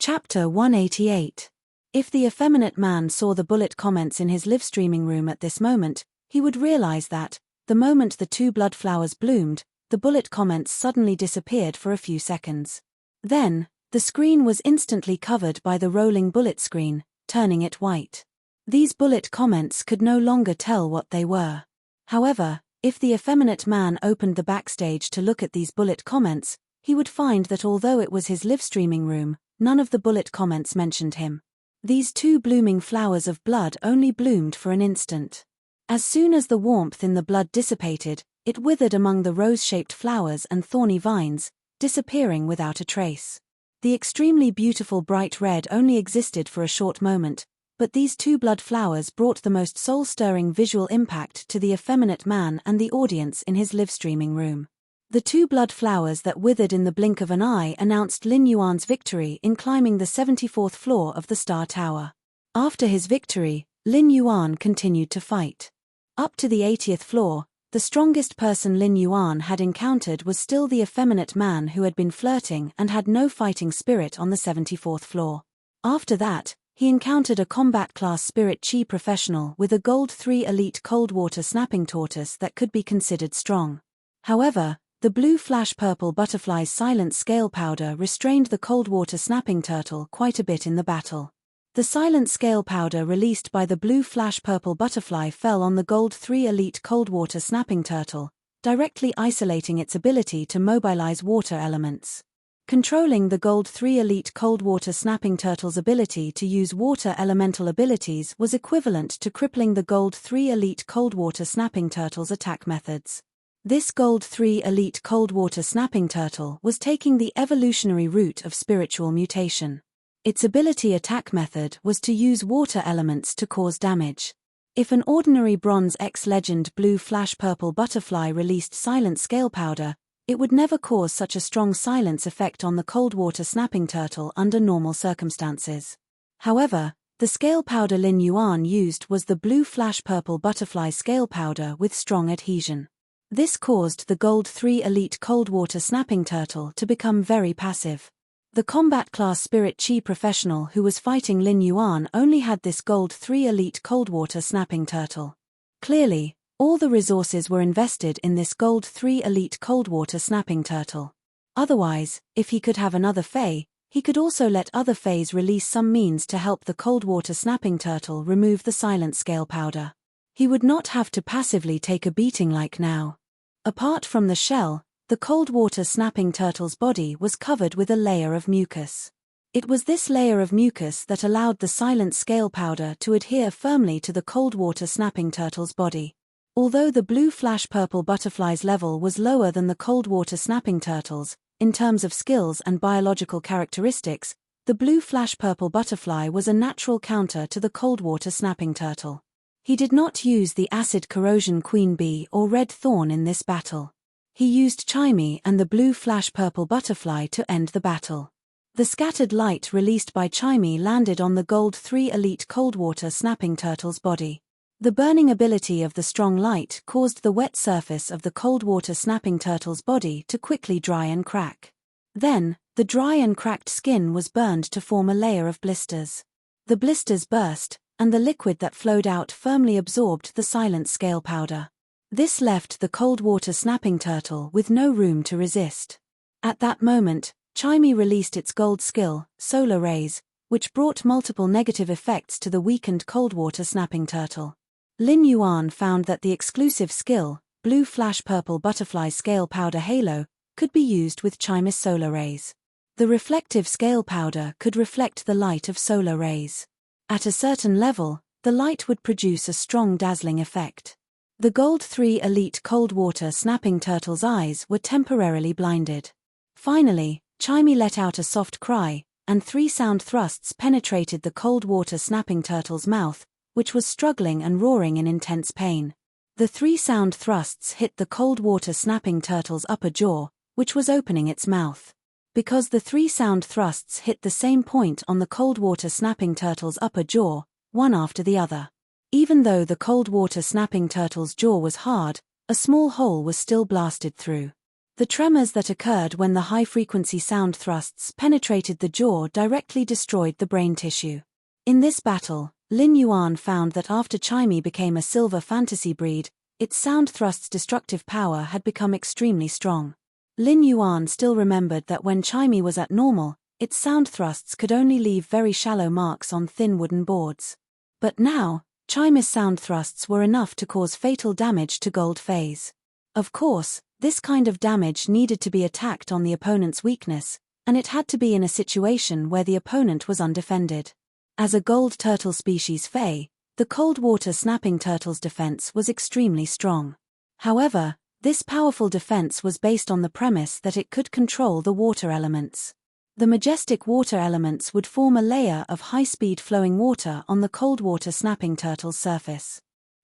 Chapter 188. If the effeminate man saw the bullet comments in his live streaming room at this moment, he would realize that, the moment the two blood flowers bloomed, the bullet comments suddenly disappeared for a few seconds. Then, the screen was instantly covered by the rolling bullet screen, turning it white. These bullet comments could no longer tell what they were. However, if the effeminate man opened the backstage to look at these bullet comments, he would find that although it was his live streaming room, none of the bullet comments mentioned him. These two blooming flowers of blood only bloomed for an instant. As soon as the warmth in the blood dissipated, it withered among the rose-shaped flowers and thorny vines, disappearing without a trace. The extremely beautiful bright red only existed for a short moment, but these two blood flowers brought the most soul-stirring visual impact to the effeminate man and the audience in his live streaming room. The two blood flowers that withered in the blink of an eye announced Lin Yuan's victory in climbing the 74th floor of the Star Tower. After his victory, Lin Yuan continued to fight. Up to the 80th floor, the strongest person Lin Yuan had encountered was still the effeminate man who had been flirting and had no fighting spirit on the 74th floor. After that, he encountered a combat-class spirit chi professional with a Gold 3 elite cold water snapping tortoise that could be considered strong. However, the blue flash purple butterfly's silent scale powder restrained the cold water snapping turtle quite a bit in the battle. The silent scale powder released by the blue flash purple butterfly fell on the Gold 3 elite cold water snapping turtle, directly isolating its ability to mobilize water elements. Controlling the Gold 3 elite cold water snapping turtle's ability to use water elemental abilities was equivalent to crippling the Gold 3 elite cold water snapping turtle's attack methods. This Gold 3 elite cold water snapping turtle was taking the evolutionary route of spiritual mutation. Its ability attack method was to use water elements to cause damage. If an ordinary Bronze X Legend blue flash purple butterfly released silent scale powder, it would never cause such a strong silence effect on the cold water snapping turtle under normal circumstances. However, the scale powder Lin Yuan used was the blue flash purple butterfly scale powder with strong adhesion. This caused the Gold 3 elite cold water snapping turtle to become very passive. The combat-class spirit chi professional who was fighting Lin Yuan only had this Gold 3 elite cold water snapping turtle. Clearly, all the resources were invested in this Gold 3 elite cold water snapping turtle. Otherwise, if he could have another Fae, he could also let other Faes release some means to help the cold water snapping turtle remove the silent scale powder. He would not have to passively take a beating like now. Apart from the shell, the cold water snapping turtle's body was covered with a layer of mucus. It was this layer of mucus that allowed the silent scale powder to adhere firmly to the cold water snapping turtle's body. Although the blue flash purple butterfly's level was lower than the cold water snapping turtle's, in terms of skills and biological characteristics, the blue flash purple butterfly was a natural counter to the cold water snapping turtle. He did not use the acid corrosion queen bee or red thorn in this battle. He used Chimey and the blue flash purple butterfly to end the battle. The scattered light released by Chimey landed on the Gold 3 elite cold water snapping turtle's body. The burning ability of the strong light caused the wet surface of the cold water snapping turtle's body to quickly dry and crack. Then, the dry and cracked skin was burned to form a layer of blisters. The blisters burst, and the liquid that flowed out firmly absorbed the silent scale powder. This left the cold water snapping turtle with no room to resist. At that moment, Chimey released its gold skill, solar rays, which brought multiple negative effects to the weakened cold water snapping turtle. Lin Yuan found that the exclusive skill, blue flash purple butterfly scale powder halo, could be used with Chimey's solar rays. The reflective scale powder could reflect the light of solar rays. At a certain level, the light would produce a strong dazzling effect. The Gold 3 elite cold water snapping turtle's eyes were temporarily blinded. Finally, Chimey let out a soft cry, and 3 sound thrusts penetrated the cold water snapping turtle's mouth, which was struggling and roaring in intense pain. The 3 sound thrusts hit the cold water snapping turtle's upper jaw, which was opening its mouth. Because the 3 sound thrusts hit the same point on the cold water snapping turtle's upper jaw, one after the other. Even though the cold water snapping turtle's jaw was hard, a small hole was still blasted through. The tremors that occurred when the high-frequency sound thrusts penetrated the jaw directly destroyed the brain tissue. In this battle, Lin Yuan found that after Chimey became a silver fantasy breed, its sound thrust's destructive power had become extremely strong. Lin Yuan still remembered that when Chimey was at normal, its sound thrusts could only leave very shallow marks on thin wooden boards. But now, Chimey's sound thrusts were enough to cause fatal damage to Gold Phase. Of course, this kind of damage needed to be attacked on the opponent's weakness, and it had to be in a situation where the opponent was undefended. As a gold turtle species Fey, the cold water snapping turtle's defense was extremely strong. However, this powerful defense was based on the premise that it could control the water elements. The majestic water elements would form a layer of high-speed flowing water on the cold water snapping turtle's surface.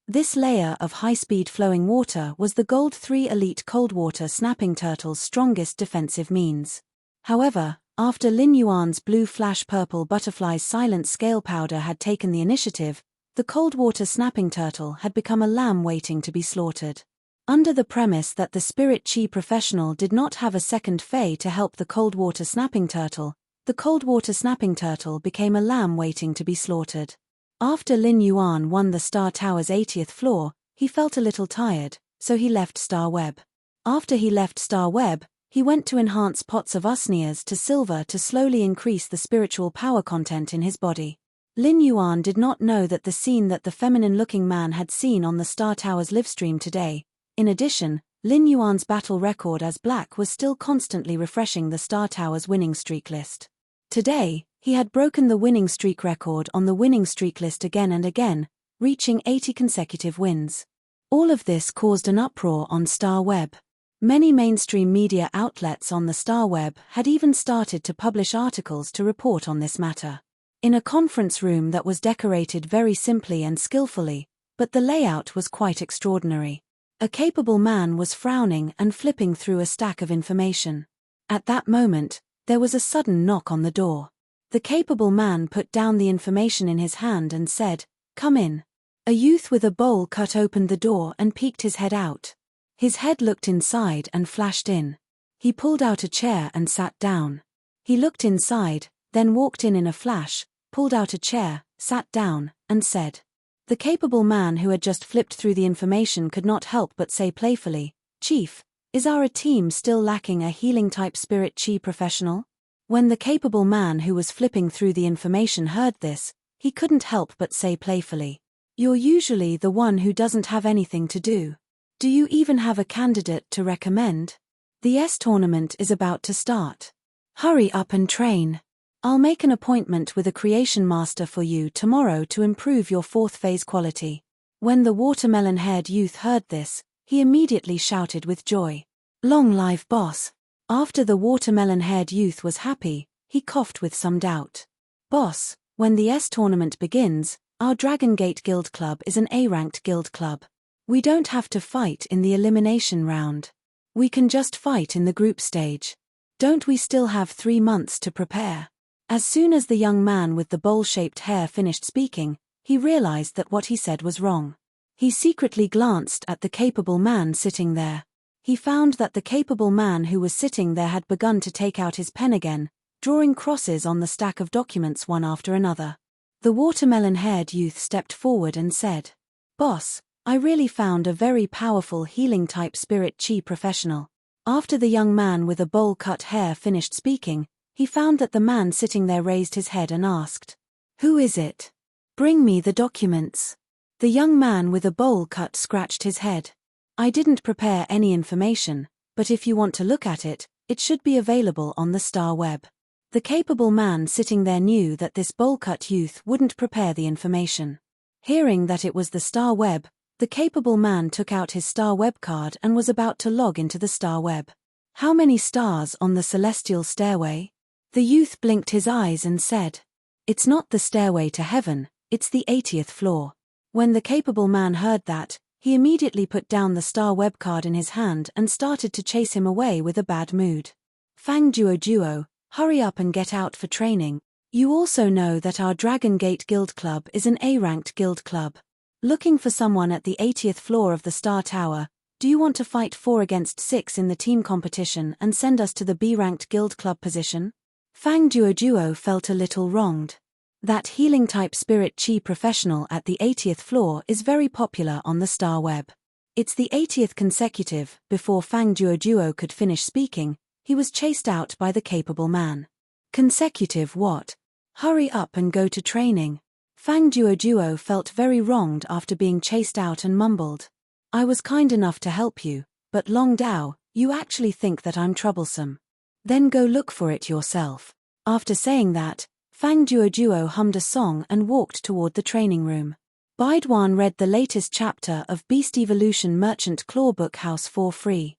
This layer of high-speed flowing water was the Gold 3 Elite cold water snapping turtle's strongest defensive means. However, after Lin Yuan's blue flash purple butterfly's silent scale powder had taken the initiative, the cold water snapping turtle had become a lamb waiting to be slaughtered. Under the premise that the spirit chi professional did not have a second Fey to help the cold water snapping turtle, the cold water snapping turtle became a lamb waiting to be slaughtered. After Lin Yuan won the Star Tower's 80th floor, he felt a little tired, so he left Star Web. After he left Star Web, he went to enhance pots of Usnias to silver to slowly increase the spiritual power content in his body. Lin Yuan did not know that the scene that the feminine-looking man had seen on the Star Tower's livestream today. In addition, Lin Yuan's battle record as Black was still constantly refreshing the Star Tower's winning streak list. Today, he had broken the winning streak record on the winning streak list again and again, reaching 80 consecutive wins. All of this caused an uproar on Star Web. Many mainstream media outlets on the Star Web had even started to publish articles to report on this matter. In a conference room that was decorated very simply and skillfully, but the layout was quite extraordinary. A capable man was frowning and flipping through a stack of information. At that moment, there was a sudden knock on the door. The capable man put down the information in his hand and said, "Come in." A youth with a bowl cut opened the door and peeked his head out. His head looked inside and flashed in. He pulled out a chair and sat down. He looked inside, then walked in a flash, pulled out a chair, sat down, and said. The capable man who had just flipped through the information could not help but say playfully, "Chief, is our team still lacking a healing-type spirit chi professional?" When the capable man who was flipping through the information heard this, he couldn't help but say playfully, "You're usually the one who doesn't have anything to do. Do you even have a candidate to recommend? The S tournament is about to start. Hurry up and train. I'll make an appointment with a creation master for you tomorrow to improve your fourth phase quality." When the watermelon-haired youth heard this, he immediately shouted with joy, "Long live boss." After the watermelon-haired youth was happy, he coughed with some doubt. "Boss, when the S tournament begins, our Dragon Gate Guild Club is an A-ranked guild club. We don't have to fight in the elimination round. We can just fight in the group stage. Don't we still have 3 months to prepare?" As soon as the young man with the bowl-shaped hair finished speaking, he realized that what he said was wrong. He secretly glanced at the capable man sitting there. He found that the capable man who was sitting there had begun to take out his pen again, drawing crosses on the stack of documents one after another. The watermelon-haired youth stepped forward and said, "Boss, I really found a very powerful healing-type spirit chi professional." After the young man with the bowl-cut hair finished speaking, he found that the man sitting there raised his head and asked, "Who is it? Bring me the documents." The young man with a bowl cut scratched his head. "I didn't prepare any information, but if you want to look at it, it should be available on the Star Web." The capable man sitting there knew that this bowl-cut youth wouldn't prepare the information. Hearing that it was the Star Web, the capable man took out his Star Web card and was about to log into the Star Web. "How many stars on the celestial stairway?" The youth blinked his eyes and said, "It's not the stairway to heaven, it's the 80th floor." When the capable man heard that, he immediately put down the Star Web card in his hand and started to chase him away with a bad mood. "Fang Duo, hurry up and get out for training. You also know that our Dragon Gate Guild Club is an A-ranked guild club. Looking for someone at the 80th floor of the Star Tower, Do you want to fight 4 against 6 in the team competition and send us to the B-ranked guild club position? Fang Duoduo felt a little wronged. That healing-type spirit chi professional at the 80th floor is very popular on the star web. It's the 80th consecutive. Before Fang Duoduo could finish speaking, he was chased out by the capable man. Consecutive what? Hurry up and go to training. Fang Duoduo felt very wronged after being chased out and mumbled. I was kind enough to help you, but Long Dao, you actually think that I'm troublesome. Then go look for it yourself. After saying that, Fang Duoduo hummed a song and walked toward the training room. Baiduan read the latest chapter of Beast Evolution Merchant Claw Book House for free.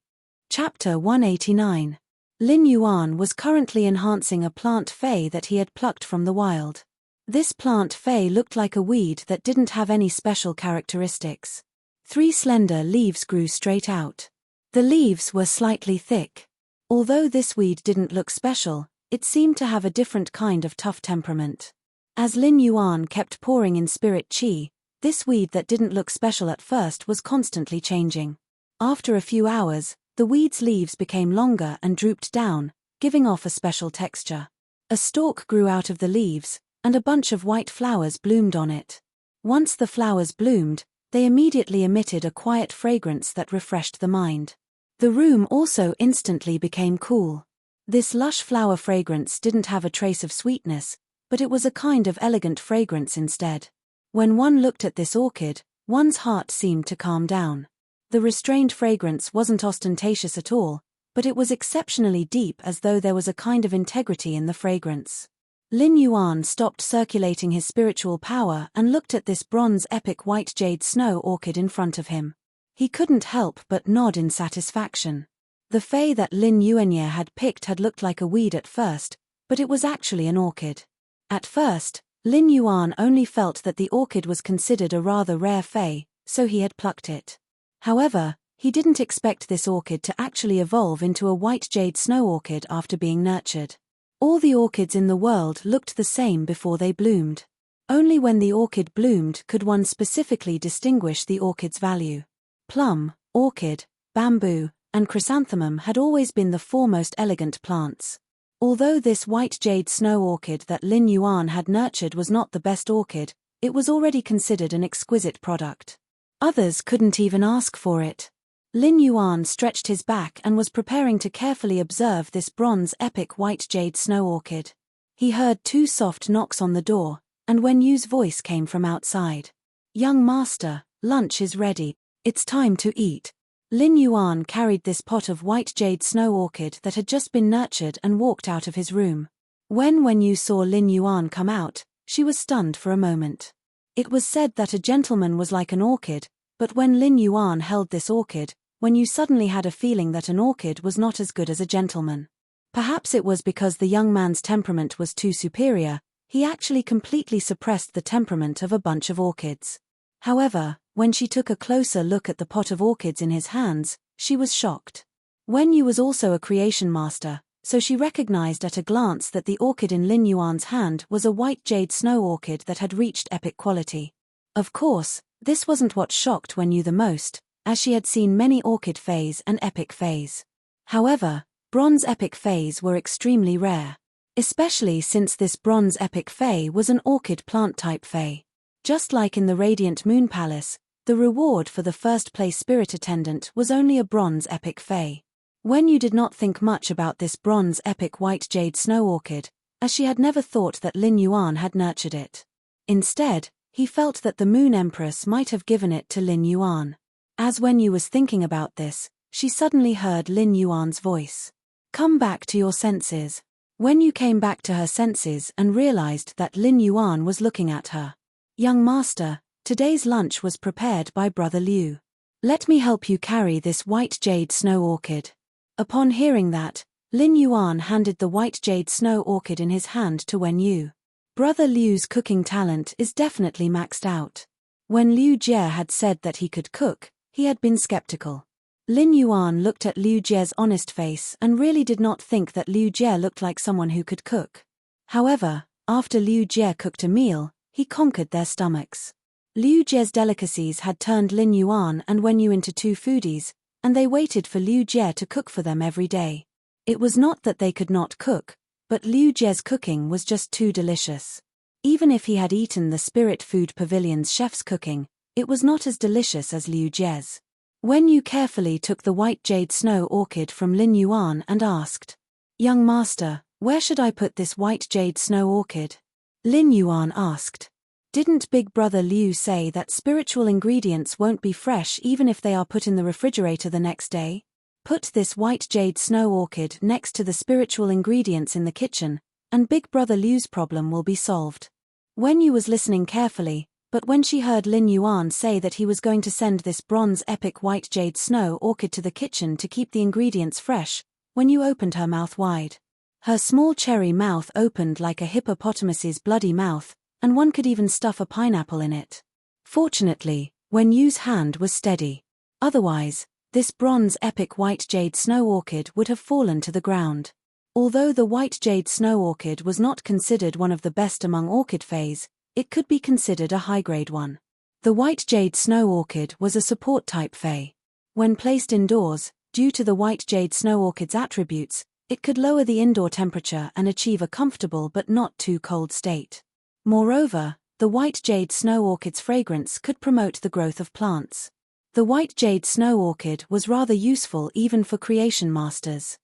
Chapter 189. Lin Yuan was currently enhancing a plant fei that he had plucked from the wild. This plant fei looked like a weed that didn't have any special characteristics. 3 slender leaves grew straight out. The leaves were slightly thick. Although this weed didn't look special, it seemed to have a different kind of tough temperament. As Lin Yuan kept pouring in spirit chi, this weed that didn't look special at first was constantly changing. After a few hours, the weed's leaves became longer and drooped down, giving off a special texture. A stalk grew out of the leaves, and a bunch of white flowers bloomed on it. Once the flowers bloomed, they immediately emitted a quiet fragrance that refreshed the mind. The room also instantly became cool. This lush flower fragrance didn't have a trace of sweetness, but it was a kind of elegant fragrance instead. When one looked at this orchid, one's heart seemed to calm down. The restrained fragrance wasn't ostentatious at all, but it was exceptionally deep, as though there was a kind of integrity in the fragrance. Lin Yuan stopped circulating his spiritual power and looked at this bronze epic white jade snow orchid in front of him. He couldn't help but nod in satisfaction. The fei that Lin Yuanye had picked had looked like a weed at first, but it was actually an orchid. At first, Lin Yuan only felt that the orchid was considered a rather rare fei, so he had plucked it. However, he didn't expect this orchid to actually evolve into a white jade snow orchid after being nurtured. All the orchids in the world looked the same before they bloomed. Only when the orchid bloomed could one specifically distinguish the orchid's value. Plum, orchid, bamboo, and chrysanthemum had always been the foremost elegant plants. Although this white jade snow orchid that Lin Yuan had nurtured was not the best orchid, it was already considered an exquisite product. Others couldn't even ask for it. Lin Yuan stretched his back and was preparing to carefully observe this bronze epic white jade snow orchid. He heard 2 soft knocks on the door, and Wen Yu's voice came from outside. Young master, lunch is ready. It's time to eat. Lin Yuan carried this pot of white jade snow orchid that had just been nurtured and walked out of his room. When Wen Yu saw Lin Yuan come out, she was stunned for a moment. It was said that a gentleman was like an orchid, but when Lin Yuan held this orchid, Wen Yu suddenly had a feeling that an orchid was not as good as a gentleman. Perhaps it was because the young man's temperament was too superior, he actually completely suppressed the temperament of a bunch of orchids. However, when she took a closer look at the pot of orchids in his hands, she was shocked. Wen Yu was also a creation master, so she recognized at a glance that the orchid in Lin Yuan's hand was a white jade snow orchid that had reached epic quality. Of course, this wasn't what shocked Wen Yu the most, as she had seen many orchid feis and epic feis. However, bronze epic feis were extremely rare. Especially since this bronze epic fei was an orchid plant type fei. Just like in the Radiant Moon Palace, the reward for the first place spirit attendant was only a bronze epic fei. Wen Yu did not think much about this bronze epic white jade snow orchid, as she had never thought that Lin Yuan had nurtured it. Instead, he felt that the Moon Empress might have given it to Lin Yuan. As Wen Yu was thinking about this, she suddenly heard Lin Yuan's voice. Come back to your senses. Wen Yu came back to her senses and realized that Lin Yuan was looking at her. Young master, today's lunch was prepared by Brother Liu. Let me help you carry this white jade snow orchid. Upon hearing that, Lin Yuan handed the white jade snow orchid in his hand to Wen Yu. Brother Liu's cooking talent is definitely maxed out. When Liu Jie had said that he could cook, he had been skeptical. Lin Yuan looked at Liu Jie's honest face and really did not think that Liu Jie looked like someone who could cook. However, after Liu Jie cooked a meal, he conquered their stomachs. Liu Jie's delicacies had turned Lin Yuan and Wen Yu into 2 foodies, and they waited for Liu Jie to cook for them every day. It was not that they could not cook, but Liu Jie's cooking was just too delicious. Even if he had eaten the Spirit Food Pavilion's chef's cooking, it was not as delicious as Liu Jie's. Wen Yu carefully took the white jade snow orchid from Lin Yuan and asked, "Young master, where should I put this white jade snow orchid?" Lin Yuan asked, "Didn't Big Brother Liu say that spiritual ingredients won't be fresh even if they are put in the refrigerator the next day? Put this white jade snow orchid next to the spiritual ingredients in the kitchen, and Big Brother Liu's problem will be solved." Wen Yu was listening carefully, but when she heard Lin Yuan say that he was going to send this bronze epic white jade snow orchid to the kitchen to keep the ingredients fresh, Wen Yu opened her mouth wide. Her small cherry mouth opened like a hippopotamus's bloody mouth, and one could even stuff a pineapple in it. Fortunately, Wen Yu's hand was steady. Otherwise, this bronze epic white jade snow orchid would have fallen to the ground. Although the white jade snow orchid was not considered one of the best among orchid fays, it could be considered a high-grade one. The white jade snow orchid was a support-type fay. When placed indoors, due to the white jade snow orchid's attributes, it could lower the indoor temperature and achieve a comfortable but not too cold state. Moreover, the white jade snow orchid's fragrance could promote the growth of plants. The white jade snow orchid was rather useful even for creation masters.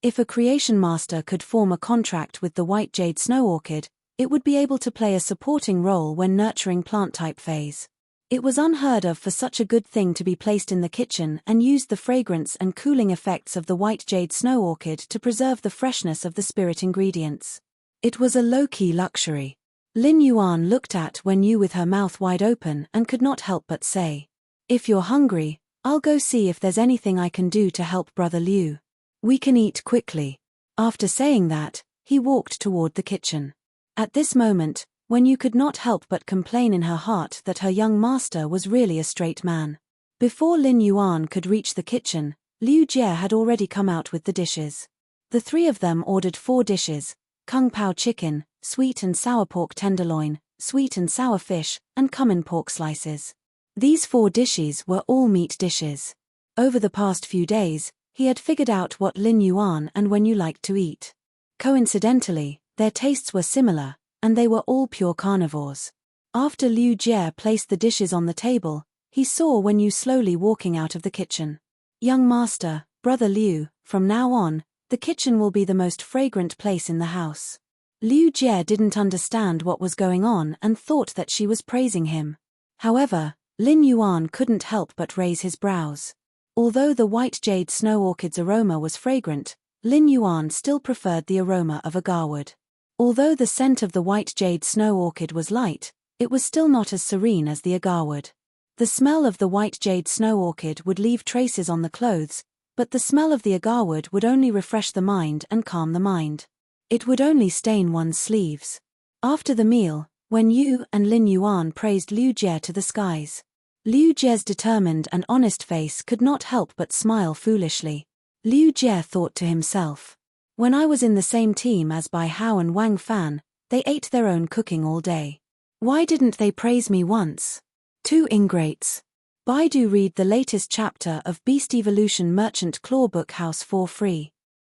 If a creation master could form a contract with the white jade snow orchid, it would be able to play a supporting role when nurturing plant-type fays. It was unheard of for such a good thing to be placed in the kitchen and used the fragrance and cooling effects of the white jade snow orchid to preserve the freshness of the spirit ingredients. It was a low-key luxury. Lin Yuan looked at Wen Yu with her mouth wide open and could not help but say, "If you're hungry, I'll go see if there's anything I can do to help Brother Liu. We can eat quickly." After saying that, he walked toward the kitchen. At this moment, Wen Yu could not help but complain in her heart that her young master was really a straight man. Before Lin Yuan could reach the kitchen, Liu Jie had already come out with the dishes. The three of them ordered 4 dishes: kung pao chicken, sweet and sour pork tenderloin, sweet and sour fish, and cumin pork slices. These 4 dishes were all meat dishes. Over the past few days, he had figured out what Lin Yuan and Wen Yu liked to eat. Coincidentally, their tastes were similar, and they were all pure carnivores. After Liu Jie placed the dishes on the table, he saw Wen Yu slowly walking out of the kitchen. "Young master, Brother Liu, from now on, the kitchen will be the most fragrant place in the house." Liu Jie didn't understand what was going on and thought that she was praising him. However, Lin Yuan couldn't help but raise his brows. Although the white jade snow orchid's aroma was fragrant, Lin Yuan still preferred the aroma of agarwood. Although the scent of the white jade snow orchid was light, it was still not as serene as the agarwood. The smell of the white jade snow orchid would leave traces on the clothes, but the smell of the agarwood would only refresh the mind and calm the mind. It would only stain one's sleeves. After the meal, Wen Yu and Lin Yuan praised Liu Jie to the skies. Liu Jie's determined and honest face could not help but smile foolishly. Liu Jie thought to himself, "When I was in the same team as Bai Hao and Wang Fan, they ate their own cooking all day. Why didn't they praise me once? 2 ingrates." Baidu read the latest chapter of Beast Evolution Merchant Claw Book House for free.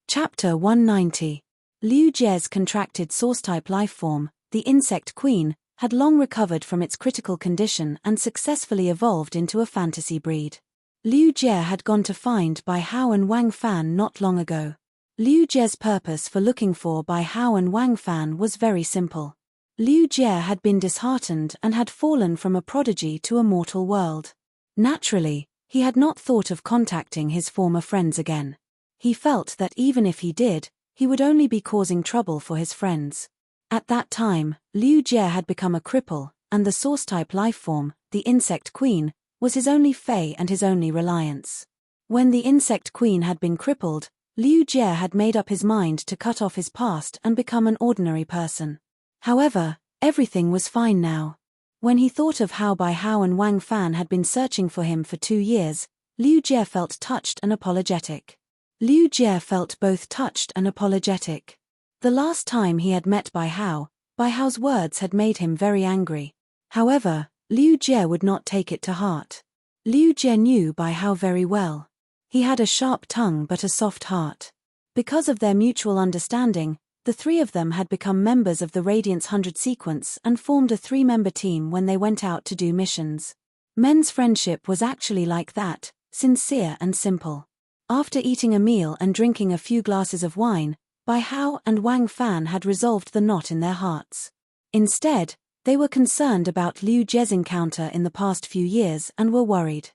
Chapter 190. Liu Jie's contracted source-type lifeform, the Insect Queen, had long recovered from its critical condition and successfully evolved into a fantasy breed. Liu Jie had gone to find Bai Hao and Wang Fan not long ago. Liu Jie's purpose for looking for Bai Hao and Wang Fan was very simple. Liu Jie had been disheartened and had fallen from a prodigy to a mortal world. Naturally, he had not thought of contacting his former friends again. He felt that even if he did, he would only be causing trouble for his friends. At that time, Liu Jie had become a cripple, and the source-type lifeform, the Insect Queen, was his only fay and his only reliance. When the Insect Queen had been crippled, Liu Jie had made up his mind to cut off his past and become an ordinary person. However, everything was fine now. When he thought of how Bai Hao and Wang Fan had been searching for him for 2 years, Liu Jie felt touched and apologetic. Liu Jie felt both touched and apologetic. The last time he had met Bai Hao's words had made him very angry. However, Liu Jie would not take it to heart. Liu Jie knew Bai Hao very well. He had a sharp tongue but a soft heart. Because of their mutual understanding, the three of them had become members of the Radiance 100 sequence and formed a three-member team when they went out to do missions. Men's friendship was actually like that, sincere and simple. After eating a meal and drinking a few glasses of wine, Bai Hao and Wang Fan had resolved the knot in their hearts. Instead, they were concerned about Liu Jie's encounter in the past few years and were worried.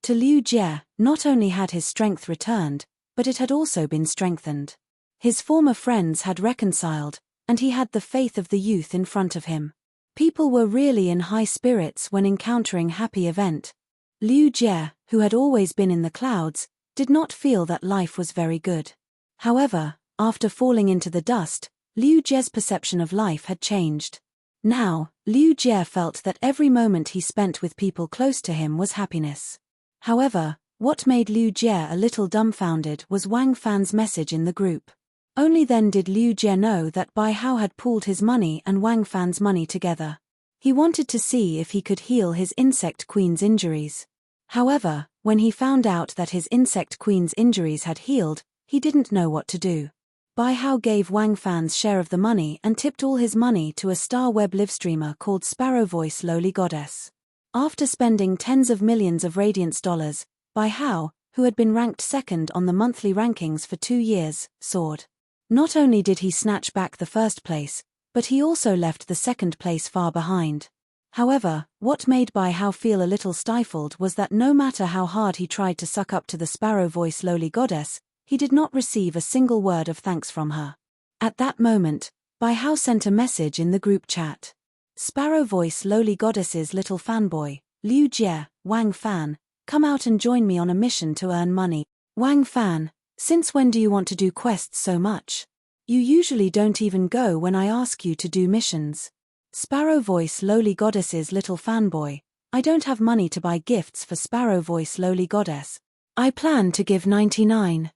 To Liu Jie, not only had his strength returned, but it had also been strengthened. His former friends had reconciled, and he had the faith of the youth in front of him. People were really in high spirits when encountering happy event. Liu Jie, who had always been in the clouds, did not feel that life was very good. However, after falling into the dust, Liu Jie's perception of life had changed. Now, Liu Jie felt that every moment he spent with people close to him was happiness. However, what made Liu Jie a little dumbfounded was Wang Fan's message in the group. Only then did Liu Jie know that Bai Hao had pooled his money and Wang Fan's money together. He wanted to see if he could heal his insect queen's injuries. However, when he found out that his insect queen's injuries had healed, he didn't know what to do. Bai Hao gave Wang Fan's share of the money and tipped all his money to a star web livestreamer called Sparrow Voice Lowly Goddess. After spending tens of millions of Radiance dollars, Bai Hao, who had been ranked second on the monthly rankings for 2 years, soared. Not only did he snatch back the first place, but he also left the second place far behind. However, what made Bai Hao feel a little stifled was that no matter how hard he tried to suck up to the Sparrow Voice Lowly Goddess, he did not receive a single word of thanks from her. At that moment, Bai Hao sent a message in the group chat. Sparrow Voice Lowly Goddess's little fanboy, Liu Jie, Wang Fan, come out and join me on a mission to earn money. Wang Fan, since when do you want to do quests so much? You usually don't even go when I ask you to do missions. Sparrow Voice Lowly Goddess's little fanboy, I don't have money to buy gifts for Sparrow Voice Lowly Goddess. I plan to give 99%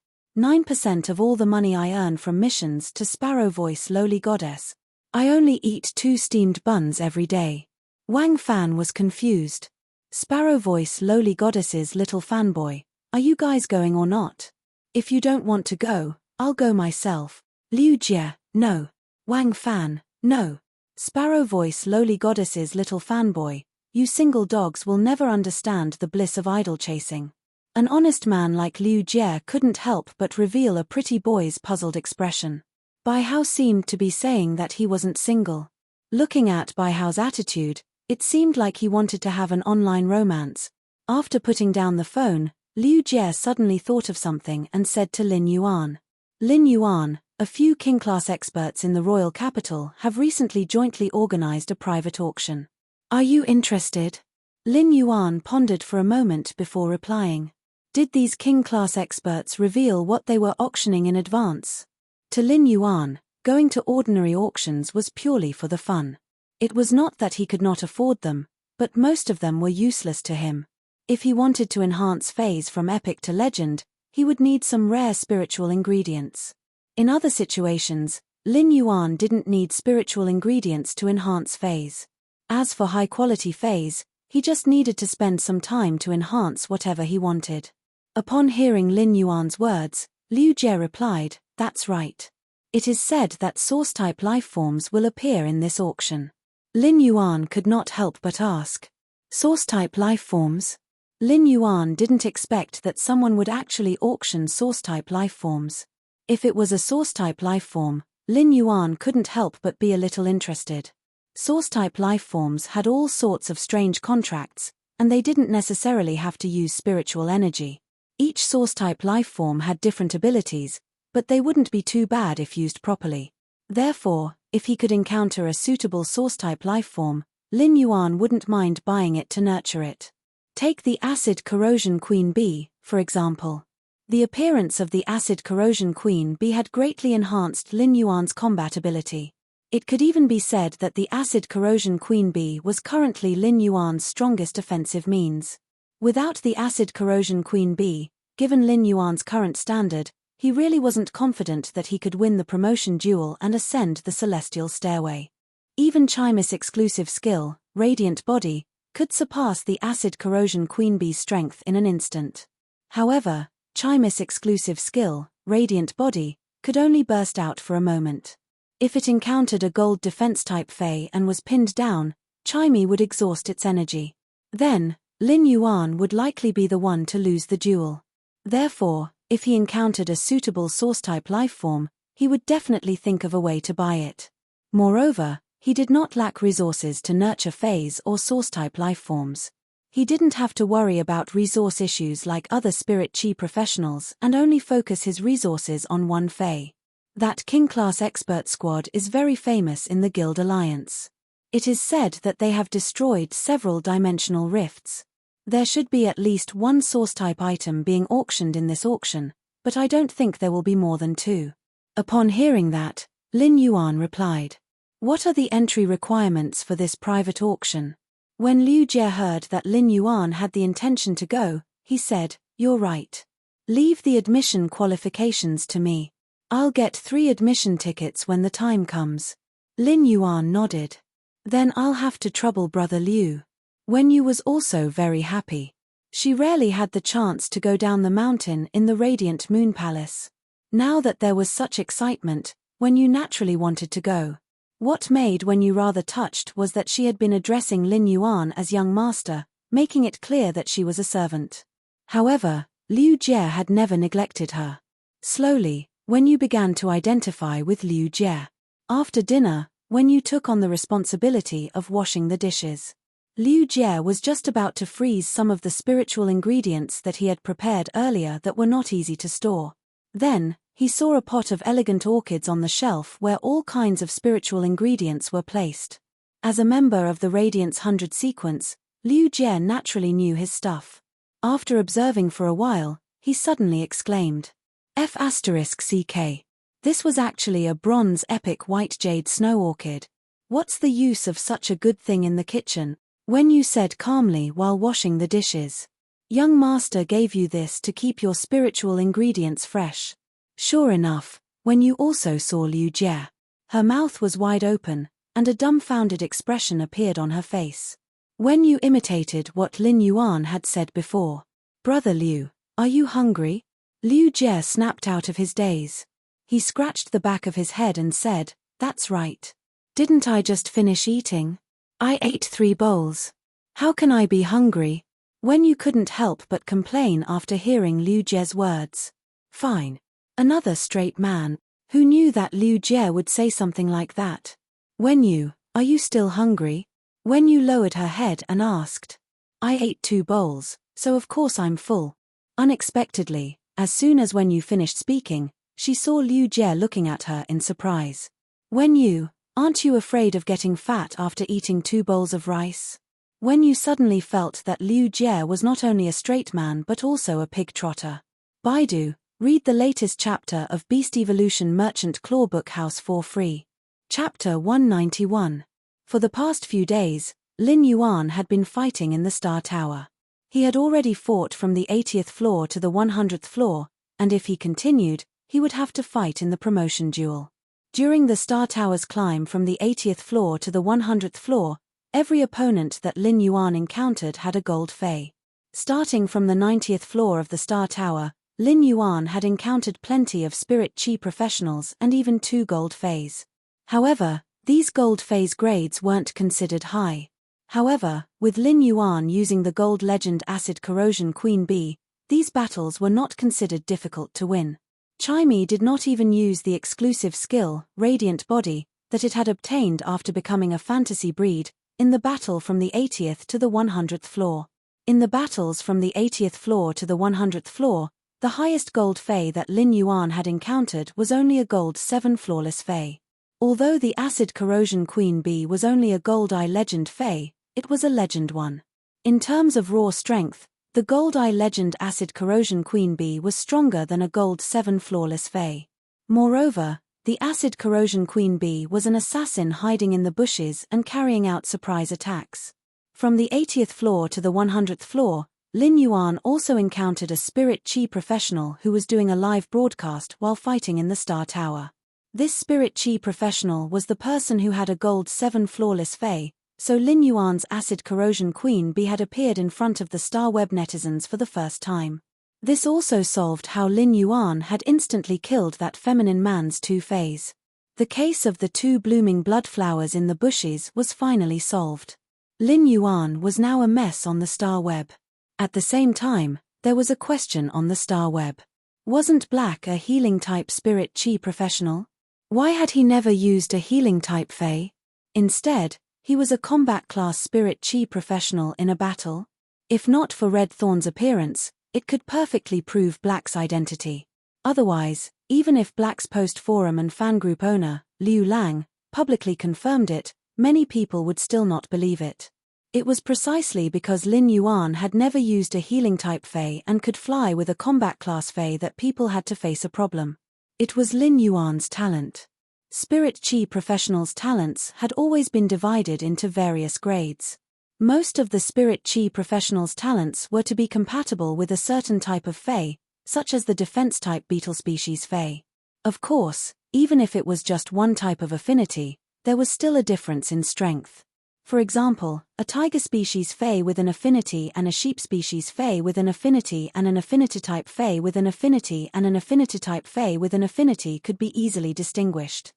of all the money I earn from missions to Sparrow Voice Lowly Goddess. I only eat 2 steamed buns every day. Wang Fan was confused. Sparrow Voice Lowly Goddess's little fanboy, are you guys going or not? If you don't want to go, I'll go myself. Liu Jie, no. Wang Fan, no. Sparrow Voice Lowly Goddess's little fanboy, you single dogs will never understand the bliss of idol chasing. An honest man like Liu Jie couldn't help but reveal a pretty boy's puzzled expression. Bai Hao seemed to be saying that he wasn't single. Looking at Bai Hao's attitude, it seemed like he wanted to have an online romance. After putting down the phone, Liu Jie suddenly thought of something and said to Lin Yuan. Lin Yuan, a few king-class experts in the royal capital have recently jointly organized a private auction. Are you interested? Lin Yuan pondered for a moment before replying. Did these king-class experts reveal what they were auctioning in advance? To Lin Yuan, going to ordinary auctions was purely for the fun. It was not that he could not afford them, but most of them were useless to him. If he wanted to enhance phase from epic to legend, he would need some rare spiritual ingredients. In other situations, Lin Yuan didn't need spiritual ingredients to enhance phase. As for high-quality phase, he just needed to spend some time to enhance whatever he wanted. Upon hearing Lin Yuan's words, Liu Jie replied, that's right. It is said that source-type lifeforms will appear in this auction. Lin Yuan could not help but ask. Source-type lifeforms? Lin Yuan didn't expect that someone would actually auction source-type lifeforms. If it was a source-type lifeform, Lin Yuan couldn't help but be a little interested. Source-type lifeforms had all sorts of strange contracts, and they didn't necessarily have to use spiritual energy. Each source-type lifeform had different abilities, but they wouldn't be too bad if used properly. Therefore, if he could encounter a suitable source-type lifeform, Lin Yuan wouldn't mind buying it to nurture it. Take the Acid Corrosion Queen Bee, for example. The appearance of the Acid Corrosion Queen Bee had greatly enhanced Lin Yuan's combat ability. It could even be said that the Acid Corrosion Queen Bee was currently Lin Yuan's strongest offensive means. Without the Acid Corrosion Queen Bee, given Lin Yuan's current standard, he really wasn't confident that he could win the promotion duel and ascend the celestial stairway. Even Chimus' exclusive skill, Radiant Body, could surpass the Acid Corrosion Queen Bee's strength in an instant. However, Chime's exclusive skill, radiant body, could only burst out for a moment. If it encountered a gold defense-type Fae and was pinned down, Chime would exhaust its energy. Then, Lin Yuan would likely be the one to lose the duel. Therefore, if he encountered a suitable source-type lifeform, he would definitely think of a way to buy it. Moreover, he did not lack resources to nurture Faes or source-type lifeforms. He didn't have to worry about resource issues like other spirit chi professionals and only focus his resources on one Fae. That King-class expert squad is very famous in the Guild Alliance. It is said that they have destroyed several dimensional rifts. There should be at least one source-type item being auctioned in this auction, but I don't think there will be more than 2. Upon hearing that, Lin Yuan replied, "What are the entry requirements for this private auction?" When Liu Jie heard that Lin Yuan had the intention to go, he said, "You're right. Leave the admission qualifications to me. I'll get 3 admission tickets when the time comes." Lin Yuan nodded. "Then I'll have to trouble Brother Liu." Wen Yu was also very happy. She rarely had the chance to go down the mountain in the Radiant Moon Palace. Now that there was such excitement, Wen Yu naturally wanted to go. What made Wen Yu rather touched was that she had been addressing Lin Yuan as young master, making it clear that she was a servant. However, Liu Jie had never neglected her. Slowly, Wen Yu began to identify with Liu Jie. After dinner, Wen Yu took on the responsibility of washing the dishes. Liu Jie was just about to freeze some of the spiritual ingredients that he had prepared earlier that were not easy to store. Then, he saw a pot of elegant orchids on the shelf where all kinds of spiritual ingredients were placed. As a member of the Radiance 100 sequence, Liu Jie naturally knew his stuff. After observing for a while, he suddenly exclaimed, F***CK. This was actually a bronze epic white jade snow orchid. What's the use of such a good thing in the kitchen? Wen Yu said calmly while washing the dishes. Young master gave you this to keep your spiritual ingredients fresh. Sure enough, Wen Yu also saw Liu Jie. Her mouth was wide open, and a dumbfounded expression appeared on her face. Wen Yu imitated what Lin Yuan had said before. Brother Liu, are you hungry? Liu Jie snapped out of his daze. He scratched the back of his head and said, That's right. Didn't I just finish eating? I ate 3 bowls. How can I be hungry? Wen Yu couldn't help but complain after hearing Liu Jie's words. Fine. Another straight man. Who knew that Liu Jie would say something like that? Wen Yu, are you still hungry? Wen Yu lowered her head and asked. I ate 2 bowls, so of course I'm full. Unexpectedly, as soon as Wen Yu finished speaking, she saw Liu Jie looking at her in surprise. Wen Yu, aren't you afraid of getting fat after eating 2 bowls of rice? Wen Yu suddenly felt that Liu Jie was not only a straight man but also a pig trotter. Baidu, read the latest chapter of Beast Evolution Merchant Clawbook House for free. Chapter 191. For the past few days, Lin Yuan had been fighting in the Star Tower. He had already fought from the 80th floor to the 100th floor, and if he continued, he would have to fight in the promotion duel. During the Star Tower's climb from the 80th floor to the 100th floor, every opponent that Lin Yuan encountered had a gold Fae. Starting from the 90th floor of the Star Tower, Lin Yuan had encountered plenty of spirit chi professionals and even 2 gold Faes. However, these gold Faes grades weren't considered high. However, with Lin Yuan using the gold legend Acid Corrosion Queen Bee, these battles were not considered difficult to win. Chime did not even use the exclusive skill, Radiant Body, that it had obtained after becoming a fantasy breed, in the battle from the 80th to the 100th floor. In the battles from the 80th floor to the 100th floor, the highest gold Fae that Lin Yuan had encountered was only a gold 7 flawless Fae. Although the Acid Corrosion Queen Bee was only a gold Eye legend Fae, it was a legend one. In terms of raw strength, the gold Eye legend Acid Corrosion Queen Bee was stronger than a gold 7 flawless Fae. Moreover, the Acid Corrosion Queen Bee was an assassin hiding in the bushes and carrying out surprise attacks. From the 80th floor to the 100th floor, Lin Yuan also encountered a spirit chi professional who was doing a live broadcast while fighting in the Star Tower. This spirit chi professional was the person who had a gold 7 flawless Fae, so Lin Yuan's Acid Corrosion Queen Bee had appeared in front of the Star Web netizens for the first time. This also solved how Lin Yuan had instantly killed that feminine man's two fays. The case of the two blooming blood flowers in the bushes was finally solved. Lin Yuan was now a mess on the star web. At the same time, there was a question on the star web. Wasn't Black a healing-type spirit chi professional? Why had he never used a healing-type fae? Instead, he was a combat-class spirit chi professional in a battle. If not for Red Thorn's appearance, it could perfectly prove Black's identity. Otherwise, even if Black's post forum and fan group owner, Liu Lang, publicly confirmed it, many people would still not believe it. It was precisely because Lin Yuan had never used a healing-type fae and could fly with a combat-class fae that people had to face a problem. It was Lin Yuan's talent. Spirit chi professionals' talents had always been divided into various grades. Most of the spirit chi professionals' talents were to be compatible with a certain type of fae, such as the defense-type beetle species fae. Of course, even if it was just one type of affinity, there was still a difference in strength. For example, a tiger species fae with an affinity and a sheep species fae with an affinity and an affinity-type fae with an affinity and an affinity-type fae with an affinity could be easily distinguished.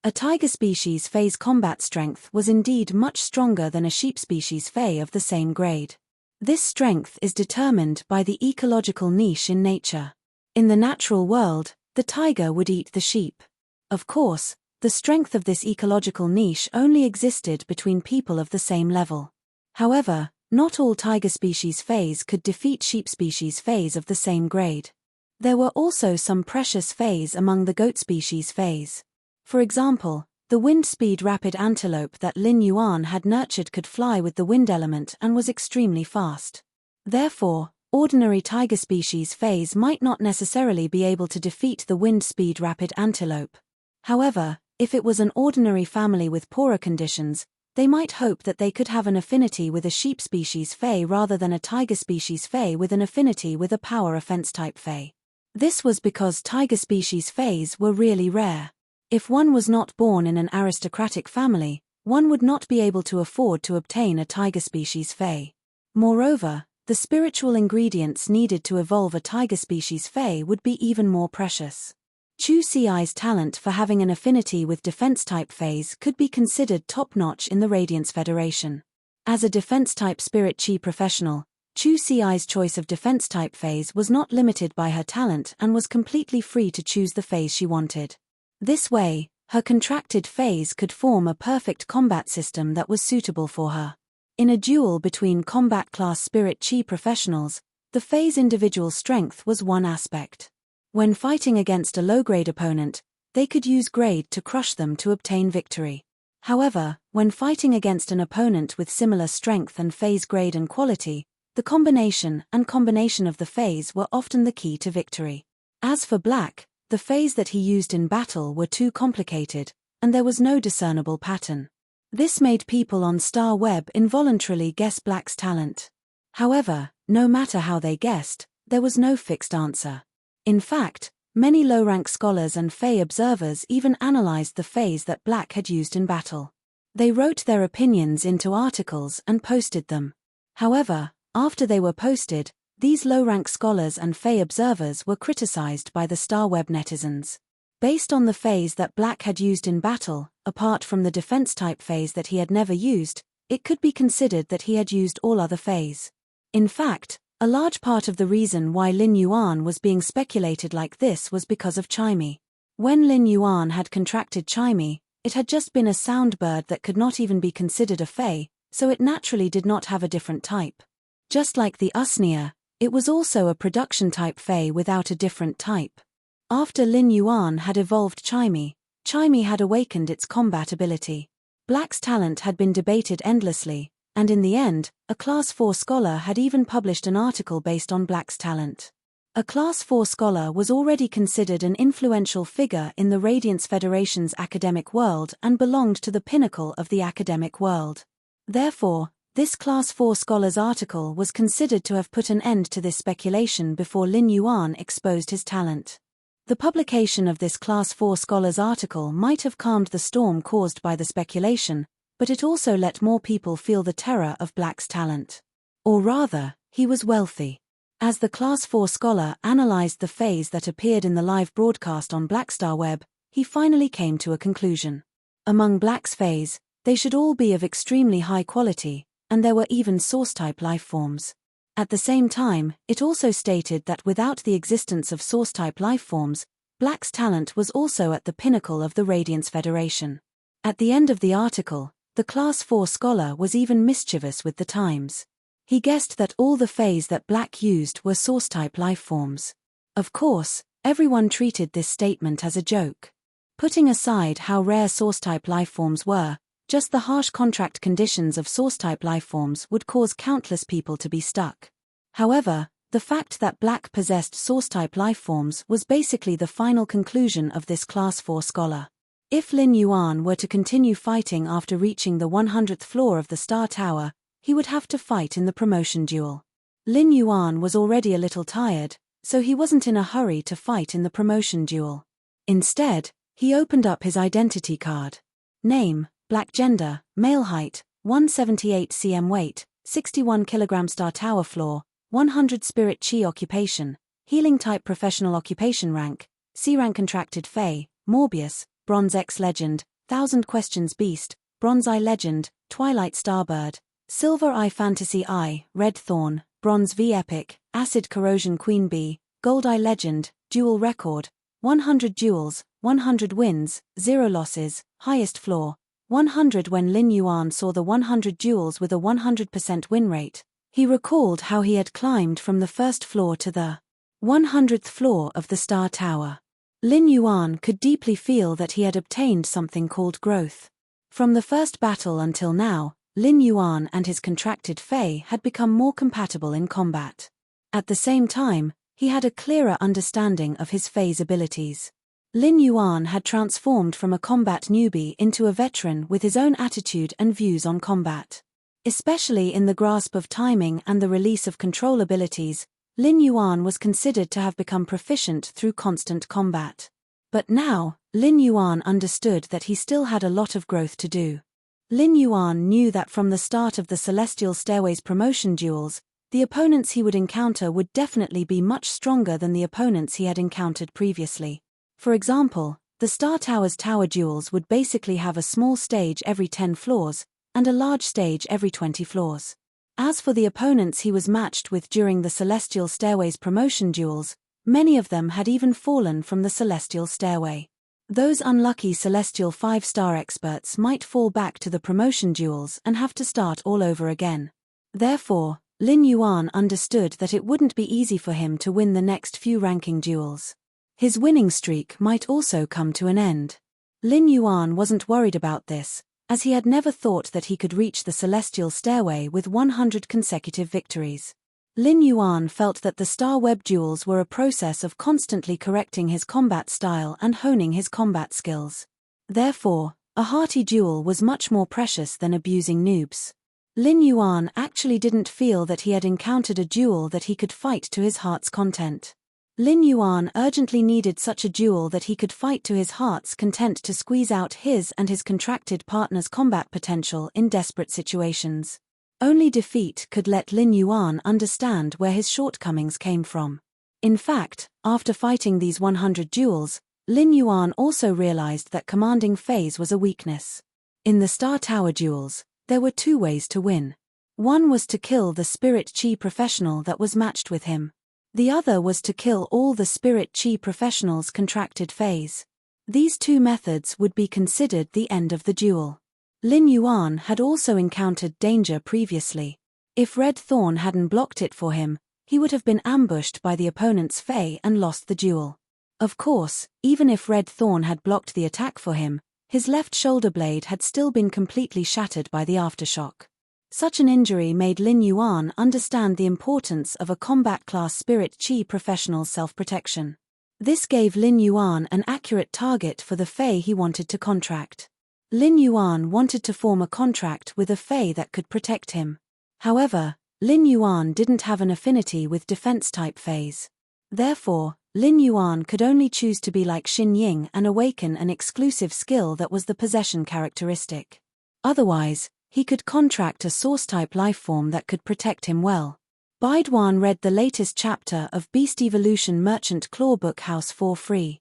A tiger species fae's combat strength was indeed much stronger than a sheep species fae of the same grade. This strength is determined by the ecological niche in nature. In the natural world, the tiger would eat the sheep. Of course, the strength of this ecological niche only existed between people of the same level. However, not all tiger species faes could defeat sheep species faes of the same grade. There were also some precious faes among the goat species faes. For example, the wind-speed rapid antelope that Lin Yuan had nurtured could fly with the wind element and was extremely fast. Therefore, ordinary tiger species faes might not necessarily be able to defeat the wind-speed rapid antelope. However, if it was an ordinary family with poorer conditions, they might hope that they could have an affinity with a sheep species fae rather than a tiger species fae with an affinity with a power offense-type fae. This was because tiger species faes were really rare. If one was not born in an aristocratic family, one would not be able to afford to obtain a tiger species fae. Moreover, the spiritual ingredients needed to evolve a tiger species fae would be even more precious. Chu Ci's talent for having an affinity with defense-type faes could be considered top-notch in the Radiance Federation. As a defense-type spirit chi professional, Chu Ci's choice of defense-type faes was not limited by her talent and was completely free to choose the faes she wanted. This way, her contracted faes could form a perfect combat system that was suitable for her. In a duel between combat-class spirit chi professionals, the fae's individual strength was one aspect. When fighting against a low-grade opponent, they could use grade to crush them to obtain victory. However, when fighting against an opponent with similar strength and phase grade and quality, the combination of the phase were often the key to victory. As for Black, the phase that he used in battle were too complicated, and there was no discernible pattern. This made people on Star Web involuntarily guess Black's talent. However, no matter how they guessed, there was no fixed answer. In fact, many low-rank scholars and Fae observers even analyzed the Faes that Black had used in battle. They wrote their opinions into articles and posted them. However, after they were posted, these low-rank scholars and Fae observers were criticized by the Star Web netizens. Based on the Faes that Black had used in battle, apart from the defense-type Faes that he had never used, it could be considered that he had used all other Faes. In fact, a large part of the reason why Lin Yuan was being speculated like this was because of Chimey. When Lin Yuan had contracted Chimey, it had just been a sound bird that could not even be considered a Fae, so it naturally did not have a different type. Just like the Usnea, it was also a production-type Fae without a different type. After Lin Yuan had evolved Chimey, Chimey had awakened its combat ability. Black's talent had been debated endlessly, and in the end, a Class 4 scholar had even published an article based on Black's talent. A Class 4 scholar was already considered an influential figure in the Radiance Federation's academic world and belonged to the pinnacle of the academic world. Therefore, this Class 4 scholar's article was considered to have put an end to this speculation before Lin Yuan exposed his talent. The publication of this Class 4 scholar's article might have calmed the storm caused by the speculation, but it also let more people feel the terror of Black's talent. Or rather, he was wealthy. As the Class 4 scholar analyzed the phase that appeared in the live broadcast on BlackStarWeb, he finally came to a conclusion. Among Black's phase, they should all be of extremely high quality, and there were even source-type life forms. At the same time, it also stated that without the existence of source-type life forms, Black's talent was also at the pinnacle of the Radiance Federation. At the end of the article, the Class 4 scholar was even mischievous with the times. He guessed that all the phase that Black used were source-type life forms. Of course, everyone treated this statement as a joke. Putting aside how rare source-type life forms were, just the harsh contract conditions of source-type life forms would cause countless people to be stuck. However, the fact that Black possessed source-type life forms was basically the final conclusion of this Class 4 scholar. If Lin Yuan were to continue fighting after reaching the 100th floor of the Star Tower, he would have to fight in the promotion duel. Lin Yuan was already a little tired, so he wasn't in a hurry to fight in the promotion duel. Instead, he opened up his identity card. Name: Black. Gender: male. Height: 178 cm. Weight: 61 kg. Star Tower floor: 100 Spirit Chi. Occupation: healing type. Professional. Occupation: rank: C rank. Contracted Fae: Morbius, Bronze X Legend, 1000 Questions Beast, Bronze Eye Legend, Twilight Starbird, Silver Eye Fantasy Eye, Red Thorn, Bronze V Epic, Acid Corrosion Queen Bee, Gold Eye Legend, Duel Record, 100 duels, 100 wins, 0 losses, highest floor, 100. When Lin Yuan saw the 100 duels with a 100% win rate, he recalled how he had climbed from the first floor to the 100th floor of the Star Tower. Lin Yuan could deeply feel that he had obtained something called growth. From the first battle until now, Lin Yuan and his contracted Fae had become more compatible in combat. At the same time, he had a clearer understanding of his Fae's abilities. Lin Yuan had transformed from a combat newbie into a veteran with his own attitude and views on combat. Especially in the grasp of timing and the release of control abilities, Lin Yuan was considered to have become proficient through constant combat. But now, Lin Yuan understood that he still had a lot of growth to do. Lin Yuan knew that from the start of the Celestial Stairways promotion duels, the opponents he would encounter would definitely be much stronger than the opponents he had encountered previously. For example, the Star Tower's tower duels would basically have a small stage every 10 floors, and a large stage every 20 floors. As for the opponents he was matched with during the Celestial Stairways promotion duels, many of them had even fallen from the Celestial Stairway. Those unlucky Celestial 5-star experts might fall back to the promotion duels and have to start all over again. Therefore, Lin Yuan understood that it wouldn't be easy for him to win the next few ranking duels. His winning streak might also come to an end. Lin Yuan wasn't worried about this, as he had never thought that he could reach the Celestial Stairway with 100 consecutive victories. Lin Yuan felt that the Star Web duels were a process of constantly correcting his combat style and honing his combat skills. Therefore, a hearty duel was much more precious than abusing noobs. Lin Yuan actually didn't feel that he had encountered a duel that he could fight to his heart's content. Lin Yuan urgently needed such a duel that he could fight to his heart's content to squeeze out his and his contracted partner's combat potential in desperate situations. Only defeat could let Lin Yuan understand where his shortcomings came from. In fact, after fighting these 100 duels, Lin Yuan also realized that commanding phase was a weakness. In the Star Tower duels, there were 2 ways to win. One was to kill the Spirit Chi professional that was matched with him. The other was to kill all the Spirit Chi professionals' contracted phase. These 2 methods would be considered the end of the duel. Lin Yuan had also encountered danger previously. If Red Thorn hadn't blocked it for him, he would have been ambushed by the opponent's Fae and lost the duel. Of course, even if Red Thorn had blocked the attack for him, his left shoulder blade had still been completely shattered by the aftershock. Such an injury made Lin Yuan understand the importance of a combat-class Spirit Chi professional's self-protection. This gave Lin Yuan an accurate target for the Fae he wanted to contract. Lin Yuan wanted to form a contract with a Fae that could protect him. However, Lin Yuan didn't have an affinity with defense-type Faes. Therefore, Lin Yuan could only choose to be like Xin Ying and awaken an exclusive skill that was the possession characteristic. Otherwise, he could contract a source-type lifeform that could protect him well. Baidwan read the latest chapter of Beast Evolution Merchant Claw Book House for free.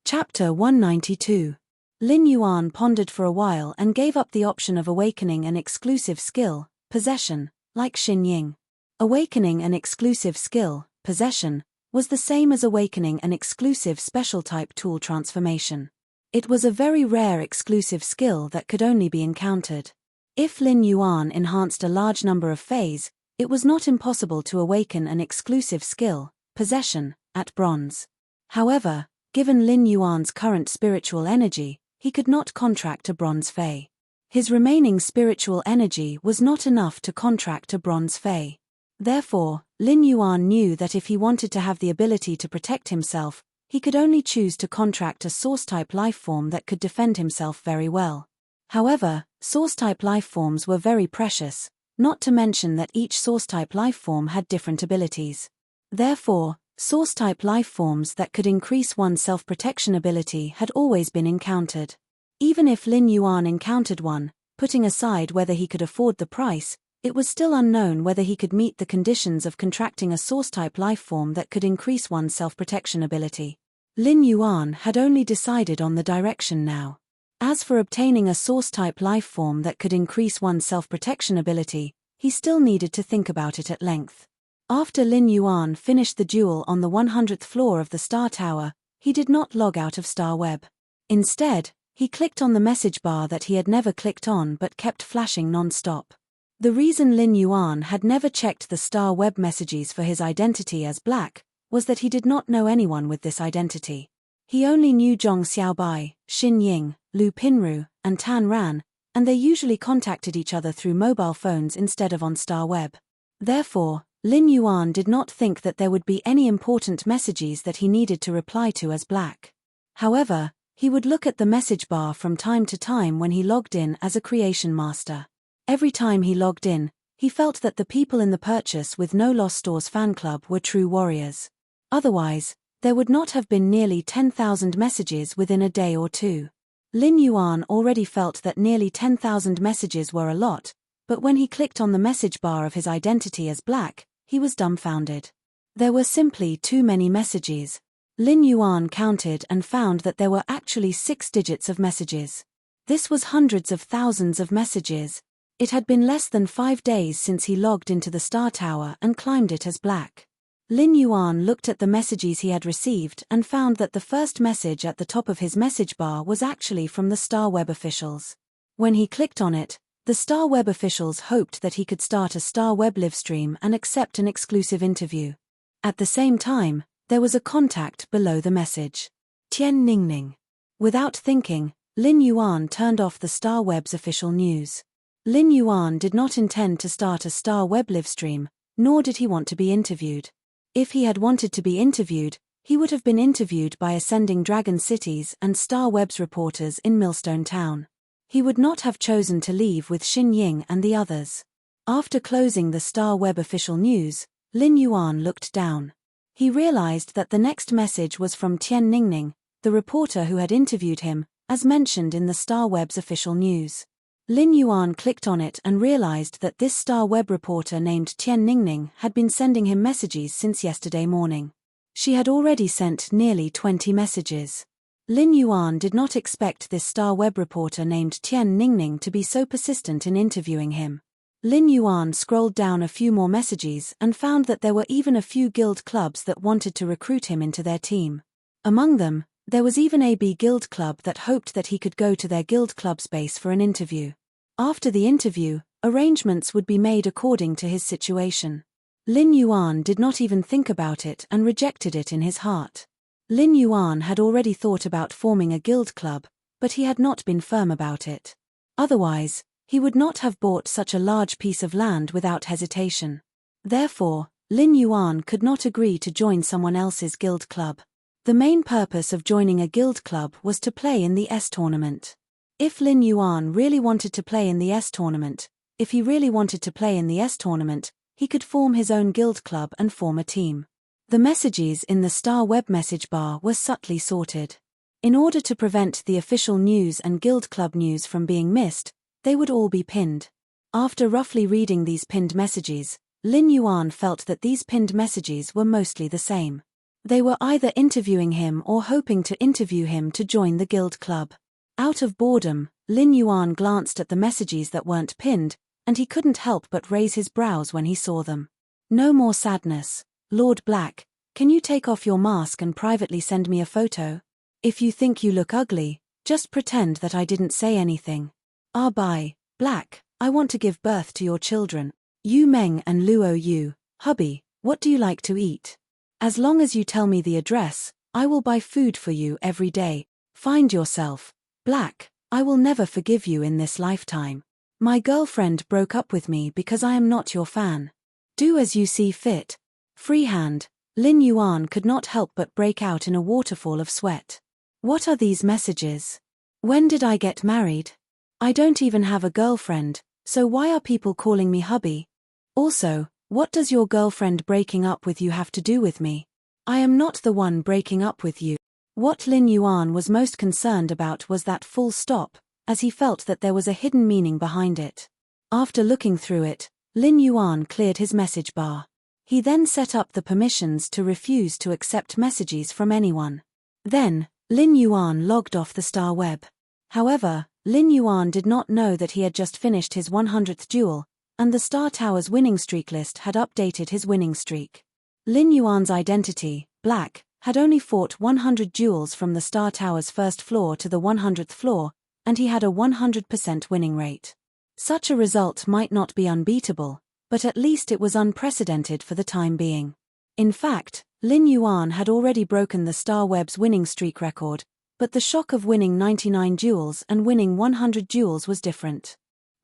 Chapter 192. Lin Yuan pondered for a while and gave up the option of awakening an exclusive skill, possession, like Xin Ying. Awakening an exclusive skill, possession, was the same as awakening an exclusive special type tool transformation. It was a very rare exclusive skill that could only be encountered. If Lin Yuan enhanced a large number of phase, it was not impossible to awaken an exclusive skill, possession, at bronze. However, given Lin Yuan's current spiritual energy, he could not contract a bronze fei. His remaining spiritual energy was not enough to contract a bronze fei. Therefore, Lin Yuan knew that if he wanted to have the ability to protect himself, he could only choose to contract a source-type lifeform that could defend himself very well. However, source-type lifeforms were very precious, not to mention that each source-type lifeform had different abilities. Therefore, source-type lifeforms that could increase one's self-protection ability had always been encountered. Even if Lin Yuan encountered one, putting aside whether he could afford the price, it was still unknown whether he could meet the conditions of contracting a source-type lifeform that could increase one's self-protection ability. Lin Yuan had only decided on the direction now. As for obtaining a source-type lifeform that could increase one's self-protection ability, he still needed to think about it at length. After Lin Yuan finished the duel on the 100th floor of the Star Tower, he did not log out of Star Web. Instead, he clicked on the message bar that he had never clicked on but kept flashing non-stop. The reason Lin Yuan had never checked the Star Web messages for his identity as Black was that he did not know anyone with this identity. He only knew Zhong Xiaobai, Xin Ying, Lu Pinru, and Tan Ran, and they usually contacted each other through mobile phones instead of on Star Web. Therefore, Lin Yuan did not think that there would be any important messages that he needed to reply to as Black. However, he would look at the message bar from time to time when he logged in as a creation master. Every time he logged in, he felt that the people in the Purchase with No Loss Stores fan club were true warriors. Otherwise, there would not have been nearly 10,000 messages within a day or two. Lin Yuan already felt that nearly 10,000 messages were a lot, but when he clicked on the message bar of his identity as Black, he was dumbfounded. There were simply too many messages. Lin Yuan counted and found that there were actually 6 digits of messages. This was hundreds of thousands of messages. It had been less than 5 days since he logged into the Star Tower and climbed it as Black. Lin Yuan looked at the messages he had received and found that the first message at the top of his message bar was actually from the Star Web officials. When he clicked on it, the Star Web officials hoped that he could start a Star Web livestream and accept an exclusive interview. At the same time, there was a contact below the message. Tian Ningning. Without thinking, Lin Yuan turned off the Star Web's official news. Lin Yuan did not intend to start a Star Web livestream, nor did he want to be interviewed. If he had wanted to be interviewed, he would have been interviewed by Ascending Dragon Cities and Star Web's reporters in Millstone Town. He would not have chosen to leave with Xin Ying and the others. After closing the Star Web official news, Lin Yuan looked down. He realized that the next message was from Tian Ningning, the reporter who had interviewed him, as mentioned in the Star Web's official news. Lin Yuan clicked on it and realized that this Star Web reporter named Tian Ningning had been sending him messages since yesterday morning. She had already sent nearly 20 messages. Lin Yuan did not expect this Star Web reporter named Tian Ningning to be so persistent in interviewing him. Lin Yuan scrolled down a few more messages and found that there were even a few guild clubs that wanted to recruit him into their team. Among them, there was even a B guild club that hoped that he could go to their guild club's base for an interview. After the interview, arrangements would be made according to his situation. Lin Yuan did not even think about it and rejected it in his heart. Lin Yuan had already thought about forming a guild club, but he had not been firm about it. Otherwise, he would not have bought such a large piece of land without hesitation. Therefore, Lin Yuan could not agree to join someone else's guild club. The main purpose of joining a guild club was to play in the S tournament. If Lin Yuan really wanted to play in the S tournament, he could form his own guild club and form a team. The messages in the Star Web message bar were subtly sorted. In order to prevent the official news and guild club news from being missed, they would all be pinned. After roughly reading these pinned messages, Lin Yuan felt that these pinned messages were mostly the same. They were either interviewing him or hoping to interview him to join the guild club. Out of boredom, Lin Yuan glanced at the messages that weren't pinned, and he couldn't help but raise his brows when he saw them. No more sadness. Lord Black, can you take off your mask and privately send me a photo? If you think you look ugly, just pretend that I didn't say anything. Bye, Black, I want to give birth to your children. Yu Meng and Luo Yu, hubby, what do you like to eat? As long as you tell me the address, I will buy food for you every day. Find yourself. Black, I will never forgive you in this lifetime. My girlfriend broke up with me because I am not your fan. Do as you see fit. Freehand, Lin Yuan could not help but break out in a waterfall of sweat. What are these messages? When did I get married? I don't even have a girlfriend, so why are people calling me hubby? Also, what does your girlfriend breaking up with you have to do with me? I am not the one breaking up with you. What Lin Yuan was most concerned about was that full stop, as he felt that there was a hidden meaning behind it. After looking through it, Lin Yuan cleared his message bar. He then set up the permissions to refuse to accept messages from anyone. Then, Lin Yuan logged off the star web. However, Lin Yuan did not know that he had just finished his 100th duel, and the Star Tower's winning streak list had updated his winning streak. Lin Yuan's identity, Black, had only fought 100 duels from the Star Tower's first floor to the 100th floor, and he had a 100% winning rate. Such a result might not be unbeatable, but at least it was unprecedented for the time being. In fact, Lin Yuan had already broken the Star Web's winning streak record, but the shock of winning 99 duels and winning 100 duels was different.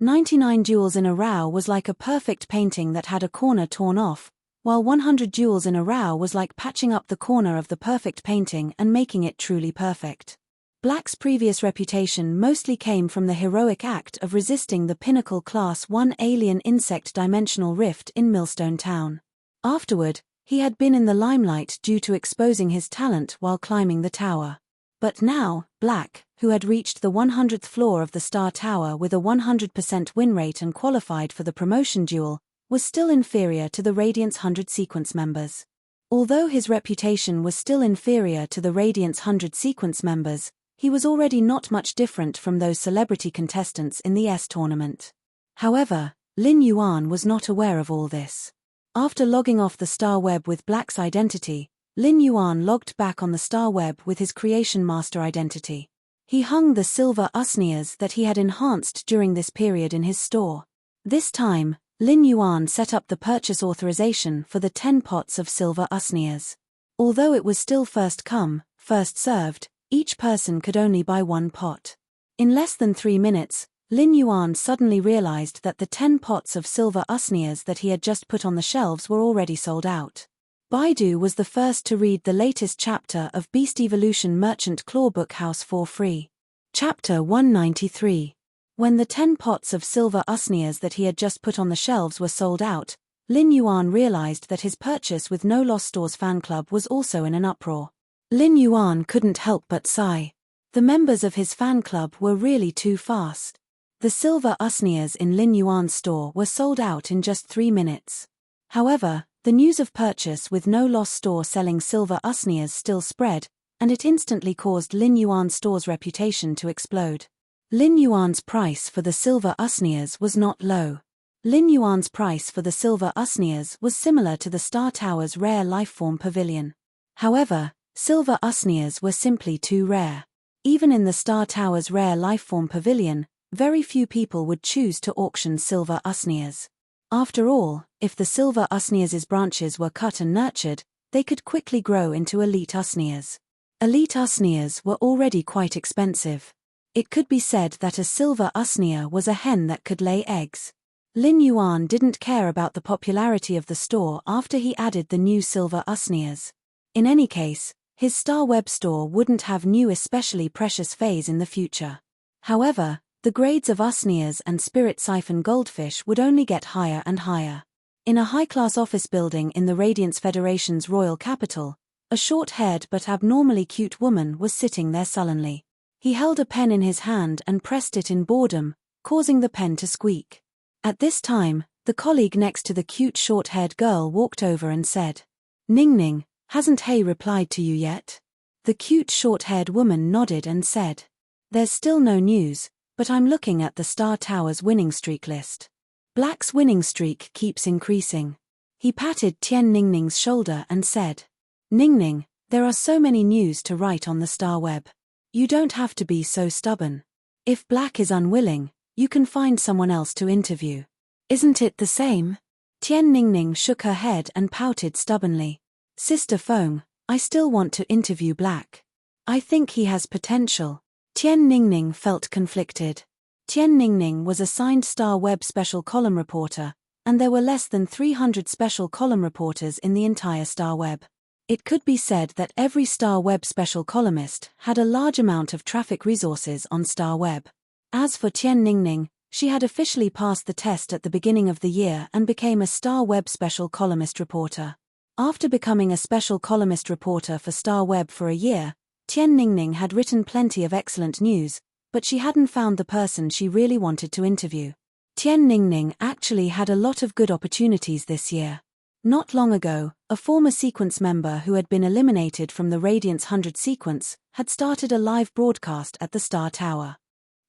99 duels in a row was like a perfect painting that had a corner torn off, while 100 duels in a row was like patching up the corner of the perfect painting and making it truly perfect. Black's previous reputation mostly came from the heroic act of resisting the Pinnacle Class 1 alien insect dimensional rift in Millstone Town. Afterward, he had been in the limelight due to exposing his talent while climbing the tower. But now, Black, who had reached the 100th floor of the Star Tower with a 100% win rate and qualified for the promotion duel, was still inferior to the Radiant's 100 sequence members. Although his reputation was still inferior to the Radiant's 100 sequence members, he was already not much different from those celebrity contestants in the S tournament. However, Lin Yuan was not aware of all this. After logging off the Star Web with Black's identity, Lin Yuan logged back on the Star Web with his Creation Master identity. He hung the silver usnias that he had enhanced during this period in his store. This time, Lin Yuan set up the purchase authorization for the 10 pots of silver usnias. Although it was still first come, first served, each person could only buy 1 pot. In less than 3 minutes, Lin Yuan suddenly realized that the 10 pots of silver usnias that he had just put on the shelves were already sold out. Baidu was the first to read the latest chapter of Beast Evolution Merchant Claw Book House for free. Chapter 193. When the 10 pots of silver usnias that he had just put on the shelves were sold out, Lin Yuan realized that his purchase with No Lost Stores fan club was also in an uproar. Lin Yuan couldn't help but sigh. The members of his fan club were really too fast. The silver usnias in Lin Yuan's store were sold out in just 3 minutes. However, the news of purchase with No Lost Store selling silver usnias still spread, and it instantly caused Lin Yuan's store's reputation to explode. Lin Yuan's price for the silver usnias was not low. Lin Yuan's price for the silver usnias was similar to the Star Tower's rare lifeform pavilion. However, silver usnias were simply too rare. Even in the Star Tower's rare lifeform pavilion, very few people would choose to auction silver usnias. After all, if the silver usnias' branches were cut and nurtured, they could quickly grow into elite usnias. Elite usnias were already quite expensive. It could be said that a silver usnia was a hen that could lay eggs. Lin Yuan didn't care about the popularity of the store after he added the new silver usnias. In any case, his Star Web store wouldn't have new especially precious phase in the future. However, the grades of usnias and spirit siphon goldfish would only get higher and higher. In a high-class office building in the Radiance Federation's royal capital, a short-haired but abnormally cute woman was sitting there sullenly. He held a pen in his hand and pressed it in boredom, causing the pen to squeak. At this time, The colleague next to the cute short-haired girl walked over and said, "Ning Ning, hasn't Hay replied to you yet?" The cute short-haired woman nodded and said, "There's still no news, but I'm looking at the Star Tower's winning streak list. Black's winning streak keeps increasing." He patted Tian Ningning's shoulder and said, "Ning Ning, there are so many news to write on the Star Web. You don't have to be so stubborn. If Black is unwilling, you can find someone else to interview. Isn't it the same?" Tian Ningning shook her head and pouted stubbornly. "Sister Feng, I still want to interview Black. I think he has potential." Tian Ningning felt conflicted. Tian Ningning was assigned Star Web special column reporter, and there were less than 300 special column reporters in the entire Star Web. It could be said that every Star Web special columnist had a large amount of traffic resources on Star Web. As for Tian Ningning, she had officially passed the test at the beginning of the year and became a Star Web special columnist reporter. After becoming a special columnist reporter for Star Web for a year, Tian Ningning had written plenty of excellent news, but she hadn't found the person she really wanted to interview. Tian Ningning actually had a lot of good opportunities this year. Not long ago, a former sequence member who had been eliminated from the Radiance 100 sequence had started a live broadcast at the Star Tower.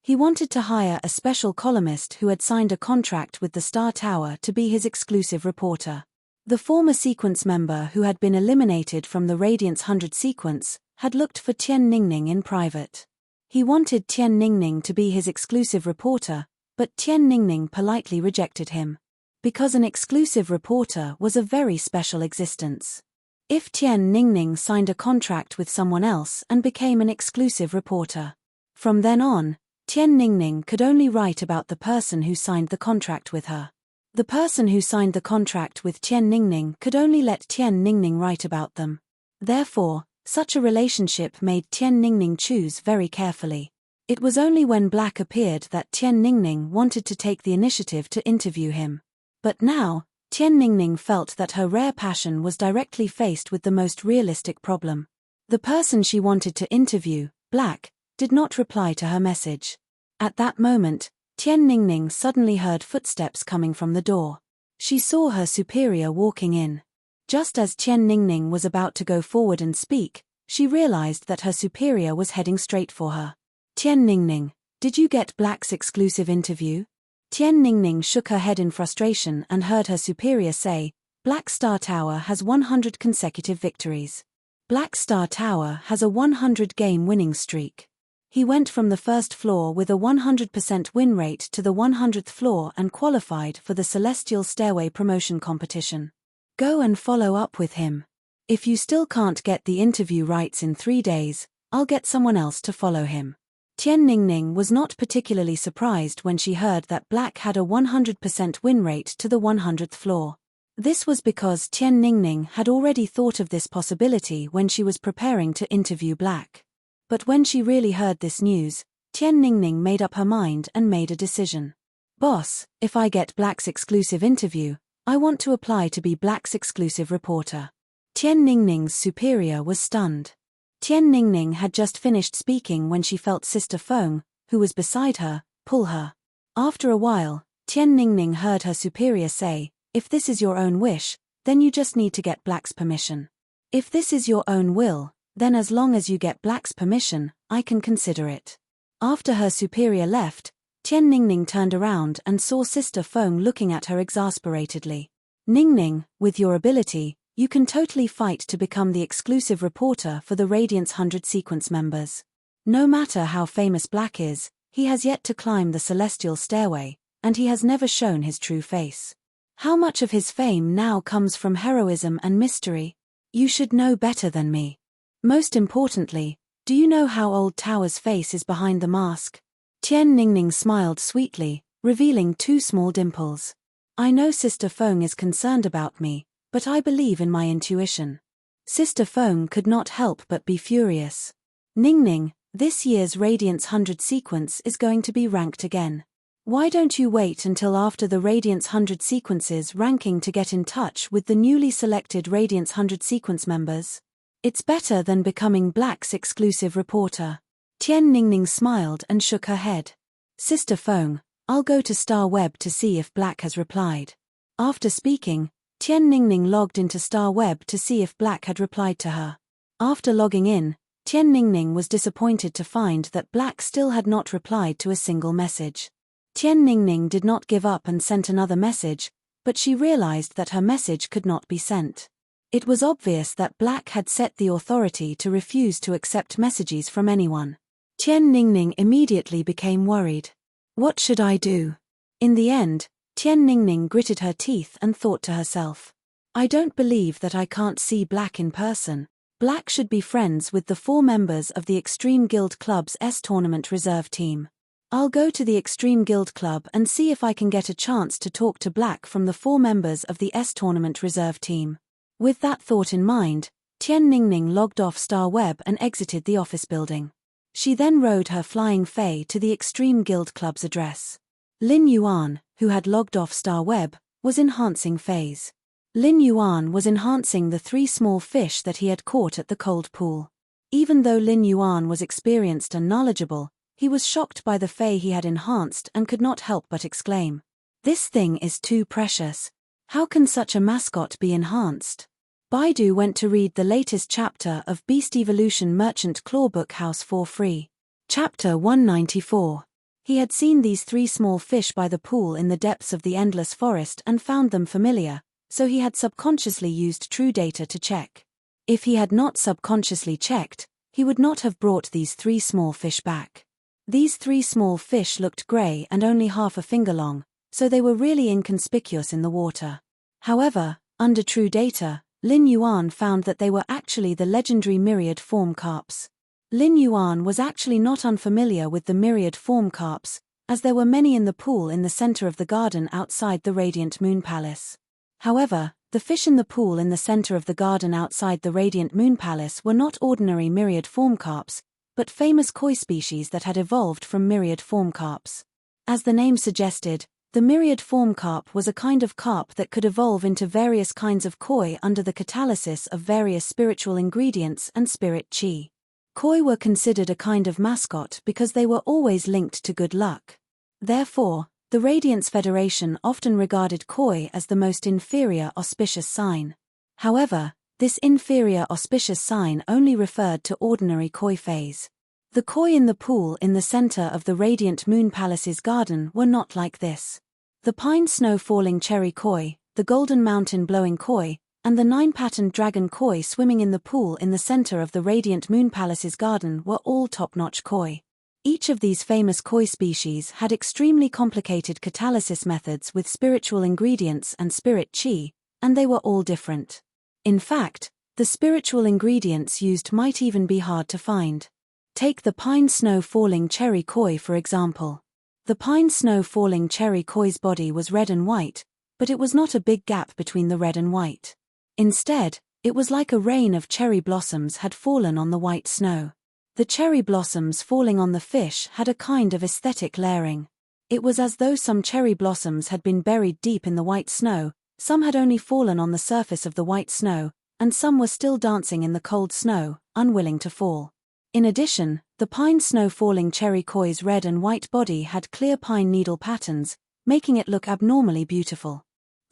He wanted to hire a special columnist who had signed a contract with the Star Tower to be his exclusive reporter. The former sequence member who had been eliminated from the Radiance 100 sequence had looked for Tian Ningning in private. He wanted Tian Ningning to be his exclusive reporter, but Tian Ningning politely rejected him. Because an exclusive reporter was a very special existence. If Tian Ningning signed a contract with someone else and became an exclusive reporter, from then on, Tian Ningning could only write about the person who signed the contract with her. The person who signed the contract with Tian Ningning could only let Tian Ningning write about them. Therefore, such a relationship made Tian Ningning choose very carefully. It was only when Black appeared that Tian Ningning wanted to take the initiative to interview him. But now, Tian Ningning felt that her rare passion was directly faced with the most realistic problem. The person she wanted to interview, Black, did not reply to her message. At that moment, Tian Ningning suddenly heard footsteps coming from the door. She saw her superior walking in. Just as Tian Ningning was about to go forward and speak, she realized that her superior was heading straight for her. "Tian Ningning, did you get Black's exclusive interview?" Tian Ningning shook her head in frustration and heard her superior say, "Black Star Tower has 100 consecutive victories. Black Star Tower has a 100-game winning streak. He went from the first floor with a 100% win rate to the 100th floor and qualified for the Celestial Stairway promotion competition. Go and follow up with him. If you still can't get the interview rights in 3 days, I'll get someone else to follow him." Tian Ningning was not particularly surprised when she heard that Black had a 100% win rate to the 100th floor. This was because Tian Ningning had already thought of this possibility when she was preparing to interview Black. But when she really heard this news, Tian Ningning made up her mind and made a decision. "Boss, if I get Black's exclusive interview, I want to apply to be Black's exclusive reporter." Tian Ningning's superior was stunned. Tian Ningning had just finished speaking when she felt Sister Feng, who was beside her, pull her. After a while, Tian Ningning heard her superior say, "If this is your own wish, then you just need to get Black's permission. If this is your own will, then as long as you get Black's permission, I can consider it." After her superior left, Tian Ningning turned around and saw Sister Feng looking at her exasperatedly. "Ningning, with your ability, you can totally fight to become the exclusive reporter for the Radiance 100 sequence members. No matter how famous Black is, he has yet to climb the Celestial Stairway, and he has never shown his true face. How much of his fame now comes from heroism and mystery? You should know better than me. Most importantly, do you know how old Tower's face is behind the mask?" Tian Ningning smiled sweetly, revealing 2 small dimples. "I know Sister Feng is concerned about me, but I believe in my intuition." Sister Feng could not help but be furious. "Ningning, this year's Radiance 100 sequence is going to be ranked again. Why don't you wait until after the Radiance 100 sequences ranking to get in touch with the newly selected Radiance 100 sequence members? It's better than becoming Black's exclusive reporter." Tian Ningning smiled and shook her head. "Sister Feng, I'll go to Star Web to see if Black has replied. After speaking, Tian Ningning logged into Star Web to see if Black had replied to her. After logging in, Tian Ningning was disappointed to find that Black still had not replied to a single message. Tian Ningning did not give up and sent another message, but she realized that her message could not be sent. It was obvious that Black had set the authority to refuse to accept messages from anyone. Tian Ningning immediately became worried. What should I do? In the end, Tian Ningning gritted her teeth and thought to herself, I don't believe that I can't see Black in person. Black should be friends with the 4 members of the Extreme Guild Club's S-Tournament reserve team. I'll go to the Extreme Guild Club and see if I can get a chance to talk to Black from the 4 members of the S-Tournament reserve team. With that thought in mind, Tian Ningning logged off Star Web and exited the office building. She then rode her flying Fei to the Extreme Guild Club's address. Lin Yuan, who had logged off Star Web, was enhancing Fei's. Lin Yuan was enhancing the 3 small fish that he had caught at the cold pool. Even though Lin Yuan was experienced and knowledgeable, he was shocked by the Fei he had enhanced and could not help but exclaim, "This thing is too precious. How can such a mascot be enhanced?" Baidu went to read the latest chapter of Beast Evolution Merchant Clawbook House for free. Chapter 194. He had seen these 3 small fish by the pool in the depths of the endless forest and found them familiar, so he had subconsciously used true data to check. If he had not subconsciously checked, he would not have brought these 3 small fish back. These 3 small fish looked grey and only half a finger long, so they were really inconspicuous in the water. However, under true data, Lin Yuan found that they were actually the legendary myriad form carps. Lin Yuan was actually not unfamiliar with the myriad form carps, as there were many in the pool in the center of the garden outside the Radiant Moon Palace. However, the fish in the pool in the center of the garden outside the Radiant Moon Palace were not ordinary myriad form carps, but famous koi species that had evolved from myriad form carps. As the name suggested, the myriad form carp was a kind of carp that could evolve into various kinds of koi under the catalysis of various spiritual ingredients and spirit chi. Koi were considered a kind of mascot because they were always linked to good luck. Therefore, the Radiance Federation often regarded koi as the most inferior auspicious sign. However, this inferior auspicious sign only referred to ordinary koi phase. The koi in the pool in the center of the Radiant Moon Palace's garden were not like this. The pine snow falling cherry koi, the golden mountain blowing koi, and the 9-patterned dragon koi swimming in the pool in the center of the Radiant Moon Palace's garden were all top-notch koi. Each of these famous koi species had extremely complicated catalysis methods with spiritual ingredients and spirit chi, and they were all different. In fact, the spiritual ingredients used might even be hard to find. Take the pine snow falling cherry koi for example. The pine snow falling cherry koi's body was red and white, but it was not a big gap between the red and white. Instead, it was like a rain of cherry blossoms had fallen on the white snow. The cherry blossoms falling on the fish had a kind of aesthetic layering. It was as though some cherry blossoms had been buried deep in the white snow, some had only fallen on the surface of the white snow, and some were still dancing in the cold snow, unwilling to fall. In addition, the pine snow falling cherry koi's red and white body had clear pine needle patterns, making it look abnormally beautiful.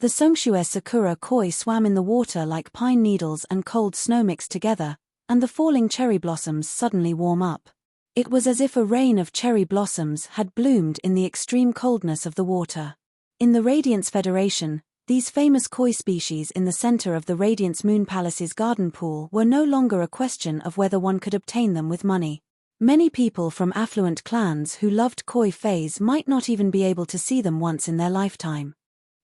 The Songshue sakura koi swam in the water like pine needles and cold snow mixed together, and the falling cherry blossoms suddenly warm up. It was as if a rain of cherry blossoms had bloomed in the extreme coldness of the water. In the Radiance Federation, these famous koi species in the center of the Radiance Moon Palace's garden pool were no longer a question of whether one could obtain them with money. Many people from affluent clans who loved koi phase might not even be able to see them once in their lifetime.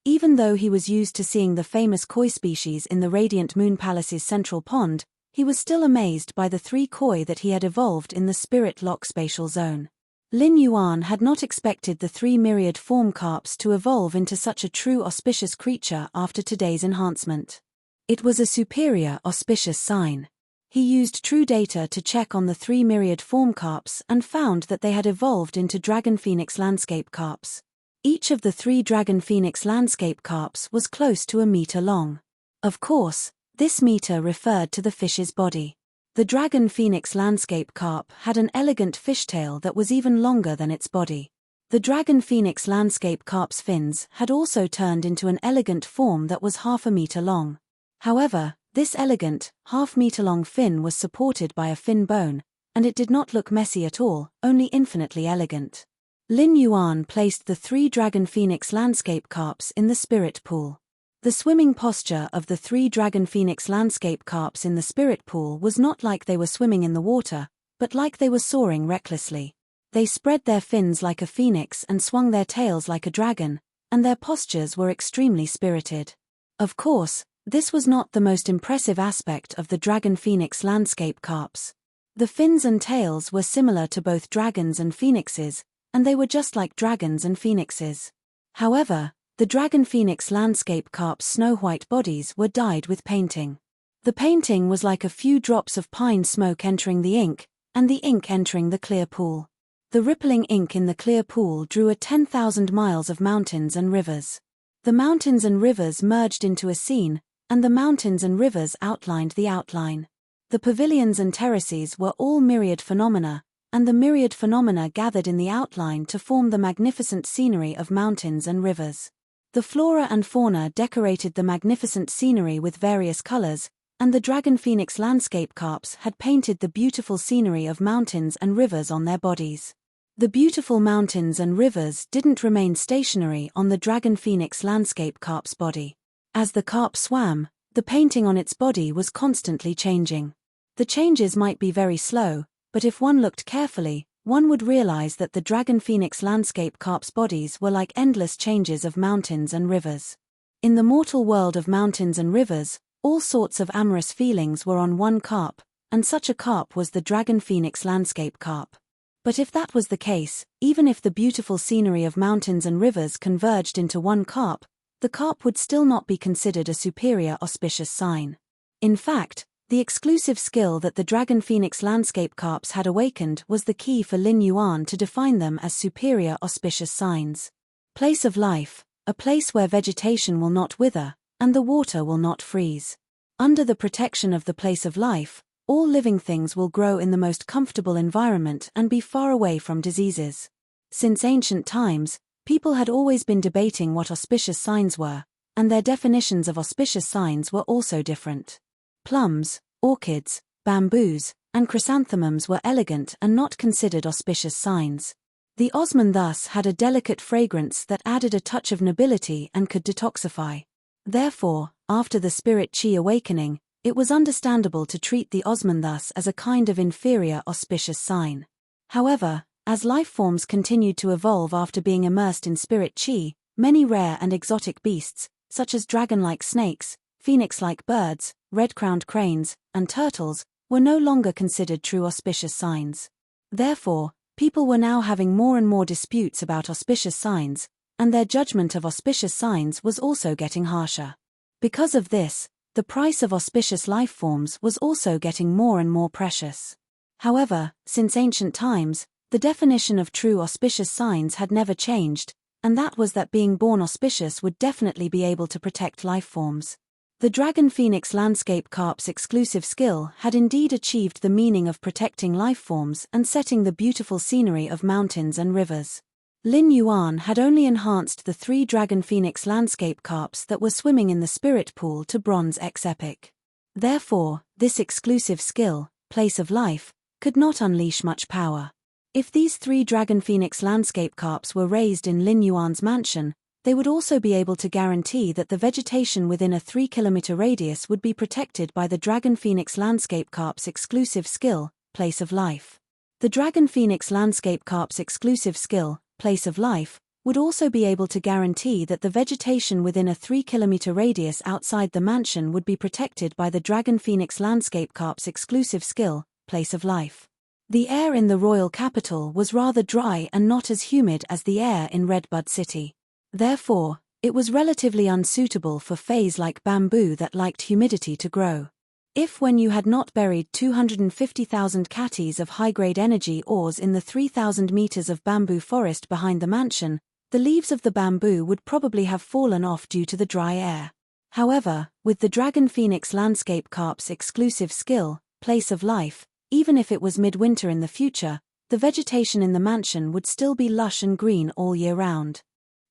Even though he was used to seeing the famous koi species in the Radiant Moon Palace's central pond, he was still amazed by the 3 koi that he had evolved in the Spirit Lock spatial zone. Lin Yuan had not expected the 3 myriad form carps to evolve into such a true auspicious creature after today's enhancement. It was a superior auspicious sign. He used true data to check on the 3 myriad form carps and found that they had evolved into Dragon Phoenix landscape carps. Each of the 3 Dragon Phoenix landscape carps was close to a meter long. Of course, this meter referred to the fish's body. The Dragon Phoenix landscape carp had an elegant fishtail that was even longer than its body. The dragon phoenix landscape carp's fins had also turned into an elegant form that was half a meter long. However, this elegant, half-meter-long fin was supported by a fin bone, and it did not look messy at all, only infinitely elegant. Lin Yuan placed the 3 dragon phoenix landscape carps in the spirit pool. The swimming posture of the 3 dragon phoenix landscape carps in the spirit pool was not like they were swimming in the water, but like they were soaring recklessly. They spread their fins like a phoenix and swung their tails like a dragon, and their postures were extremely spirited. Of course, this was not the most impressive aspect of the dragon phoenix landscape carps. The fins and tails were similar to both dragons and phoenixes, and they were just like dragons and phoenixes. However, the dragon phoenix landscape carp's snow-white bodies were dyed with painting. The painting was like a few drops of pine smoke entering the ink, and the ink entering the clear pool. The rippling ink in the clear pool drew a 10,000 miles of mountains and rivers. The mountains and rivers merged into a scene, and the mountains and rivers outlined the outline. The pavilions and terraces were all myriad phenomena, and the myriad phenomena gathered in the outline to form the magnificent scenery of mountains and rivers. The flora and fauna decorated the magnificent scenery with various colors, and the dragon phoenix landscape carps had painted the beautiful scenery of mountains and rivers on their bodies. The beautiful mountains and rivers didn't remain stationary on the dragon phoenix landscape carp's body. As the carp swam, the painting on its body was constantly changing. The changes might be very slow, but if one looked carefully, one would realize that the dragon phoenix landscape carp's bodies were like endless changes of mountains and rivers. In the mortal world of mountains and rivers, all sorts of amorous feelings were on one carp, and such a carp was the dragon phoenix landscape carp. But if that was the case, even if the beautiful scenery of mountains and rivers converged into one carp, the carp would still not be considered a superior auspicious sign. In fact, the exclusive skill that the dragon phoenix landscape carps had awakened was the key for Lin Yuan to define them as superior auspicious signs. Place of life, a place where vegetation will not wither, and the water will not freeze. Under the protection of the place of life, all living things will grow in the most comfortable environment and be far away from diseases. Since ancient times, people had always been debating what auspicious signs were, and their definitions of auspicious signs were also different. Plums, orchids, bamboos, and chrysanthemums were elegant and not considered auspicious signs. The osman thus had a delicate fragrance that added a touch of nobility and could detoxify. Therefore, after the spirit chi awakening, it was understandable to treat the osman thus as a kind of inferior auspicious sign. However, as life forms continued to evolve after being immersed in spirit chi, many rare and exotic beasts, such as dragon-like snakes, phoenix-like birds, red-crowned cranes, and turtles, were no longer considered true auspicious signs. Therefore, people were now having more and more disputes about auspicious signs, and their judgment of auspicious signs was also getting harsher. Because of this, the price of auspicious life forms was also getting more and more precious. However, since ancient times, the definition of true auspicious signs had never changed, and that was that being born auspicious would definitely be able to protect life forms. The dragon phoenix landscape carp's exclusive skill had indeed achieved the meaning of protecting life forms and setting the beautiful scenery of mountains and rivers. Lin Yuan had only enhanced the 3 dragon phoenix landscape carps that were swimming in the spirit pool to bronze X epic. Therefore, this exclusive skill, place of life, could not unleash much power. If these 3 dragon phoenix landscape carps were raised in Lin Yuan's mansion, they would also be able to guarantee that the vegetation within a 3-kilometer radius would be protected by the dragon phoenix landscape carp's exclusive skill, place of life. The dragon phoenix landscape carp's exclusive skill, place of life, would also be able to guarantee that the vegetation within a 3-kilometer radius outside the mansion would be protected by the dragon phoenix landscape carp's exclusive skill, place of life. The air in the royal capital was rather dry and not as humid as the air in Redbud City. Therefore, it was relatively unsuitable for phase like bamboo that liked humidity to grow. If when you had not buried 250,000 catties of high-grade energy ores in the 3,000 meters of bamboo forest behind the mansion, the leaves of the bamboo would probably have fallen off due to the dry air. However, with the dragon phoenix landscape carp's exclusive skill, place of life, even if it was midwinter in the future, the vegetation in the mansion would still be lush and green all year round.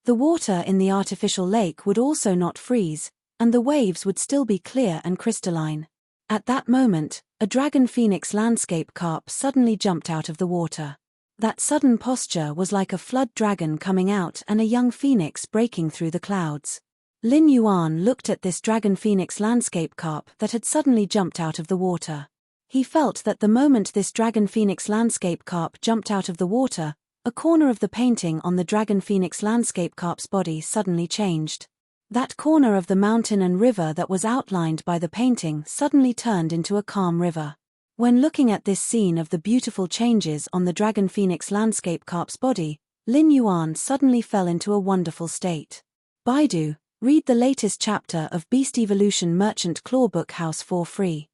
The water in the artificial lake would also not freeze, and the waves would still be clear and crystalline. At that moment, a dragon phoenix landscape carp suddenly jumped out of the water. That sudden posture was like a flood dragon coming out and a young phoenix breaking through the clouds. Lin Yuan looked at this dragon phoenix landscape carp that had suddenly jumped out of the water. He felt that the moment this dragon phoenix landscape carp jumped out of the water, a corner of the painting on the dragon phoenix landscape carp's body suddenly changed. That corner of the mountain and river that was outlined by the painting suddenly turned into a calm river. When looking at this scene of the beautiful changes on the dragon phoenix landscape carp's body, Lin Yuan suddenly fell into a wonderful state. Baidu, read the latest chapter of Beast Evolution Merchant Clawbook House for free.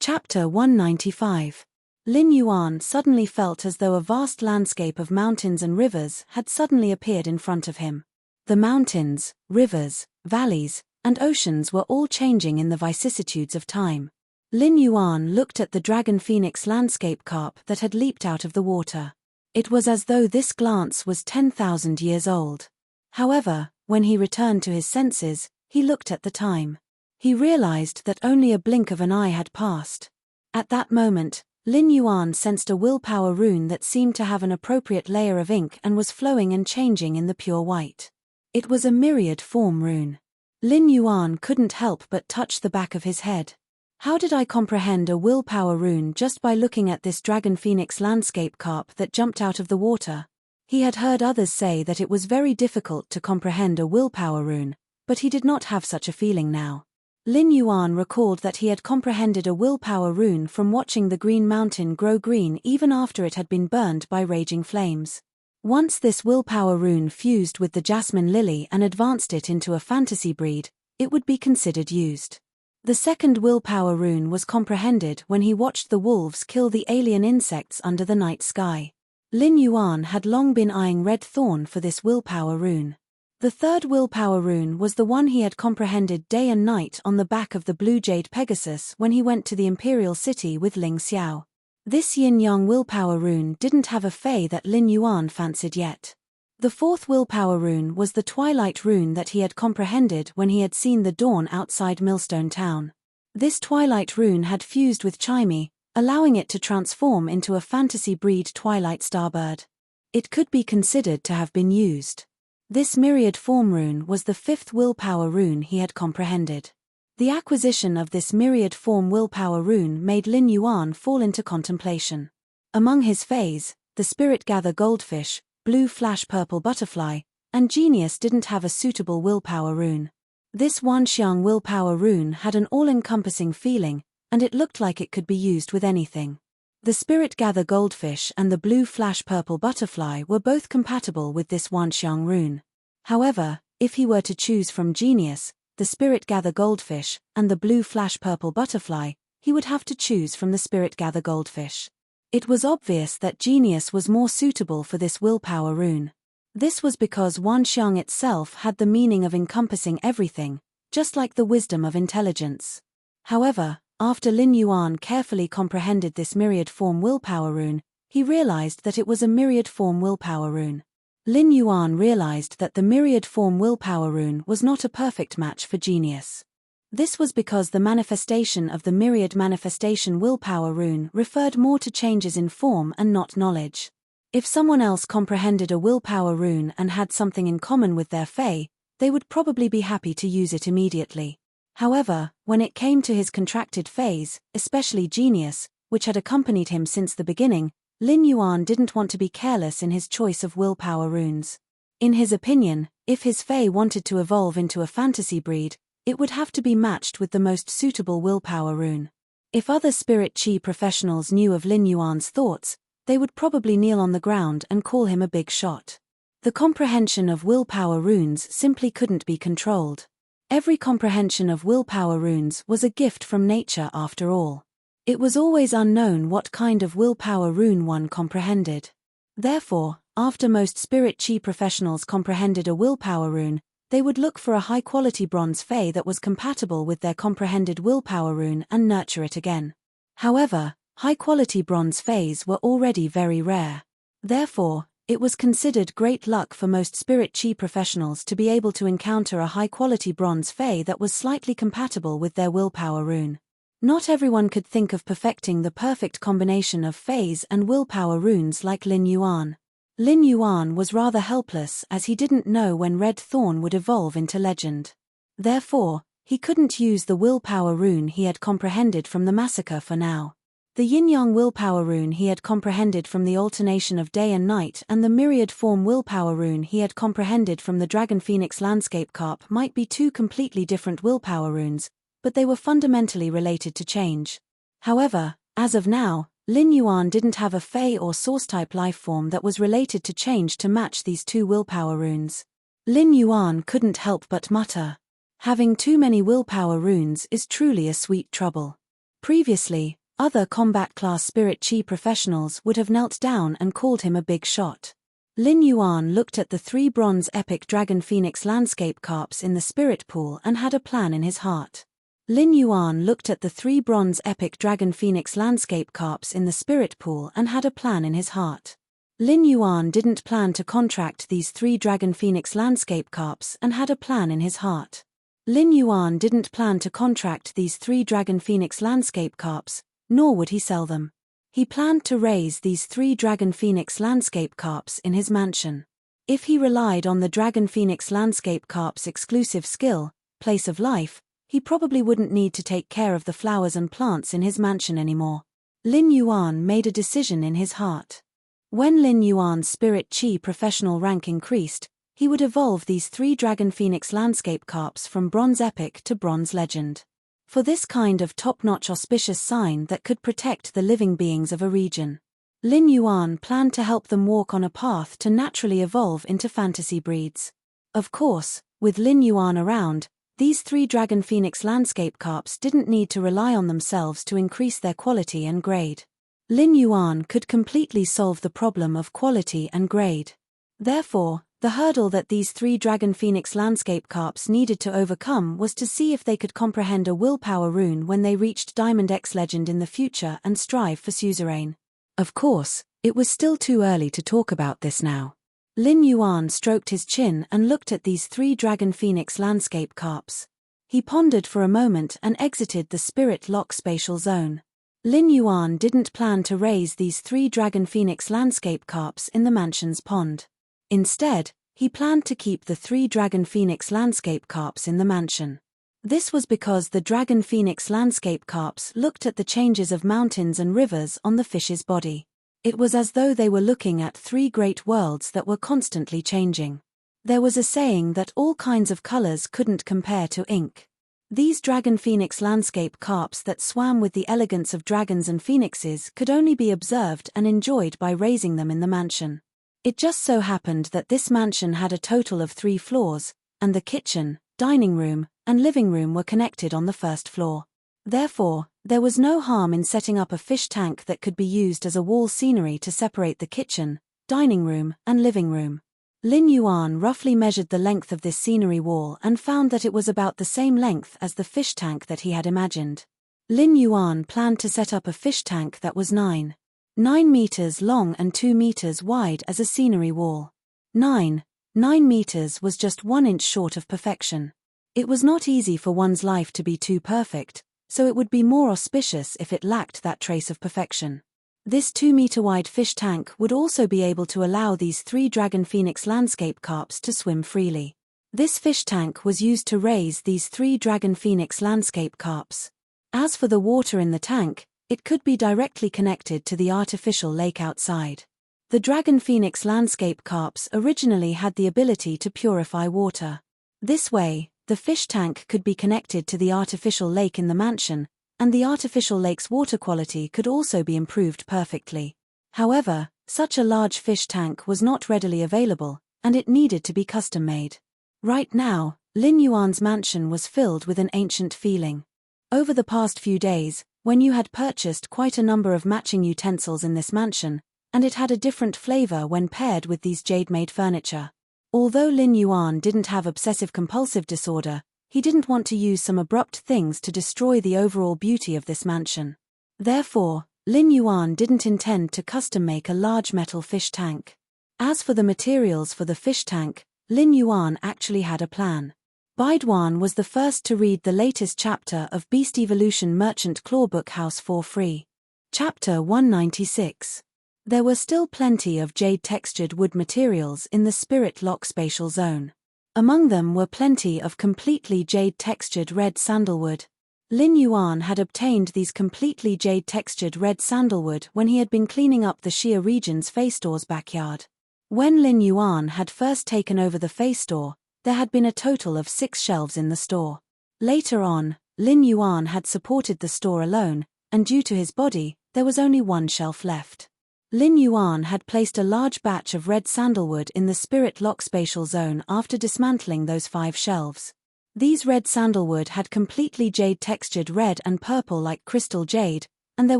Chapter 195. Lin Yuan suddenly felt as though a vast landscape of mountains and rivers had suddenly appeared in front of him. The mountains, rivers, valleys, and oceans were all changing in the vicissitudes of time. Lin Yuan looked at the dragon phoenix landscape carp that had leaped out of the water. It was as though this glance was 10,000 years old. However, when he returned to his senses, he looked at the time. He realized that only a blink of an eye had passed. At that moment, Lin Yuan sensed a willpower rune that seemed to have an appropriate layer of ink and was flowing and changing in the pure white. It was a myriad form rune. Lin Yuan couldn't help but touch the back of his head. How did I comprehend a willpower rune just by looking at this dragon phoenix landscape carp that jumped out of the water? He had heard others say that it was very difficult to comprehend a willpower rune, but he did not have such a feeling now. Lin Yuan recalled that he had comprehended a willpower rune from watching the green mountain grow green even after it had been burned by raging flames. Once this willpower rune fused with the jasmine lily and advanced it into a fantasy breed, it would be considered used. The second willpower rune was comprehended when he watched the wolves kill the alien insects under the night sky. Lin Yuan had long been eyeing Red Thorn for this willpower rune. The third willpower rune was the one he had comprehended day and night on the back of the blue jade Pegasus when he went to the imperial city with Ling Xiao. This yin-yang willpower rune didn't have a fei that Lin Yuan fancied yet. The fourth willpower rune was the twilight rune that he had comprehended when he had seen the dawn outside Millstone Town. This twilight rune had fused with Chimey, allowing it to transform into a fantasy breed twilight starbird. It could be considered to have been used. This myriad form rune was the fifth willpower rune he had comprehended. The acquisition of this myriad form willpower rune made Lin Yuan fall into contemplation. Among his feis, the spirit gather goldfish, blue flash purple butterfly, and genius didn't have a suitable willpower rune. This Wanxiang willpower rune had an all-encompassing feeling, and it looked like it could be used with anything. The spirit gather goldfish and the blue flash purple butterfly were both compatible with this Wanxiang rune. However, if he were to choose from genius, the spirit gather goldfish, and the blue flash purple butterfly, he would have to choose from the spirit gather goldfish. It was obvious that genius was more suitable for this willpower rune. This was because Wanxiang itself had the meaning of encompassing everything, just like the wisdom of intelligence. However, after Lin Yuan carefully comprehended this myriad form willpower rune, he realized that it was a myriad form willpower rune. Lin Yuan realized that the myriad form willpower rune was not a perfect match for genius. This was because the manifestation of the myriad manifestation willpower rune referred more to changes in form and not knowledge. If someone else comprehended a willpower rune and had something in common with their fei, they would probably be happy to use it immediately. However, when it came to his contracted feis, especially genius, which had accompanied him since the beginning, Lin Yuan didn't want to be careless in his choice of willpower runes. In his opinion, if his fei wanted to evolve into a fantasy breed, it would have to be matched with the most suitable willpower rune. If other spirit chi professionals knew of Lin Yuan's thoughts, they would probably kneel on the ground and call him a big shot. The comprehension of willpower runes simply couldn't be controlled. Every comprehension of willpower runes was a gift from nature after all. It was always unknown what kind of willpower rune one comprehended. Therefore, after most spirit chi professionals comprehended a willpower rune, they would look for a high-quality bronze fei that was compatible with their comprehended willpower rune and nurture it again. However, high-quality bronze feis were already very rare. Therefore, it was considered great luck for most spirit chi professionals to be able to encounter a high-quality bronze fey that was slightly compatible with their willpower rune. Not everyone could think of perfecting the perfect combination of feys and willpower runes like Lin Yuan. Lin Yuan was rather helpless as he didn't know when Red Thorn would evolve into legend. Therefore, he couldn't use the willpower rune he had comprehended from the massacre for now. The yin-yang willpower rune he had comprehended from the alternation of day and night and the myriad form willpower rune he had comprehended from the Dragon Phoenix landscape carp might be two completely different willpower runes, but they were fundamentally related to change. However, as of now, Lin Yuan didn't have a fey or source-type lifeform that was related to change to match these two willpower runes. Lin Yuan couldn't help but mutter. Having too many willpower runes is truly a sweet trouble. Previously, other combat-class spirit chi professionals would have knelt down and called him a big shot. Lin Yuan looked at the 3 bronze epic Dragon Phoenix landscape carps in the spirit pool and had a plan in his heart. Lin Yuan looked at the 3 bronze epic Dragon Phoenix landscape carps in the spirit pool and had a plan in his heart. Lin Yuan didn't plan to contract these 3 Dragon Phoenix landscape carps and had a plan in his heart. Lin Yuan didn't plan to contract these 3 Dragon Phoenix landscape carps, nor would he sell them. He planned to raise these 3 Dragon Phoenix landscape carps in his mansion. If he relied on the Dragon Phoenix landscape carp's exclusive skill, place of life, he probably wouldn't need to take care of the flowers and plants in his mansion anymore. Lin Yuan made a decision in his heart. When Lin Yuan's spirit chi professional rank increased, he would evolve these 3 Dragon Phoenix landscape carps from bronze epic to bronze legend. For this kind of top-notch auspicious sign that could protect the living beings of a region, Lin Yuan planned to help them walk on a path to naturally evolve into fantasy breeds. Of course, with Lin Yuan around, these 3 Dragon Phoenix landscape carps didn't need to rely on themselves to increase their quality and grade. Lin Yuan could completely solve the problem of quality and grade. Therefore, the hurdle that these 3 Dragon Phoenix landscape carps needed to overcome was to see if they could comprehend a willpower rune when they reached Diamond X Legend in the future and strive for suzerain. Of course, it was still too early to talk about this now. Lin Yuan stroked his chin and looked at these 3 Dragon Phoenix landscape carps. He pondered for a moment and exited the spirit lock spatial zone. Lin Yuan didn't plan to raise these 3 Dragon Phoenix landscape carps in the mansion's pond. Instead, he planned to keep the 3 Dragon Phoenix landscape carps in the mansion. This was because the Dragon Phoenix landscape carps looked at the changes of mountains and rivers on the fish's body. It was as though they were looking at 3 great worlds that were constantly changing. There was a saying that all kinds of colors couldn't compare to ink. These Dragon Phoenix landscape carps that swam with the elegance of dragons and phoenixes could only be observed and enjoyed by raising them in the mansion. It just so happened that this mansion had a total of 3 floors, and the kitchen, dining room, and living room were connected on the first floor. Therefore, there was no harm in setting up a fish tank that could be used as a wall scenery to separate the kitchen, dining room, and living room. Lin Yuan roughly measured the length of this scenery wall and found that it was about the same length as the fish tank that he had imagined. Lin Yuan planned to set up a fish tank that was 9 meters long and 2 meters wide as a scenery wall. 9 meters was just 1 inch short of perfection. It was not easy for one's life to be too perfect, so it would be more auspicious if it lacked that trace of perfection. This 2-meter-wide fish tank would also be able to allow these 3 Dragon Phoenix landscape carps to swim freely. This fish tank was used to raise these 3 Dragon Phoenix landscape carps. As for the water in the tank, it could be directly connected to the artificial lake outside. The Dragon Phoenix landscape carps originally had the ability to purify water. This way, the fish tank could be connected to the artificial lake in the mansion, and the artificial lake's water quality could also be improved perfectly. However, such a large fish tank was not readily available, and it needed to be custom-made. Right now, Lin Yuan's mansion was filled with an ancient feeling. Over the past few days, when you had purchased quite a number of matching utensils in this mansion, and it had a different flavor when paired with these jade-made furniture. Although Lin Yuan didn't have obsessive-compulsive disorder, he didn't want to use some abrupt things to destroy the overall beauty of this mansion. Therefore, Lin Yuan didn't intend to custom-make a large metal fish tank. As for the materials for the fish tank, Lin Yuan actually had a plan. Baiduan was the first to read the latest chapter of Beast Evolution Merchant Clawbook House for free. Chapter 196. There were still plenty of jade-textured wood materials in the Spirit Lock spatial zone. Among them were plenty of completely jade-textured red sandalwood. Lin Yuan had obtained these completely jade-textured red sandalwood when he had been cleaning up the Xia region's Fei store's backyard. When Lin Yuan had first taken over the Fei store, there had been a total of 6 shelves in the store. Later on, Lin Yuan had supported the store alone, and due to his body, there was only 1 shelf left. Lin Yuan had placed a large batch of red sandalwood in the Spirit Lock spatial zone after dismantling those 5 shelves. These red sandalwood had completely jade-textured red and purple like crystal jade, and there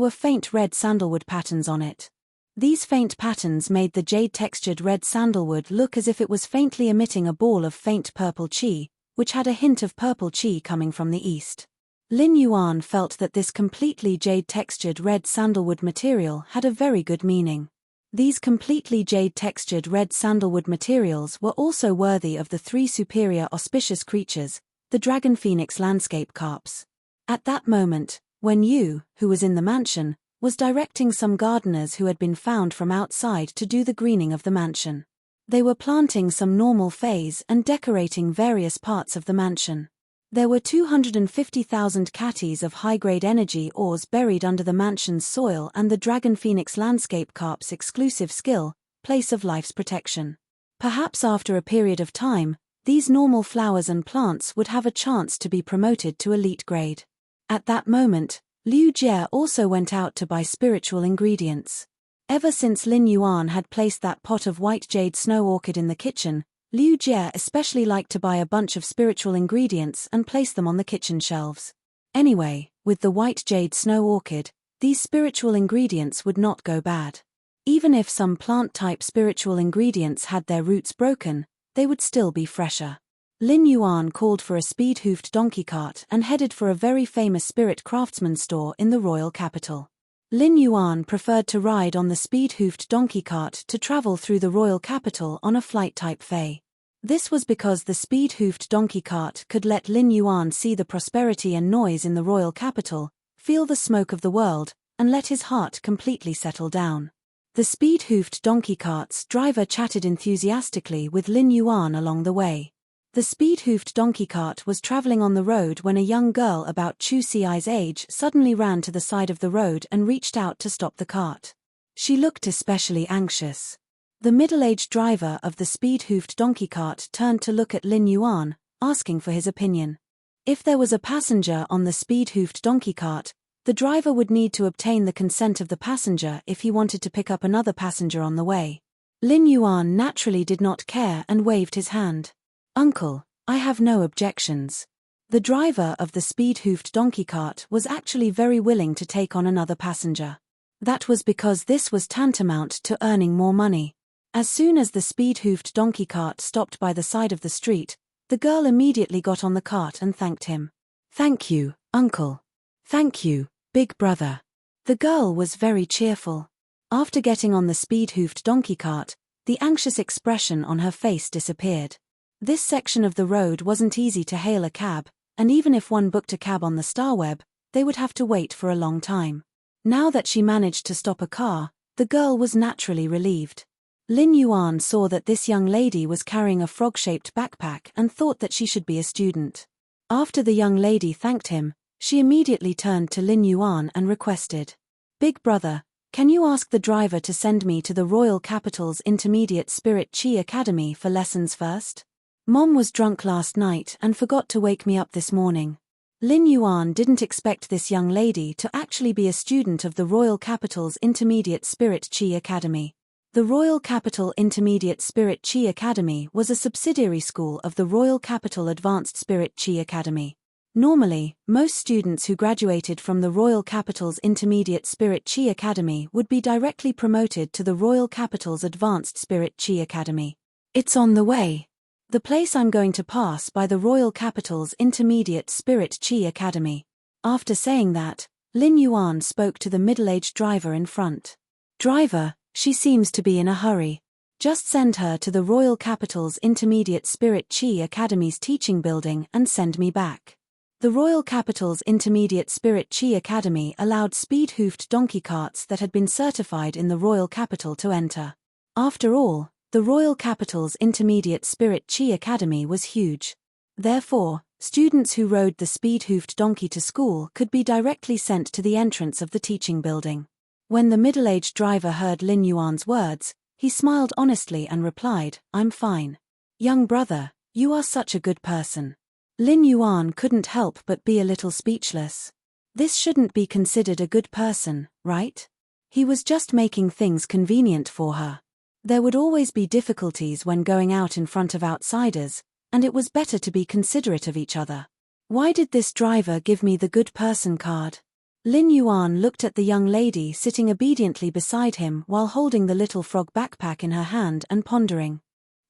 were faint red sandalwood patterns on it. These faint patterns made the jade-textured red sandalwood look as if it was faintly emitting a ball of faint purple qi, which had a hint of purple qi coming from the east. Lin Yuan felt that this completely jade-textured red sandalwood material had a very good meaning. These completely jade-textured red sandalwood materials were also worthy of the 3 superior auspicious creatures, the dragon phoenix landscape carps. At that moment, when Yu, who was in the mansion, was directing some gardeners who had been found from outside to do the greening of the mansion. They were planting some normal phase and decorating various parts of the mansion. There were 250,000 catties of high-grade energy ores buried under the mansion's soil and the Dragon Phoenix Landscape Carp's exclusive skill, Place of Life's protection. Perhaps after a period of time, these normal flowers and plants would have a chance to be promoted to elite grade. At that moment, Liu Jie also went out to buy spiritual ingredients. Ever since Lin Yuan had placed that pot of white jade snow orchid in the kitchen, Liu Jie especially liked to buy a bunch of spiritual ingredients and place them on the kitchen shelves. Anyway, with the white jade snow orchid, these spiritual ingredients would not go bad. Even if some plant-type spiritual ingredients had their roots broken, they would still be fresher. Lin Yuan called for a speed-hoofed donkey cart and headed for a very famous spirit craftsman store in the royal capital. Lin Yuan preferred to ride on the speed-hoofed donkey cart to travel through the royal capital on a flight-type Fei. This was because the speed-hoofed donkey cart could let Lin Yuan see the prosperity and noise in the royal capital, feel the smoke of the world, and let his heart completely settle down. The speed-hoofed donkey cart's driver chatted enthusiastically with Lin Yuan along the way. The speed-hoofed donkey cart was traveling on the road when a young girl about Chu Xiai's age suddenly ran to the side of the road and reached out to stop the cart. She looked especially anxious. The middle-aged driver of the speed-hoofed donkey cart turned to look at Lin Yuan, asking for his opinion. If there was a passenger on the speed-hoofed donkey cart, the driver would need to obtain the consent of the passenger if he wanted to pick up another passenger on the way. Lin Yuan naturally did not care and waved his hand. "Uncle, I have no objections." The driver of the speed-hoofed donkey cart was actually very willing to take on another passenger. That was because this was tantamount to earning more money. As soon as the speed-hoofed donkey cart stopped by the side of the street, the girl immediately got on the cart and thanked him. "Thank you, uncle. Thank you, big brother." The girl was very cheerful. After getting on the speed-hoofed donkey cart, the anxious expression on her face disappeared. This section of the road wasn't easy to hail a cab, and even if one booked a cab on the Starweb, they would have to wait for a long time. Now that she managed to stop a car, the girl was naturally relieved. Lin Yuan saw that this young lady was carrying a frog-shaped backpack and thought that she should be a student. After the young lady thanked him, she immediately turned to Lin Yuan and requested, "Big brother, can you ask the driver to send me to the Royal Capital's Intermediate Spirit Chi Academy for lessons first? Mom was drunk last night and forgot to wake me up this morning." Lin Yuan didn't expect this young lady to actually be a student of the Royal Capital's Intermediate Spirit Chi Academy. The Royal Capital Intermediate Spirit Chi Academy was a subsidiary school of the Royal Capital Advanced Spirit Chi Academy. Normally, most students who graduated from the Royal Capital's Intermediate Spirit Chi Academy would be directly promoted to the Royal Capital's Advanced Spirit Chi Academy. "It's on the way. The place I'm going to pass by the Royal Capital's Intermediate Spirit Chi Academy." After saying that, Lin Yuan spoke to the middle-aged driver in front. Driver, she seems to be in a hurry. Just send her to the Royal Capital's Intermediate Spirit Chi Academy's teaching building and send me back. The Royal Capital's Intermediate Spirit Chi Academy allowed speed-hoofed donkey carts that had been certified in the Royal Capital to enter. After all, the Royal Capital's Intermediate Spirit Chi Academy was huge. Therefore, students who rode the speed-hoofed donkey to school could be directly sent to the entrance of the teaching building. When the middle-aged driver heard Lin Yuan's words, he smiled honestly and replied, "I'm fine. Young brother, you are such a good person." Lin Yuan couldn't help but be a little speechless. This shouldn't be considered a good person, right? He was just making things convenient for her. There would always be difficulties when going out in front of outsiders, and it was better to be considerate of each other. Why did this driver give me the good person card? Lin Yuan looked at the young lady sitting obediently beside him while holding the little frog backpack in her hand and pondering.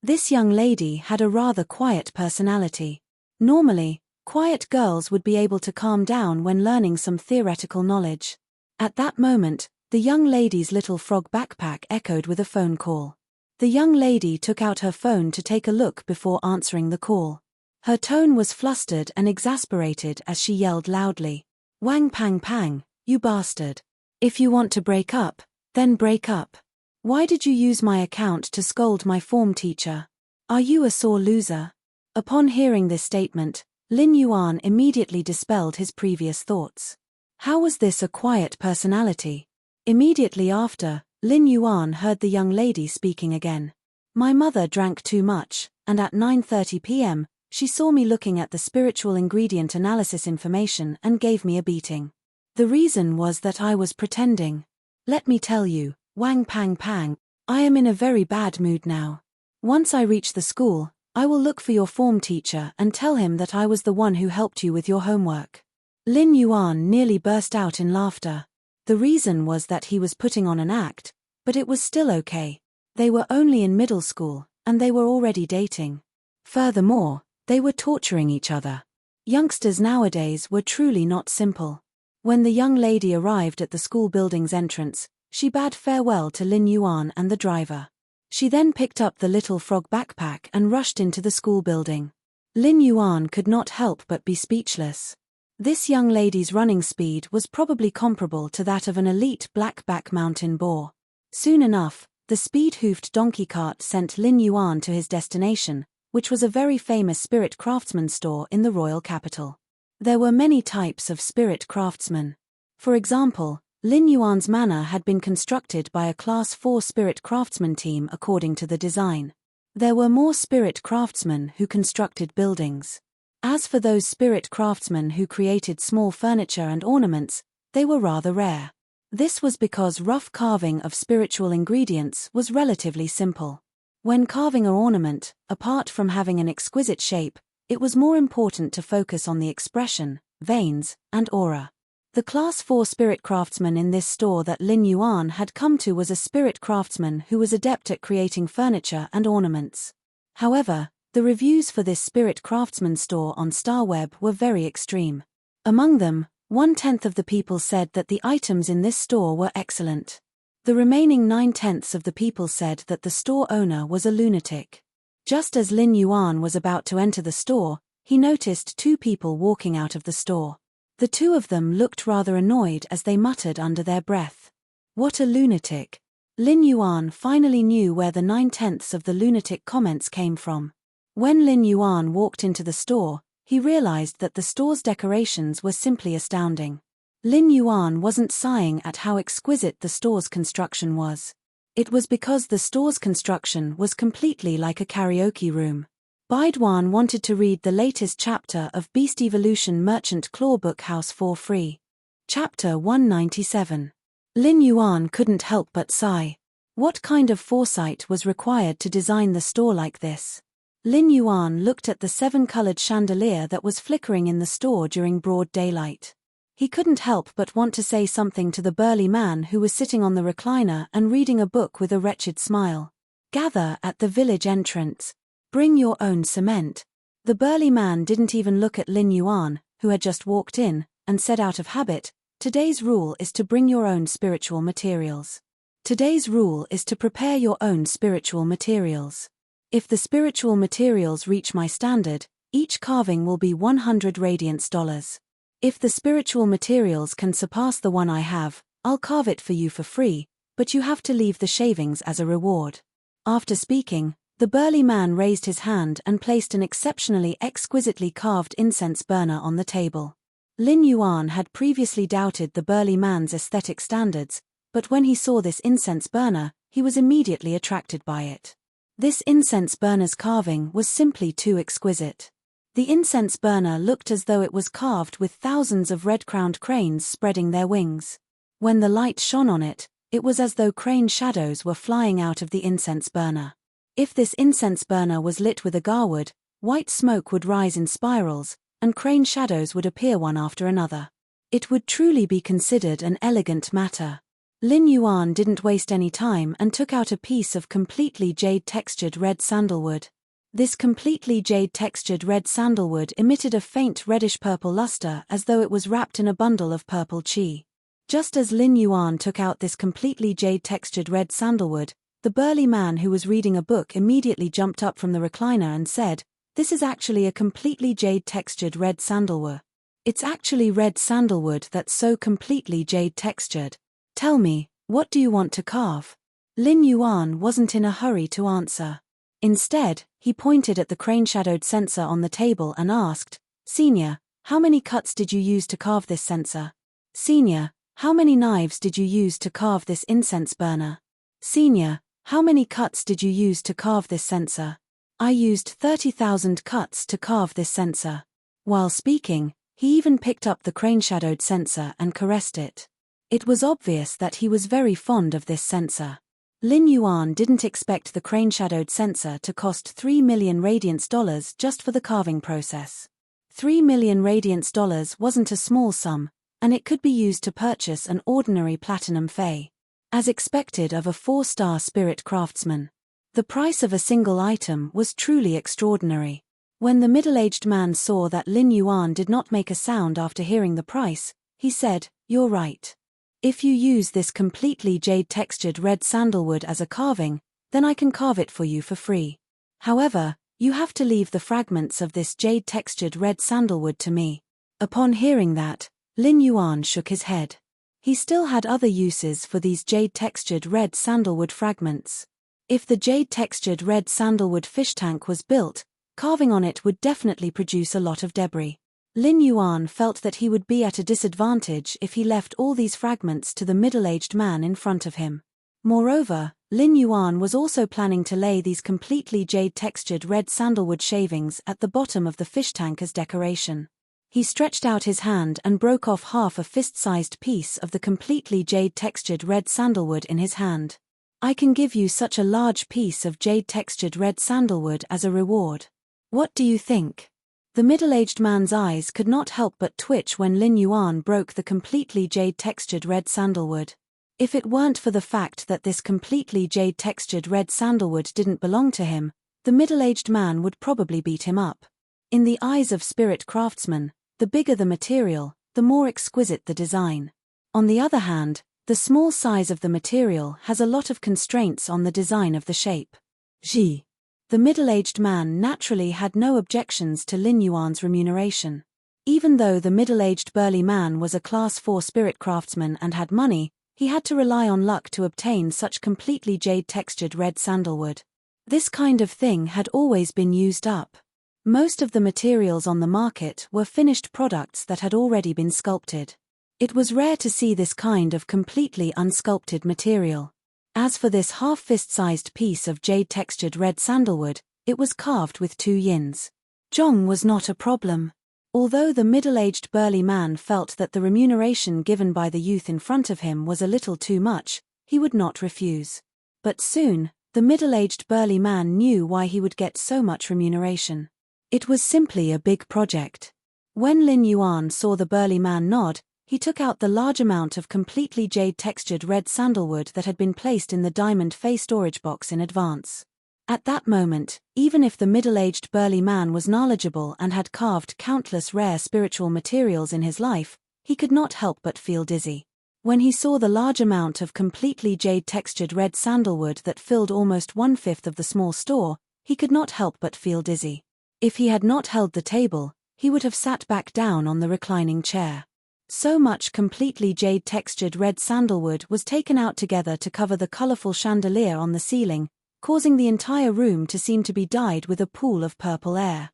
This young lady had a rather quiet personality. Normally, quiet girls would be able to calm down when learning some theoretical knowledge. At that moment, the young lady's little frog backpack echoed with a phone call. The young lady took out her phone to take a look before answering the call. Her tone was flustered and exasperated as she yelled loudly, "Wang Pang Pang, you bastard. If you want to break up, then break up. Why did you use my account to scold my form teacher? Are you a sore loser?" Upon hearing this statement, Lin Yuan immediately dispelled his previous thoughts. How was this a quiet personality? Immediately after, Lin Yuan heard the young lady speaking again. "My mother drank too much, and at 9:30 p.m., she saw me looking at the spiritual ingredient analysis information and gave me a beating. The reason was that I was pretending. Let me tell you, Wang Pang Pang, I am in a very bad mood now. Once I reach the school, I will look for your form teacher and tell him that I was the one who helped you with your homework." Lin Yuan nearly burst out in laughter. The reason was that he was putting on an act, but it was still okay. They were only in middle school, and they were already dating. Furthermore, they were torturing each other. Youngsters nowadays were truly not simple. When the young lady arrived at the school building's entrance, she bade farewell to Lin Yuan and the driver. She then picked up the little frog backpack and rushed into the school building. Lin Yuan could not help but be speechless. This young lady's running speed was probably comparable to that of an elite blackback mountain boar. Soon enough, the speed-hoofed donkey cart sent Lin Yuan to his destination, which was a very famous spirit craftsman store in the royal capital. There were many types of spirit craftsmen. For example, Lin Yuan's manor had been constructed by a Class 4 spirit craftsman team according to the design. There were more spirit craftsmen who constructed buildings. As for those spirit craftsmen who created small furniture and ornaments, they were rather rare. This was because rough carving of spiritual ingredients was relatively simple. When carving an ornament, apart from having an exquisite shape, it was more important to focus on the expression, veins, and aura. The Class 4 spirit craftsman in this store that Lin Yuan had come to was a spirit craftsman who was adept at creating furniture and ornaments. However, the reviews for this spirit craftsman store on StarWeb were very extreme. Among them, 1/10 of the people said that the items in this store were excellent. The remaining 9/10 of the people said that the store owner was a lunatic. Just as Lin Yuan was about to enter the store, he noticed two people walking out of the store. The two of them looked rather annoyed as they muttered under their breath, "What a lunatic." Lin Yuan finally knew where the 9/10 of the lunatic comments came from. When Lin Yuan walked into the store, he realized that the store's decorations were simply astounding. Lin Yuan wasn't sighing at how exquisite the store's construction was. It was because the store's construction was completely like a karaoke room. Baidwan wanted to read the latest chapter of Beast Evolution Merchant Claw Book House for free. Chapter 197. Lin Yuan couldn't help but sigh. What kind of foresight was required to design the store like this? Lin Yuan looked at the 7-colored chandelier that was flickering in the store during broad daylight. He couldn't help but want to say something to the burly man who was sitting on the recliner and reading a book with a wretched smile. "Gather at the village entrance. Bring your own cement." The burly man didn't even look at Lin Yuan, who had just walked in, and said out of habit, Today's rule is to bring your own spiritual materials. Today's rule is to prepare your own spiritual materials. If the spiritual materials reach my standard, each carving will be 100 radiance dollars. If the spiritual materials can surpass the one I have, I'll carve it for you for free, but you have to leave the shavings as a reward. After speaking, the burly man raised his hand and placed an exceptionally exquisitely carved incense burner on the table. Lin Yuan had previously doubted the burly man's aesthetic standards, but when he saw this incense burner, he was immediately attracted by it. This incense burner's carving was simply too exquisite. The incense burner looked as though it was carved with thousands of red-crowned cranes spreading their wings. When the light shone on it, it was as though crane shadows were flying out of the incense burner. If this incense burner was lit with agarwood, white smoke would rise in spirals, and crane shadows would appear one after another. It would truly be considered an elegant matter. Lin Yuan didn't waste any time and took out a piece of completely jade-textured red sandalwood. This completely jade-textured red sandalwood emitted a faint reddish-purple luster as though it was wrapped in a bundle of purple qi. Just as Lin Yuan took out this completely jade-textured red sandalwood, the burly man who was reading a book immediately jumped up from the recliner and said, "This is actually a completely jade-textured red sandalwood. It's actually red sandalwood that's so completely jade-textured. Tell me, what do you want to carve?" Lin Yuan wasn't in a hurry to answer. Instead, he pointed at the crane-shadowed censer on the table and asked, "Senior, how many cuts did you use to carve this censer? Senior, how many knives did you use to carve this incense burner? Senior, how many cuts did you use to carve this censer?" "I used 30,000 cuts to carve this censer." While speaking, he even picked up the crane-shadowed censer and caressed it. It was obvious that he was very fond of this censer. Lin Yuan didn't expect the crane-shadowed censer to cost 3 million radiance dollars just for the carving process. 3 million radiance dollars wasn't a small sum, and it could be used to purchase an ordinary platinum fei. As expected of a 4-star spirit craftsman. The price of a single item was truly extraordinary. When the middle-aged man saw that Lin Yuan did not make a sound after hearing the price, he said, "You're right. If you use this completely jade-textured red sandalwood as a carving, then I can carve it for you for free. However, you have to leave the fragments of this jade-textured red sandalwood to me." Upon hearing that, Lin Yuan shook his head. He still had other uses for these jade-textured red sandalwood fragments. If the jade-textured red sandalwood fish tank was built, carving on it would definitely produce a lot of debris. Lin Yuan felt that he would be at a disadvantage if he left all these fragments to the middle-aged man in front of him. Moreover, Lin Yuan was also planning to lay these completely jade-textured red sandalwood shavings at the bottom of the fish tank as decoration. He stretched out his hand and broke off half a fist-sized piece of the completely jade-textured red sandalwood in his hand. "I can give you such a large piece of jade-textured red sandalwood as a reward. What do you think?" The middle-aged man's eyes could not help but twitch when Lin Yuan broke the completely jade-textured red sandalwood. If it weren't for the fact that this completely jade-textured red sandalwood didn't belong to him, the middle-aged man would probably beat him up. In the eyes of spirit craftsmen, the bigger the material, the more exquisite the design. On the other hand, the small size of the material has a lot of constraints on the design of the shape. Ji. The middle-aged man naturally had no objections to Lin Yuan's remuneration. Even though the middle-aged burly man was a Class 4 spirit craftsman and had money, he had to rely on luck to obtain such completely jade-textured red sandalwood. This kind of thing had always been used up. Most of the materials on the market were finished products that had already been sculpted. It was rare to see this kind of completely unsculpted material. As for this half-fist-sized piece of jade-textured red sandalwood, it was carved with 2 yins. Zhong was not a problem. Although the middle-aged burly man felt that the remuneration given by the youth in front of him was a little too much, he would not refuse. But soon, the middle-aged burly man knew why he would get so much remuneration. It was simply a big project. When Lin Yuan saw the burly man nod, he took out the large amount of completely jade-textured red sandalwood that had been placed in the diamond fei storage box in advance. At that moment, even if the middle-aged burly man was knowledgeable and had carved countless rare spiritual materials in his life, he could not help but feel dizzy. When he saw the large amount of completely jade-textured red sandalwood that filled almost 1/5 of the small store, he could not help but feel dizzy. If he had not held the table, he would have sat back down on the reclining chair. So much completely jade-textured red sandalwood was taken out together to cover the colorful chandelier on the ceiling, causing the entire room to seem to be dyed with a pool of purple air.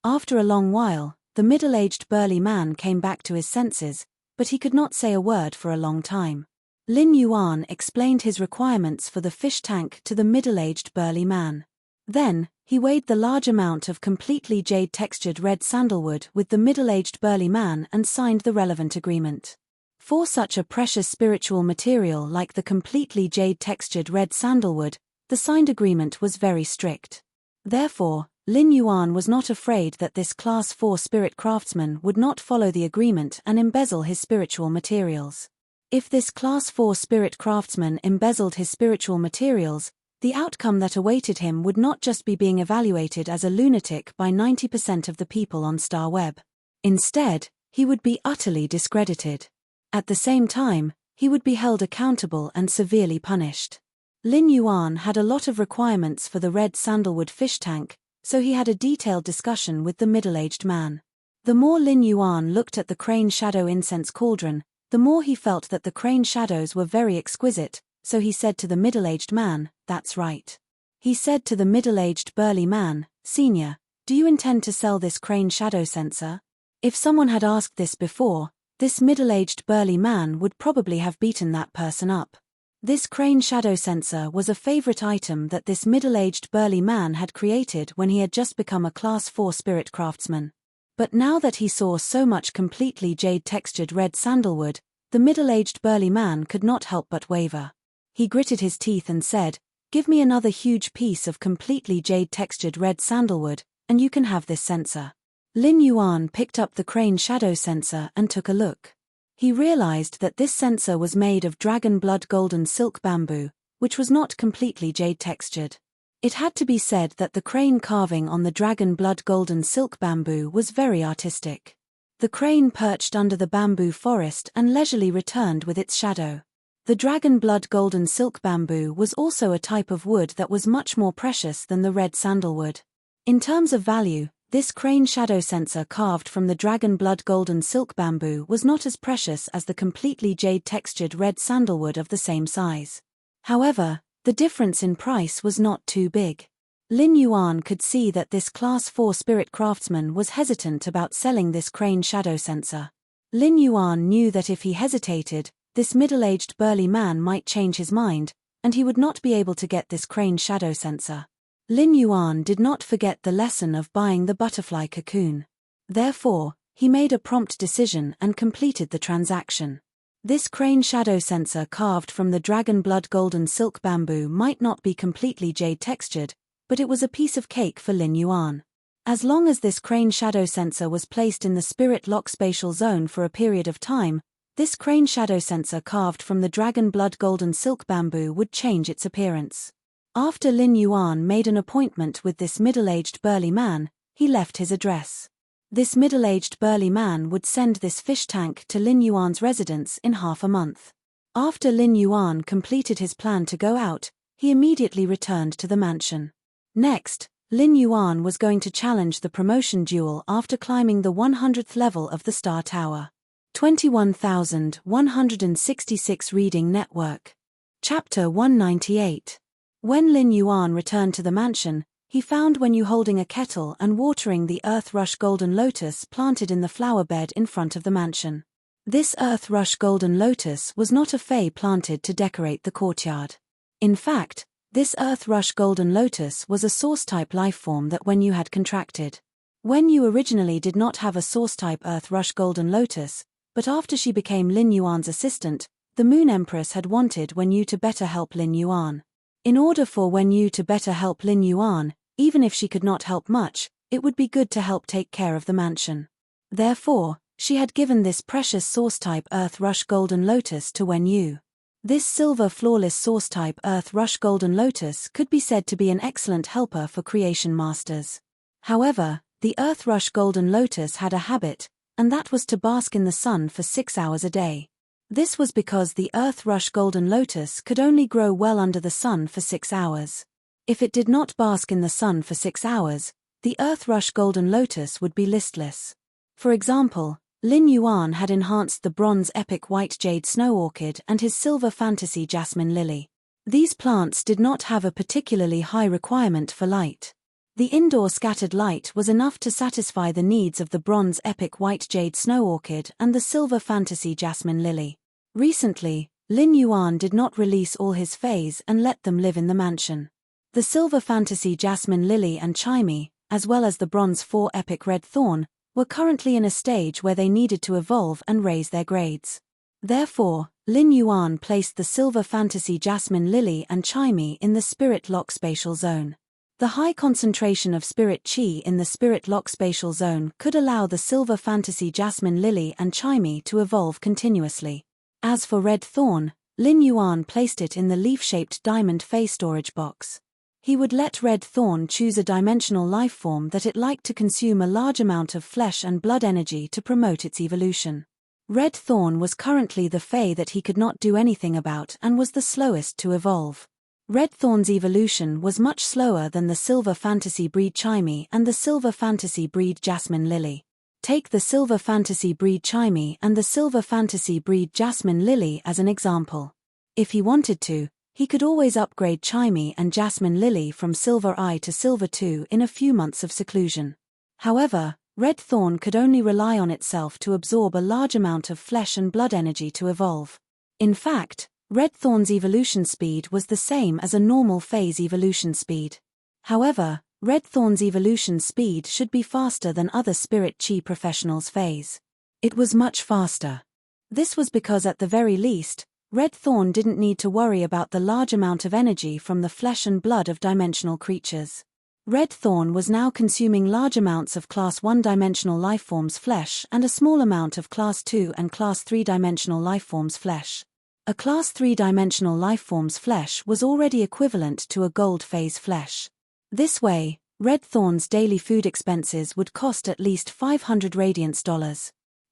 After a long while, the middle-aged burly man came back to his senses, but he could not say a word for a long time. Lin Yuan explained his requirements for the fish tank to the middle-aged burly man. Then, he weighed the large amount of completely jade-textured red sandalwood with the middle-aged burly man and signed the relevant agreement. For such a precious spiritual material like the completely jade-textured red sandalwood, the signed agreement was very strict. Therefore, Lin Yuan was not afraid that this Class 4 spirit craftsman would not follow the agreement and embezzle his spiritual materials. If this Class 4 spirit craftsman embezzled his spiritual materials, the outcome that awaited him would not just be being evaluated as a lunatic by 90% of the people on StarWeb. Instead, he would be utterly discredited. At the same time, he would be held accountable and severely punished. Lin Yuan had a lot of requirements for the red sandalwood fish tank, so he had a detailed discussion with the middle-aged man. The more Lin Yuan looked at the crane shadow incense cauldron, the more he felt that the crane shadows were very exquisite, so he said to the middle-aged man, "That's right." He said to the middle-aged burly man, "Senior, do you intend to sell this crane shadow sensor?" If someone had asked this before, this middle-aged burly man would probably have beaten that person up. This crane shadow sensor was a favorite item that this middle-aged burly man had created when he had just become a Class 4 spirit craftsman. But now that he saw so much completely jade-textured red sandalwood, the middle-aged burly man could not help but waver. He gritted his teeth and said, "Give me another huge piece of completely jade-textured red sandalwood, and you can have this sensor." Lin Yuan picked up the crane shadow sensor and took a look. He realized that this sensor was made of dragon blood golden silk bamboo, which was not completely jade-textured. It had to be said that the crane carving on the dragon blood golden silk bamboo was very artistic. The crane perched under the bamboo forest and leisurely returned with its shadow. The dragon blood golden silk bamboo was also a type of wood that was much more precious than the red sandalwood. In terms of value, this crane shadow sensor carved from the dragon blood golden silk bamboo was not as precious as the completely jade-textured red sandalwood of the same size. However, the difference in price was not too big. Lin Yuan could see that this Class 4 spirit craftsman was hesitant about selling this crane shadow sensor. Lin Yuan knew that if he hesitated, this middle-aged burly man might change his mind, and he would not be able to get this crane shadow sensor. Lin Yuan did not forget the lesson of buying the butterfly cocoon. Therefore, he made a prompt decision and completed the transaction. This crane shadow sensor carved from the dragon blood golden silk bamboo might not be completely jade-textured, but it was a piece of cake for Lin Yuan. As long as this crane shadow sensor was placed in the spirit lock spatial zone for a period of time, this crane shadow sensor carved from the dragon blood golden silk bamboo would change its appearance. After Lin Yuan made an appointment with this middle-aged burly man, he left his address. This middle-aged burly man would send this fish tank to Lin Yuan's residence in half a month. After Lin Yuan completed his plan to go out, he immediately returned to the mansion. Next, Lin Yuan was going to challenge the promotion duel after climbing the 100th level of the Star Tower. 21,166 Reading Network. Chapter 198. When Lin Yuan returned to the mansion, he found Wenyu holding a kettle and watering the earth rush golden lotus planted in the flower bed in front of the mansion. This earth rush golden lotus was not a fey planted to decorate the courtyard. In fact, this earth rush golden lotus was a source-type lifeform that Wenyu had contracted. Wenyu originally did not have a source-type earth rush golden lotus, but after she became Lin Yuan's assistant, the Moon Empress had wanted Wenyu to better help Lin Yuan. In order for Wenyu to better help Lin Yuan, even if she could not help much, it would be good to help take care of the mansion. Therefore, she had given this precious source-type earth rush golden lotus to Wenyu. This silver flawless source-type earth rush golden lotus could be said to be an excellent helper for creation masters. However, the earth rush golden lotus had a habit, and that was to bask in the sun for 6 hours a day. This was because the earth rush golden lotus could only grow well under the sun for 6 hours. If it did not bask in the sun for 6 hours, the earth rush golden lotus would be listless. For example, Lin Yuan had enhanced the bronze epic white jade snow orchid and his silver fantasy jasmine lily. These plants did not have a particularly high requirement for light. The indoor scattered light was enough to satisfy the needs of the bronze epic white jade snow orchid and the silver fantasy jasmine lily. Recently, Lin Yuan did not release all his fays and let them live in the mansion. The silver fantasy jasmine lily and chimey, as well as the bronze 4 epic red thorn, were currently in a stage where they needed to evolve and raise their grades. Therefore, Lin Yuan placed the silver fantasy jasmine lily and chimey in the spirit lock spatial zone. The high concentration of spirit chi in the spirit lock spatial zone could allow the silver fantasy jasmine lily and chimey to evolve continuously. As for red thorn, Lin Yuan placed it in the leaf-shaped diamond fey storage box. He would let red thorn choose a dimensional lifeform that it liked to consume a large amount of flesh and blood energy to promote its evolution. Red thorn was currently the fey that he could not do anything about and was the slowest to evolve. Red thorn's evolution was much slower than the silver fantasy breed chimey and the silver fantasy breed jasmine lily. Take the silver fantasy breed chimey and the silver fantasy breed jasmine lily as an example. If he wanted to, he could always upgrade chimey and jasmine lily from silver I to silver II in a few months of seclusion. However, red thorn could only rely on itself to absorb a large amount of flesh and blood energy to evolve. In fact, red thorn's evolution speed was the same as a normal phase evolution speed. However, red thorn's evolution speed should be faster than other spirit chi professionals' phase. It was much faster. This was because at the very least, red thorn didn't need to worry about the large amount of energy from the flesh and blood of dimensional creatures. Red thorn was now consuming large amounts of Class 1 dimensional lifeforms' flesh and a small amount of Class 2 and Class 3 dimensional lifeforms' flesh. A Class 3 dimensional lifeform's flesh was already equivalent to a gold phase flesh. This way, red thorn's daily food expenses would cost at least $500 radiance.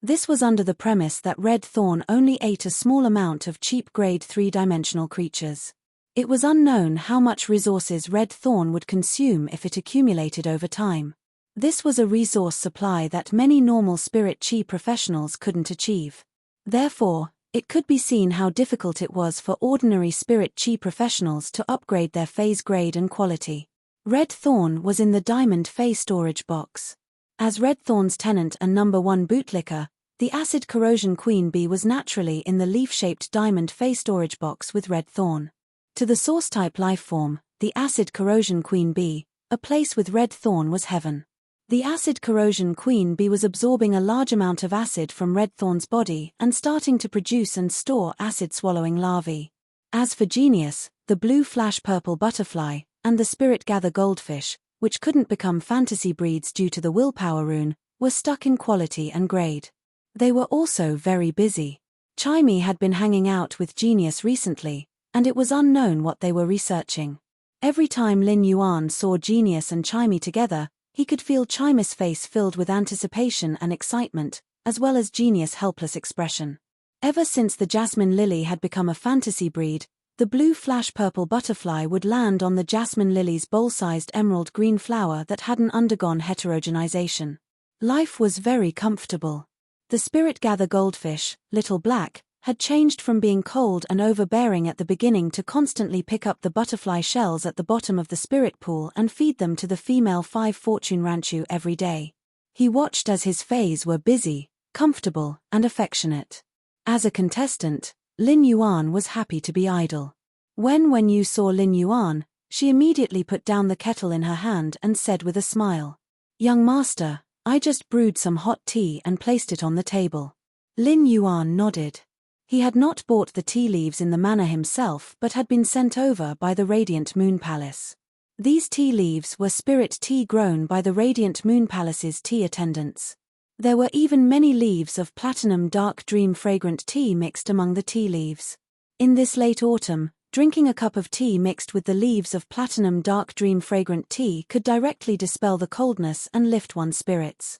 This was under the premise that red thorn only ate a small amount of cheap grade 3-dimensional creatures. It was unknown how much resources red thorn would consume if it accumulated over time. This was a resource supply that many normal spirit chi professionals couldn't achieve. Therefore, it could be seen how difficult it was for ordinary spirit chi professionals to upgrade their phase grade and quality. Red thorn was in the diamond phase storage box. As red thorn's tenant and number 1 bootlicker, the acid corrosion queen bee was naturally in the leaf-shaped diamond phase storage box with red thorn. To the source-type lifeform, the acid corrosion queen bee, a place with red thorn was heaven. The acid corrosion queen bee was absorbing a large amount of acid from red thorn's body and starting to produce and store acid-swallowing larvae. As for genius, the blue flash purple butterfly, and the spirit gather goldfish, which couldn't become fantasy breeds due to the willpower rune, were stuck in quality and grade. They were also very busy. Chimey had been hanging out with Genius recently, and it was unknown what they were researching. Every time Lin Yuan saw Genius and Chimey together, he could feel Chimey's face filled with anticipation and excitement, as well as Genius' helpless expression. Ever since the jasmine lily had become a fantasy breed, the blue flash purple butterfly would land on the jasmine lily's bowl-sized emerald green flower that hadn't undergone heterogenization. Life was very comfortable. The spirit gather goldfish, Little Black, had changed from being cold and overbearing at the beginning to constantly pick up the butterfly shells at the bottom of the spirit pool and feed them to the female 5 fortune ranchu every day. He watched as his fays were busy, comfortable, and affectionate. As a contestant, Lin Yuan was happy to be idle. When Yu saw Lin Yuan, she immediately put down the kettle in her hand and said with a smile, "Young master, I just brewed some hot tea and placed it on the table." Lin Yuan nodded. He had not bought the tea leaves in the manor himself but had been sent over by the Radiant Moon Palace. These tea leaves were spirit tea grown by the Radiant Moon Palace's tea attendants. There were even many leaves of platinum dark dream fragrant tea mixed among the tea leaves. In this late autumn, drinking a cup of tea mixed with the leaves of platinum dark dream fragrant tea could directly dispel the coldness and lift one's spirits.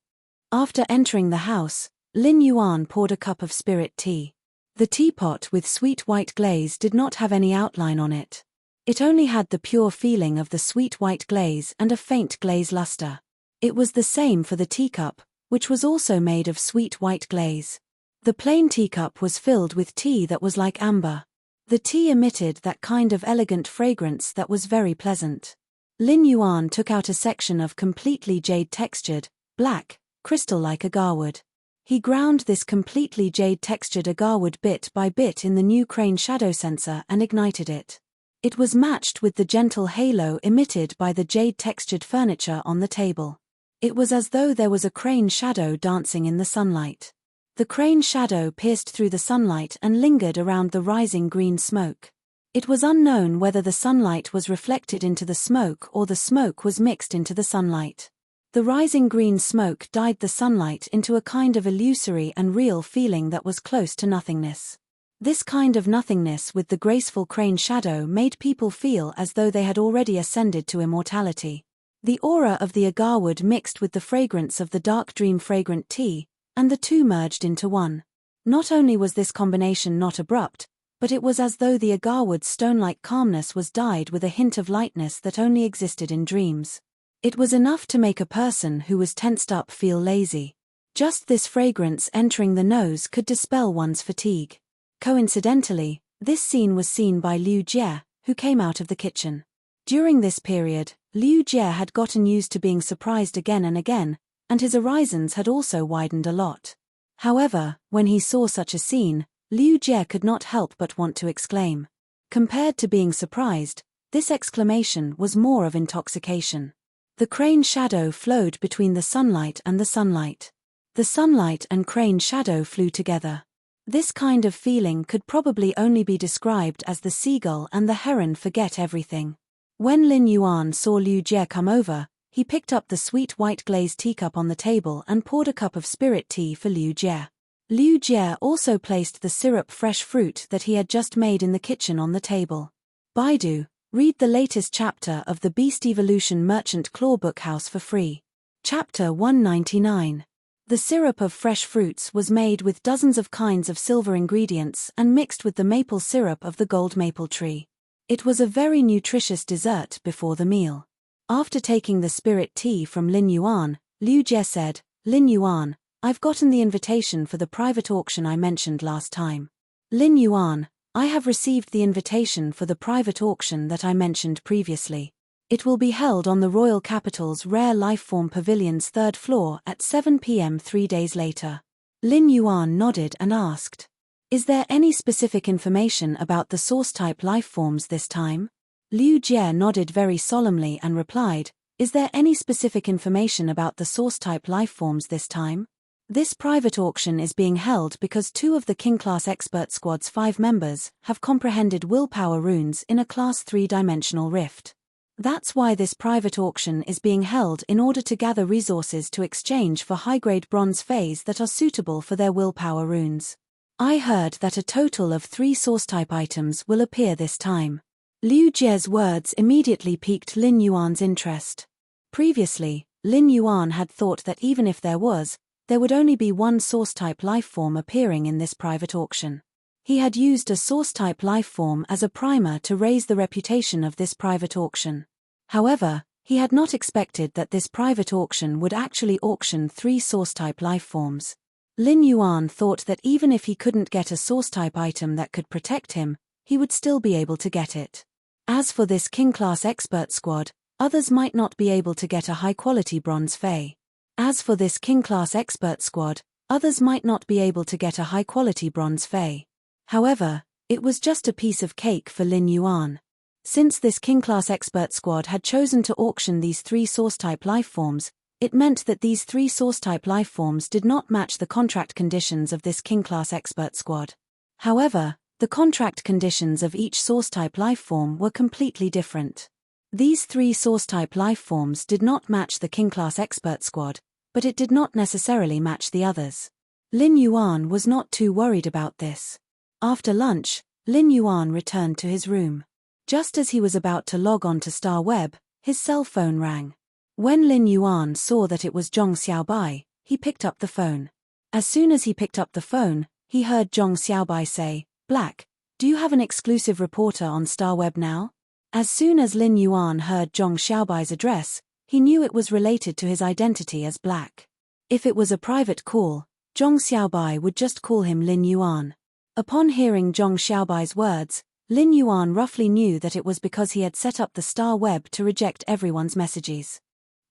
After entering the house, Lin Yuan poured a cup of spirit tea. The teapot with sweet white glaze did not have any outline on it. It only had the pure feeling of the sweet white glaze and a faint glaze luster. It was the same for the teacup, which was also made of sweet white glaze. The plain teacup was filled with tea that was like amber. The tea emitted that kind of elegant fragrance that was very pleasant. Lin Yuan took out a section of completely jade-textured, black, crystal-like agarwood. He ground this completely jade-textured agarwood bit by bit in the new crane shadow sensor and ignited it. It was matched with the gentle halo emitted by the jade-textured furniture on the table. It was as though there was a crane shadow dancing in the sunlight. The crane shadow pierced through the sunlight and lingered around the rising green smoke. It was unknown whether the sunlight was reflected into the smoke or the smoke was mixed into the sunlight. The rising green smoke dyed the sunlight into a kind of illusory and real feeling that was close to nothingness. This kind of nothingness with the graceful crane shadow made people feel as though they had already ascended to immortality. The aura of the agarwood mixed with the fragrance of the dark dream fragrant tea, and the two merged into one. Not only was this combination not abrupt, but it was as though the agarwood's stone-like calmness was dyed with a hint of lightness that only existed in dreams. It was enough to make a person who was tensed up feel lazy. Just this fragrance entering the nose could dispel one's fatigue. Coincidentally, this scene was seen by Liu Jie, who came out of the kitchen. During this period, Liu Jie had gotten used to being surprised again and again, and his horizons had also widened a lot. However, when he saw such a scene, Liu Jie could not help but want to exclaim. Compared to being surprised, this exclamation was more of intoxication. The crane shadow flowed between the sunlight and the sunlight. The sunlight and crane shadow flew together. This kind of feeling could probably only be described as the seagull and the heron forget everything. When Lin Yuan saw Liu Jie come over, he picked up the sweet white glazed teacup on the table and poured a cup of spirit tea for Liu Jie. Liu Jie also placed the syrup fresh fruit that he had just made in the kitchen on the table. Baidu, read the latest chapter of the Beast Evolution Merchant Claw Book House for free. Chapter 199. The syrup of fresh fruits was made with dozens of kinds of silver ingredients and mixed with the maple syrup of the gold maple tree. It was a very nutritious dessert before the meal. After taking the spirit tea from Lin Yuan, Liu Jie said, "Lin Yuan, I've gotten the invitation for the private auction I mentioned last time." Lin Yuan, I have received the invitation for the private auction that I mentioned previously. It will be held on the Royal Capital's Rare Lifeform Pavilion's 3rd floor at 7 p.m. 3 days later. Lin Yuan nodded and asked, "Is there any specific information about the source-type lifeforms this time?" Liu Jie nodded very solemnly and replied, "Is there any specific information about the source-type lifeforms this time? This private auction is being held because 2 of the King-class expert squad's 5 members have comprehended willpower runes in a Class 3-dimensional rift. That's why this private auction is being held in order to gather resources to exchange for high-grade bronze phase that are suitable for their willpower runes. I heard that a total of 3 source-type items will appear this time." Liu Jie's words immediately piqued Lin Yuan's interest. Previously, Lin Yuan had thought that even if there would only be 1 source-type lifeform appearing in this private auction. He had used a source-type lifeform as a primer to raise the reputation of this private auction. However, he had not expected that this private auction would actually auction 3 source-type lifeforms. Lin Yuan thought that even if he couldn't get a source-type item that could protect him, he would still be able to get it. As for this King-class expert squad, others might not be able to get a high-quality bronze fey. As for this King-class expert squad, others might not be able to get a high-quality bronze fey. However, it was just a piece of cake for Lin Yuan. Since this King-class expert squad had chosen to auction these 3 source-type lifeforms, it meant that these 3 source-type lifeforms did not match the contract conditions of this King-class expert squad. However, the contract conditions of each source-type lifeform were completely different. These 3 source-type lifeforms did not match the King-class expert squad, but it did not necessarily match the others. Lin Yuan was not too worried about this. After lunch, Lin Yuan returned to his room. Just as he was about to log on to Star Web, his cell phone rang. When Lin Yuan saw that it was Zhong Xiaobai, he picked up the phone. As soon as he picked up the phone, he heard Zhong Xiaobai say, "Black, do you have an exclusive reporter on StarWeb now?" As soon as Lin Yuan heard Zhong Xiaobai's address, he knew it was related to his identity as Black. If it was a private call, Zhong Xiaobai would just call him Lin Yuan. Upon hearing Zhong Xiaobai's words, Lin Yuan roughly knew that it was because he had set up the StarWeb to reject everyone's messages.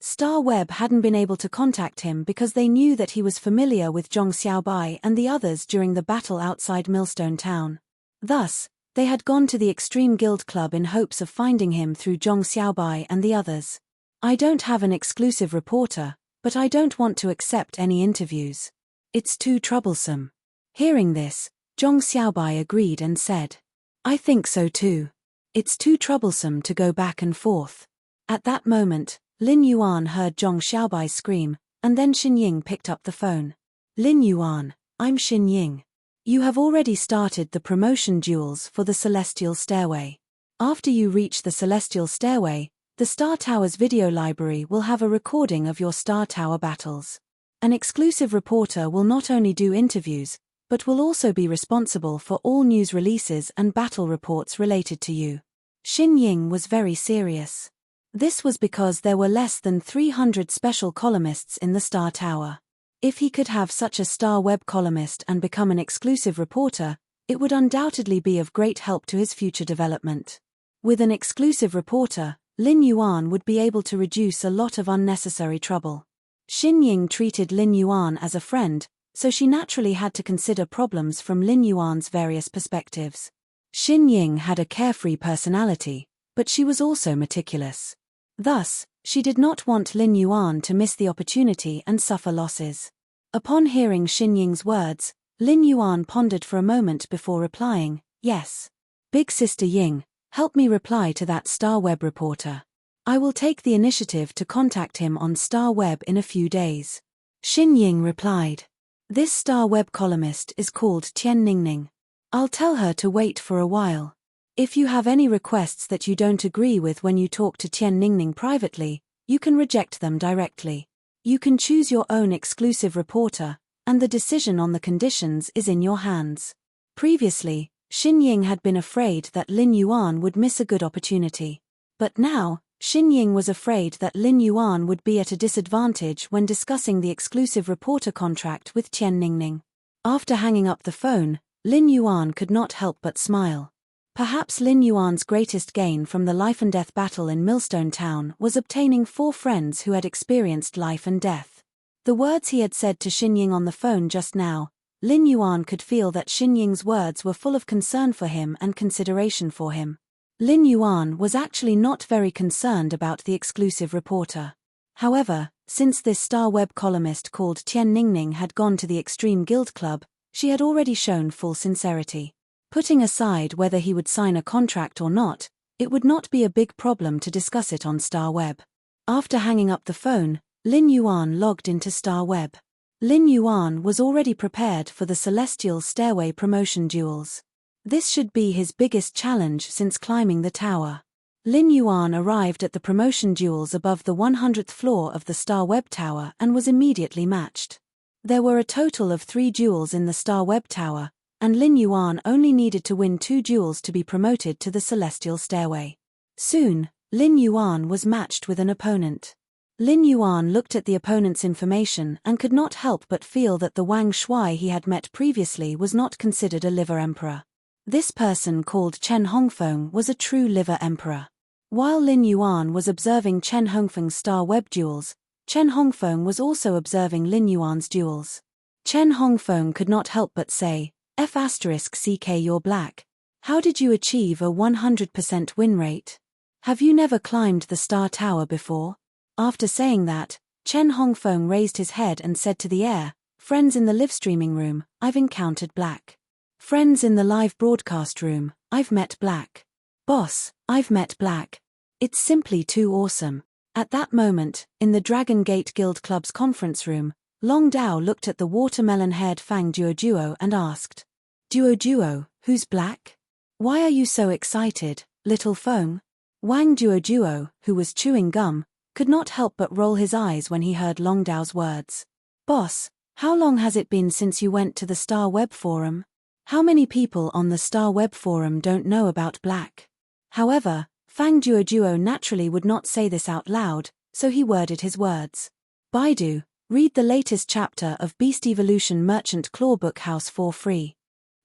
StarWeb hadn't been able to contact him because they knew that he was familiar with Zhong Xiaobai and the others during the battle outside Millstone Town. Thus, they had gone to the Extreme Guild Club in hopes of finding him through Zhong Xiaobai and the others. "I don't have an exclusive reporter, but I don't want to accept any interviews. It's too troublesome." Hearing this, Zhong Xiaobai agreed and said, "I think so too. It's too troublesome to go back and forth." At that moment, Lin Yuan heard Zhong Xiaobai scream, and then Xin Ying picked up the phone. "Lin Yuan, I'm Xin Ying. You have already started the promotion duels for the Celestial Stairway. After you reach the Celestial Stairway, the Star Tower's video library will have a recording of your Star Tower battles. An exclusive reporter will not only do interviews, but will also be responsible for all news releases and battle reports related to you." Xin Ying was very serious. This was because there were less than 300 special columnists in the Star Tower. If he could have such a Star Web columnist and become an exclusive reporter, it would undoubtedly be of great help to his future development. With an exclusive reporter, Lin Yuan would be able to reduce a lot of unnecessary trouble. Xin Ying treated Lin Yuan as a friend, so she naturally had to consider problems from Lin Yuan's various perspectives. Xin Ying had a carefree personality, but she was also meticulous. Thus, she did not want Lin Yuan to miss the opportunity and suffer losses. Upon hearing Xin Ying's words, Lin Yuan pondered for a moment before replying, "Yes. Big Sister Ying, help me reply to that Star Web reporter. I will take the initiative to contact him on Star Web in a few days." Xin Ying replied, "This Star Web columnist is called Tian Ningning. I'll tell her to wait for a while. If you have any requests that you don't agree with when you talk to Tian Ningning privately, you can reject them directly. You can choose your own exclusive reporter, and the decision on the conditions is in your hands." Previously, Xin Ying had been afraid that Lin Yuan would miss a good opportunity. But now, Xin Ying was afraid that Lin Yuan would be at a disadvantage when discussing the exclusive reporter contract with Tian Ningning. After hanging up the phone, Lin Yuan could not help but smile. Perhaps Lin Yuan's greatest gain from the life and death battle in Millstone Town was obtaining 4 friends who had experienced life and death. The words he had said to Xin Ying on the phone just now, Lin Yuan could feel that Xin Ying's words were full of concern for him and consideration for him. Lin Yuan was actually not very concerned about the exclusive reporter. However, since this Star Web columnist called Tian Ningning had gone to the Extreme Guild Club, she had already shown full sincerity. Putting aside whether he would sign a contract or not, it would not be a big problem to discuss it on Star Web. After hanging up the phone, Lin Yuan logged into Star Web. Lin Yuan was already prepared for the Celestial Stairway promotion duels. This should be his biggest challenge since climbing the tower. Lin Yuan arrived at the promotion duels above the 100th floor of the Star Web Tower and was immediately matched. There were a total of 3 duels in the Star Web Tower, and Lin Yuan only needed to win 2 duels to be promoted to the Celestial Stairway. Soon, Lin Yuan was matched with an opponent. Lin Yuan looked at the opponent's information and could not help but feel that the Wang Shuai he had met previously was not considered a liver emperor. This person called Chen Hongfeng was a true liver emperor. While Lin Yuan was observing Chen Hongfeng's Star Web duels, Chen Hongfeng was also observing Lin Yuan's duels. Chen Hongfeng could not help but say, "F***CK you're black. How did you achieve a 100% win rate? Have you never climbed the Star Tower before?" After saying that, Chen Hongfeng raised his head and said to the air, "Friends in the live streaming room, I've encountered black. Friends in the live broadcast room, I've met black. Boss, I've met black. It's simply too awesome." At that moment, in the Dragon Gate Guild Club's conference room, Long Dao looked at the watermelon-haired Fang Duo and asked, Duo, who's black? Why are you so excited, little Feng?" Wang Duo, who was chewing gum, could not help but roll his eyes when he heard Long Dao's words. Boss, how long has it been since you went to the Star Web Forum? How many people on the Star Web Forum don't know about black? However, Fang Duoduo naturally would not say this out loud, so he worded his words. Baidu, read the latest chapter of Beast Evolution Merchant Clawbook House for free.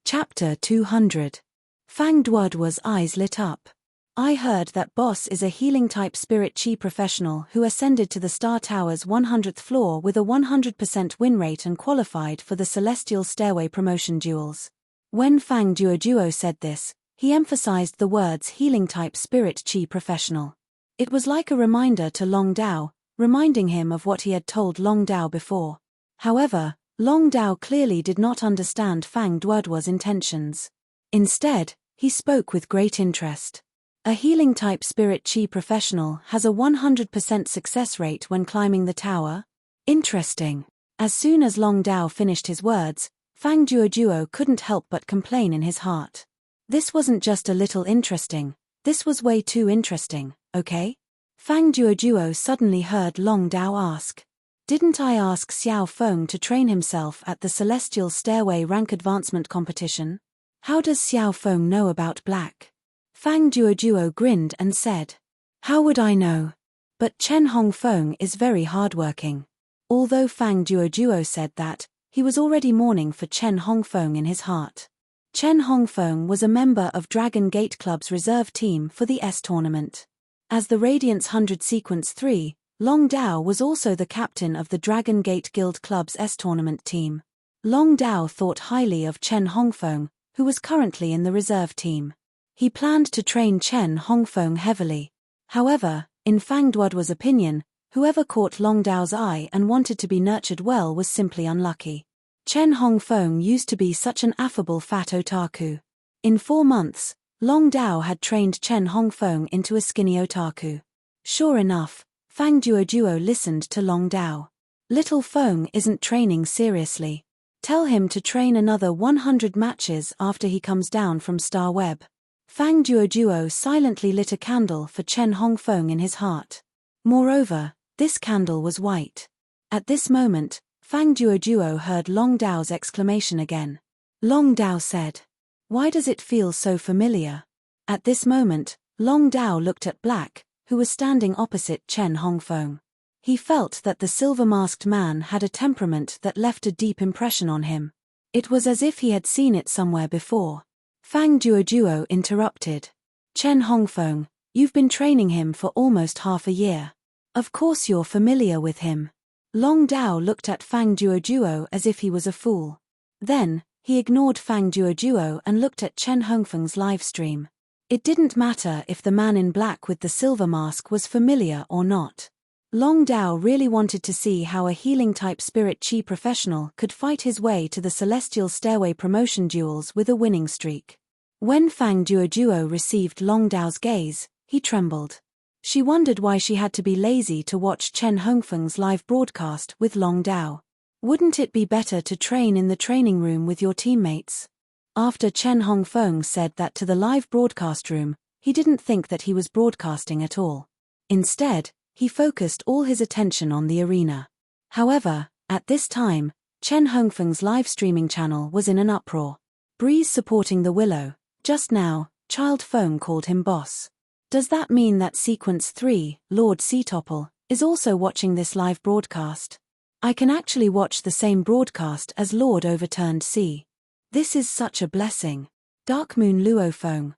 Chapter 200. Fang Duoduo's eyes lit up. I heard that Boss is a healing-type spirit chi professional who ascended to the Star Tower's 100th floor with a 100% win rate and qualified for the Celestial Stairway promotion duels. When Fang Duoduo said this, he emphasized the words healing-type spirit chi professional. It was like a reminder to Long Dao, reminding him of what he had told Long Dao before. However, Long Dao clearly did not understand Fang Duoduo's intentions. Instead, he spoke with great interest. A healing-type spirit chi professional has a 100% success rate when climbing the tower? Interesting. As soon as Long Dao finished his words, Fang Duoduo couldn't help but complain in his heart. This wasn't just a little interesting, this was way too interesting, okay? Fang Duoduo suddenly heard Long Dao ask. Didn't I ask Xiao Feng to train himself at the Celestial Stairway rank advancement competition? How does Xiao Feng know about black? Fang Duoduo grinned and said. How would I know? But Chen Hongfeng is very hardworking. Although Fang Duoduo said that, he was already mourning for Chen Hongfeng in his heart. Chen Hongfeng was a member of Dragon Gate Club's reserve team for the S tournament. As the Radiance 100 Sequence 3, Long Dao was also the captain of the Dragon Gate Guild Club's S tournament team. Long Dao thought highly of Chen Hongfeng, who was currently in the reserve team. He planned to train Chen Hongfeng heavily. However, in Fang Duoduo's opinion, whoever caught Long Dao's eye and wanted to be nurtured well was simply unlucky. Chen Hongfeng used to be such an affable fat otaku. In 4 months, Long Dao had trained Chen Hongfeng into a skinny otaku. Sure enough, Fang Duoduo listened to Long Dao. Little Feng isn't training seriously. Tell him to train another 100 matches after he comes down from Star Web. Fang Duoduo silently lit a candle for Chen Hongfeng in his heart. Moreover, this candle was white. At this moment, Fang Duoduo heard Long Dao's exclamation again. Long Dao said. Why does it feel so familiar? At this moment, Long Dao looked at Black, who was standing opposite Chen Hongfeng. He felt that the silver-masked man had a temperament that left a deep impression on him. It was as if he had seen it somewhere before. Fang Duoduo interrupted. Chen Hongfeng, you've been training him for almost half a year. Of course you're familiar with him. Long Dao looked at Fang Duoduo as if he was a fool. Then, he ignored Fang Duoduo and looked at Chen Hongfeng's live stream. It didn't matter if the man in black with the silver mask was familiar or not. Long Dao really wanted to see how a healing-type spirit chi professional could fight his way to the Celestial Stairway promotion duels with a winning streak. When Fang Duoduo received Long Dao's gaze, he trembled. She wondered why she had to be lazy to watch Chen Hongfeng's live broadcast with Long Dao. Wouldn't it be better to train in the training room with your teammates? After Chen Hongfeng said that to the live broadcast room, he didn't think that he was broadcasting at all. Instead, he focused all his attention on the arena. However, at this time, Chen Hongfeng's live streaming channel was in an uproar. Breeze supporting the Willow. Just now, Child Feng called him boss. Does that mean that Sequence 3, Lord Seatopple, is also watching this live broadcast? I can actually watch the same broadcast as Lord Overturned C. This is such a blessing. Dark Moon Luo Feng.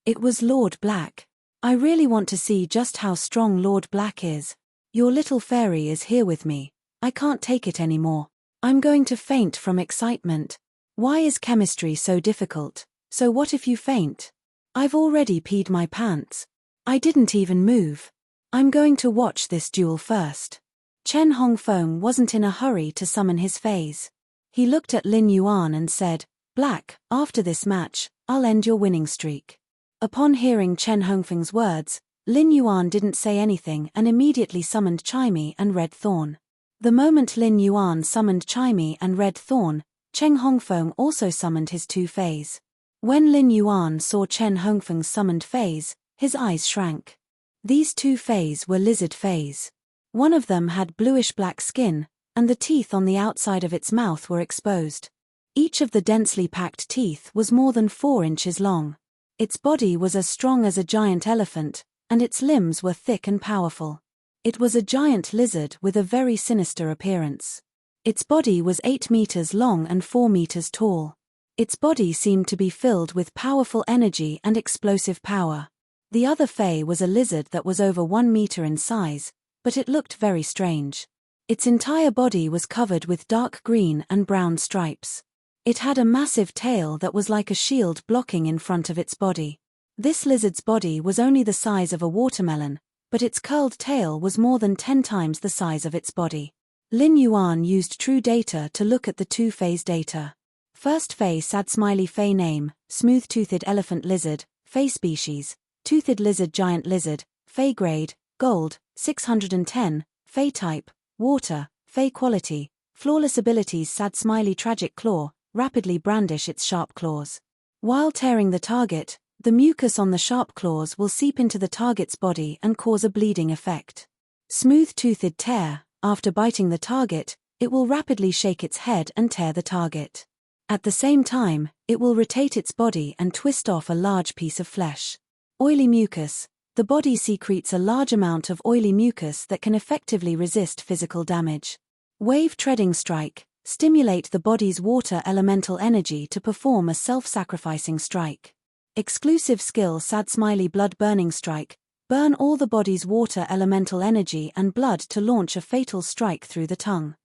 It was Lord Black. I really want to see just how strong Lord Black is. Your little fairy is here with me. I can't take it anymore. I'm going to faint from excitement. Why is chemistry so difficult? So what if you faint? I've already peed my pants. I didn't even move. I'm going to watch this duel first. Chen Hongfeng wasn't in a hurry to summon his phase. He looked at Lin Yuan and said, Black, after this match, I'll end your winning streak. Upon hearing Chen Hongfeng's words, Lin Yuan didn't say anything and immediately summoned Chimey and Red Thorn. The moment Lin Yuan summoned Chimey and Red Thorn, Chen Hongfeng also summoned his 2 phase. When Lin Yuan saw Chen Hongfeng's summoned phase, his eyes shrank. These 2 phase were lizard phase. One of them had bluish-black skin, and the teeth on the outside of its mouth were exposed. Each of the densely packed teeth was more than 4 inches long. Its body was as strong as a giant elephant, and its limbs were thick and powerful. It was a giant lizard with a very sinister appearance. Its body was 8 meters long and 4 meters tall. Its body seemed to be filled with powerful energy and explosive power. The other Fae was a lizard that was over 1 meter in size, but it looked very strange. Its entire body was covered with dark green and brown stripes. It had a massive tail that was like a shield blocking in front of its body. This lizard's body was only the size of a watermelon, but its curled tail was more than 10 times the size of its body. Lin Yuan used true data to look at the 2 Fae's data. First Fae sad smiley Fae name, smooth-toothed elephant lizard, Fae species, toothed lizard giant lizard, Fae grade, gold, 610, Fae type, water, Fae quality, flawless abilities sad smiley tragic claw, rapidly brandish its sharp claws. While tearing the target, the mucus on the sharp claws will seep into the target's body and cause a bleeding effect. Smooth-toothed tear, after biting the target, it will rapidly shake its head and tear the target. At the same time, it will rotate its body and twist off a large piece of flesh. Oily mucus, the body secretes a large amount of oily mucus that can effectively resist physical damage. Wave treading strike, stimulate the body's water elemental energy to perform a self-sacrificing strike. Exclusive skill sad smiley blood burning strike, burn all the body's water elemental energy and blood to launch a fatal strike through the tongue.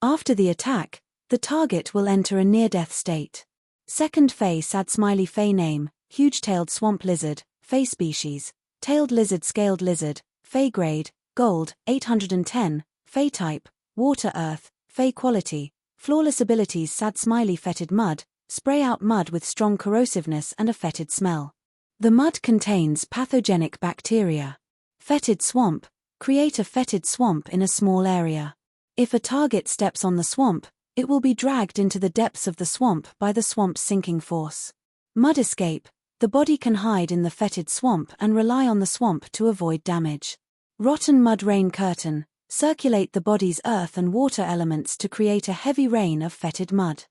After the attack, the target will enter a near-death state. Second Fae sad smiley Fae name, huge-tailed swamp lizard, Fae species, tailed lizard scaled lizard, Fae grade, gold, 810, Fae type, water earth, Fae quality, flawless abilities sad smiley fetid mud, spray out mud with strong corrosiveness and a fetid smell. The mud contains pathogenic bacteria. Fetid swamp, create a fetid swamp in a small area. If a target steps on the swamp, it will be dragged into the depths of the swamp by the swamp's sinking force. Mud escape, the body can hide in the fetid swamp and rely on the swamp to avoid damage. Rotten mud rain curtain, circulate the body's earth and water elements to create a heavy rain of fetid mud.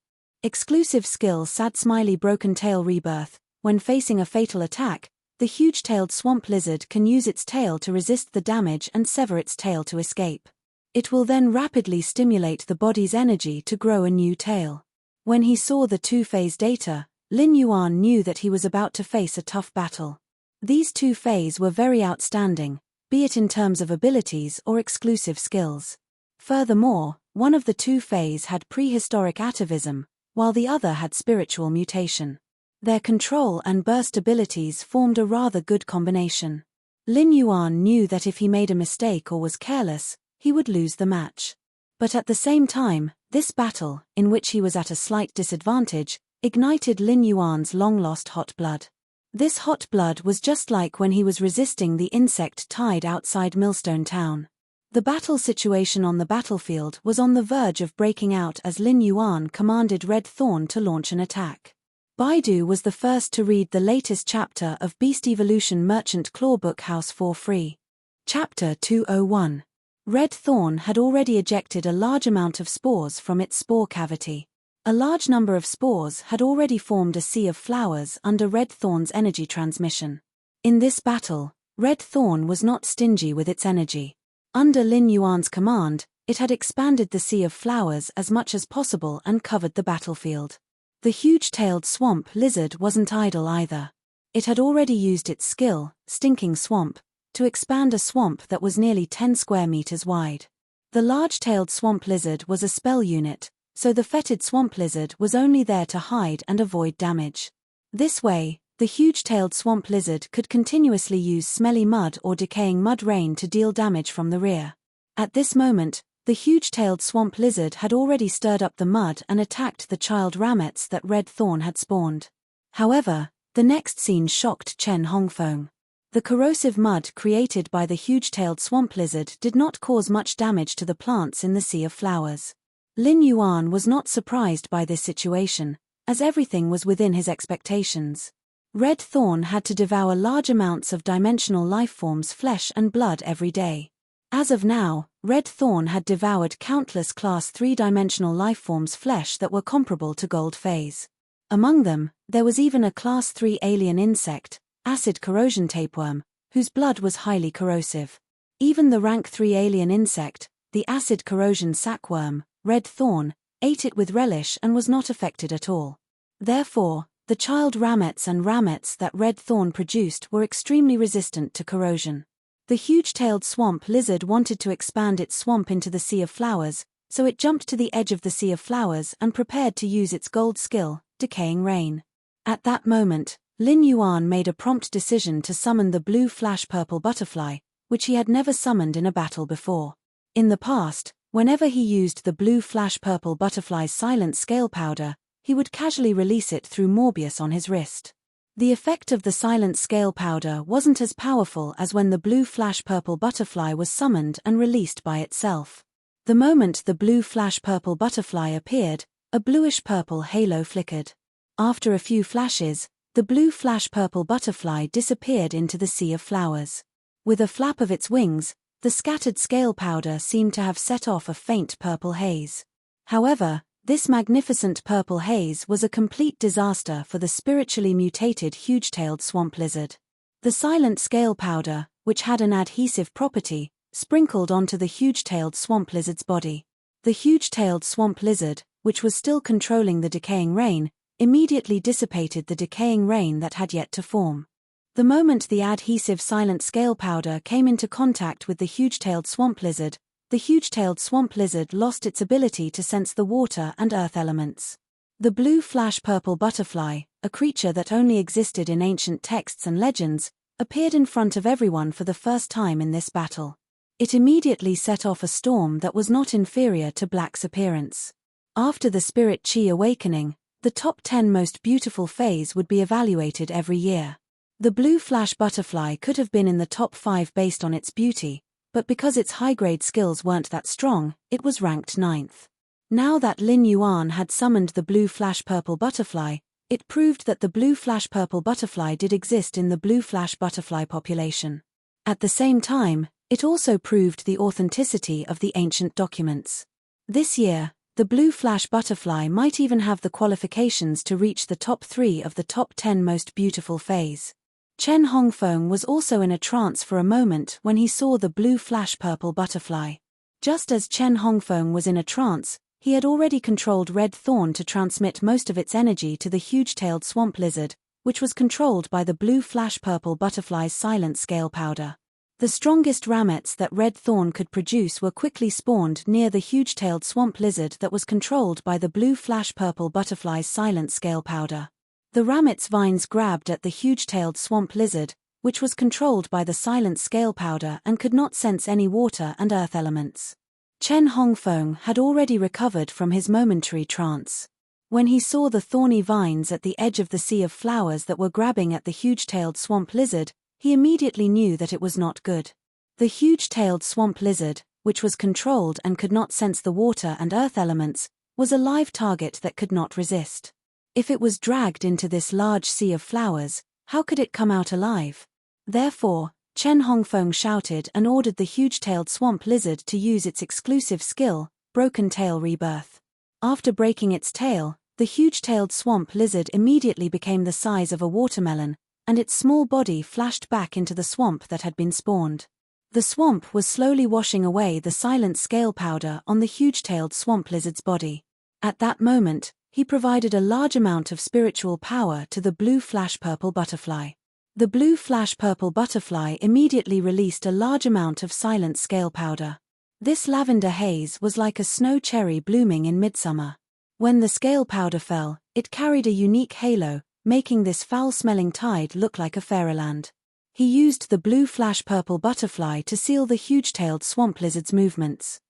Exclusive skill sad smiley broken tail rebirth, when facing a fatal attack, the huge-tailed swamp lizard can use its tail to resist the damage and sever its tail to escape. It will then rapidly stimulate the body's energy to grow a new tail. When he saw the 2 Fae's data, Lin Yuan knew that he was about to face a tough battle. These 2 Faes were very outstanding, be it in terms of abilities or exclusive skills. Furthermore, one of the 2 Faes had prehistoric atavism, while the other had spiritual mutation. Their control and burst abilities formed a rather good combination. Lin Yuan knew that if he made a mistake or was careless, he would lose the match. But at the same time, this battle, in which he was at a slight disadvantage, ignited Lin Yuan's long-lost hot blood. This hot blood was just like when he was resisting the insect tide outside Millstone Town. The battle situation on the battlefield was on the verge of breaking out as Lin Yuan commanded Red Thorn to launch an attack. Baidu was the first to read the latest chapter of Beast Evolution Merchant Clawbook House for free. Chapter 201. Red Thorn had already ejected a large amount of spores from its spore cavity. A large number of spores had already formed a sea of flowers under Red Thorn's energy transmission. In this battle, Red Thorn was not stingy with its energy. Under Lin Yuan's command, it had expanded the sea of flowers as much as possible and covered the battlefield. The huge-tailed swamp lizard wasn't idle either. It had already used its skill, Stinking Swamp, to expand a swamp that was nearly 10 square meters wide. The large-tailed swamp lizard was a spell unit, so the fetid swamp lizard was only there to hide and avoid damage. This way, the huge-tailed swamp lizard could continuously use smelly mud or decaying mud rain to deal damage from the rear. At this moment, the huge-tailed swamp lizard had already stirred up the mud and attacked the child ramets that Red Thorn had spawned. However, the next scene shocked Chen Hongfeng. The corrosive mud created by the huge-tailed swamp lizard did not cause much damage to the plants in the sea of flowers. Lin Yuan was not surprised by this situation, as everything was within his expectations. Red Thorn had to devour large amounts of dimensional lifeforms' flesh and blood every day. As of now, red thorn had devoured countless Class 3-dimensional lifeforms' flesh that were comparable to gold phase. Among them, there was even a Class 3 alien insect, acid corrosion tapeworm, whose blood was highly corrosive. Even the rank 3 alien insect, the acid corrosion sackworm, red thorn, ate it with relish and was not affected at all. Therefore, the child ramets and ramets that red thorn produced were extremely resistant to corrosion. The huge-tailed swamp lizard wanted to expand its swamp into the sea of flowers, so it jumped to the edge of the sea of flowers and prepared to use its gold skill, decaying rain. At that moment, Lin Yuan made a prompt decision to summon the blue flash-purple butterfly, which he had never summoned in a battle before. In the past, whenever he used the blue flash-purple butterfly's silent scale powder, he would casually release it through Morbius on his wrist. The effect of the silent scale powder wasn't as powerful as when the blue flash-purple butterfly was summoned and released by itself. The moment the blue flash-purple butterfly appeared, a bluish-purple halo flickered. After a few flashes, the blue flash-purple butterfly disappeared into the sea of flowers. With a flap of its wings, the scattered scale powder seemed to have set off a faint purple haze. However, this magnificent purple haze was a complete disaster for the spiritually mutated huge-tailed swamp lizard. The silent scale powder, which had an adhesive property, sprinkled onto the huge-tailed swamp lizard's body. The huge-tailed swamp lizard, which was still controlling the decaying rain, immediately dissipated the decaying rain that had yet to form. The moment the adhesive silent scale powder came into contact with the huge-tailed swamp lizard, the huge-tailed swamp lizard lost its ability to sense the water and earth elements. The blue flash-purple butterfly, a creature that only existed in ancient texts and legends, appeared in front of everyone for the first time in this battle. It immediately set off a storm that was not inferior to Black's appearance. After the Spirit Chi awakening, the top 10 most beautiful fays would be evaluated every year. The blue flash butterfly could have been in the top 5 based on its beauty, but because its high-grade skills weren't that strong, it was ranked 9th. Now that Lin Yuan had summoned the blue flash-purple butterfly, it proved that the blue flash-purple butterfly did exist in the blue flash butterfly population. At the same time, it also proved the authenticity of the ancient documents. This year, the blue flash butterfly might even have the qualifications to reach the top 3 of the top 10 most beautiful fays. Chen Hongfeng was also in a trance for a moment when he saw the blue flash-purple butterfly. Just as Chen Hongfeng was in a trance, he had already controlled red thorn to transmit most of its energy to the huge-tailed swamp lizard, which was controlled by the blue flash-purple butterfly's silent scale powder. The strongest ramets that red thorn could produce were quickly spawned near the huge-tailed swamp lizard that was controlled by the blue flash-purple butterfly's silent scale powder. The ramet's vines grabbed at the huge-tailed swamp lizard, which was controlled by the silent scale powder and could not sense any water and earth elements. Chen Hongfeng had already recovered from his momentary trance. When he saw the thorny vines at the edge of the sea of flowers that were grabbing at the huge-tailed swamp lizard, he immediately knew that it was not good. The huge-tailed swamp lizard, which was controlled and could not sense the water and earth elements, was a live target that could not resist. If it was dragged into this large sea of flowers, how could it come out alive? Therefore, Chen Hongfeng shouted and ordered the huge-tailed swamp lizard to use its exclusive skill, Broken Tail Rebirth. After breaking its tail, the huge-tailed swamp lizard immediately became the size of a watermelon, and its small body flashed back into the swamp that had been spawned. The swamp was slowly washing away the silent scale powder on the huge-tailed swamp lizard's body. At that moment, he provided a large amount of spiritual power to the blue flash-purple butterfly. The blue flash-purple butterfly immediately released a large amount of silent scale powder. This lavender haze was like a snow cherry blooming in midsummer. When the scale powder fell, it carried a unique halo, making this foul-smelling tide look like a fairyland. He used the blue flash-purple butterfly to seal the huge-tailed swamp lizard's movements.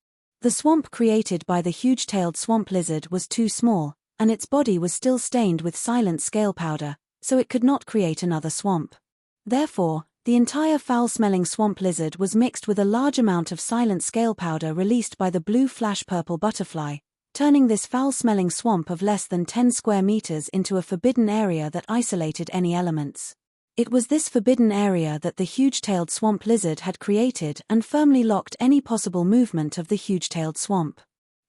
The swamp created by the huge-tailed swamp lizard was too small, and its body was still stained with silent scale powder, so it could not create another swamp. Therefore, the entire foul-smelling swamp lizard was mixed with a large amount of silent scale powder released by the blue flash-purple butterfly, turning this foul-smelling swamp of less than 10 square meters into a forbidden area that isolated any elements. It was this forbidden area that the huge-tailed swamp lizard had created and firmly locked any possible movement of the huge-tailed swamp.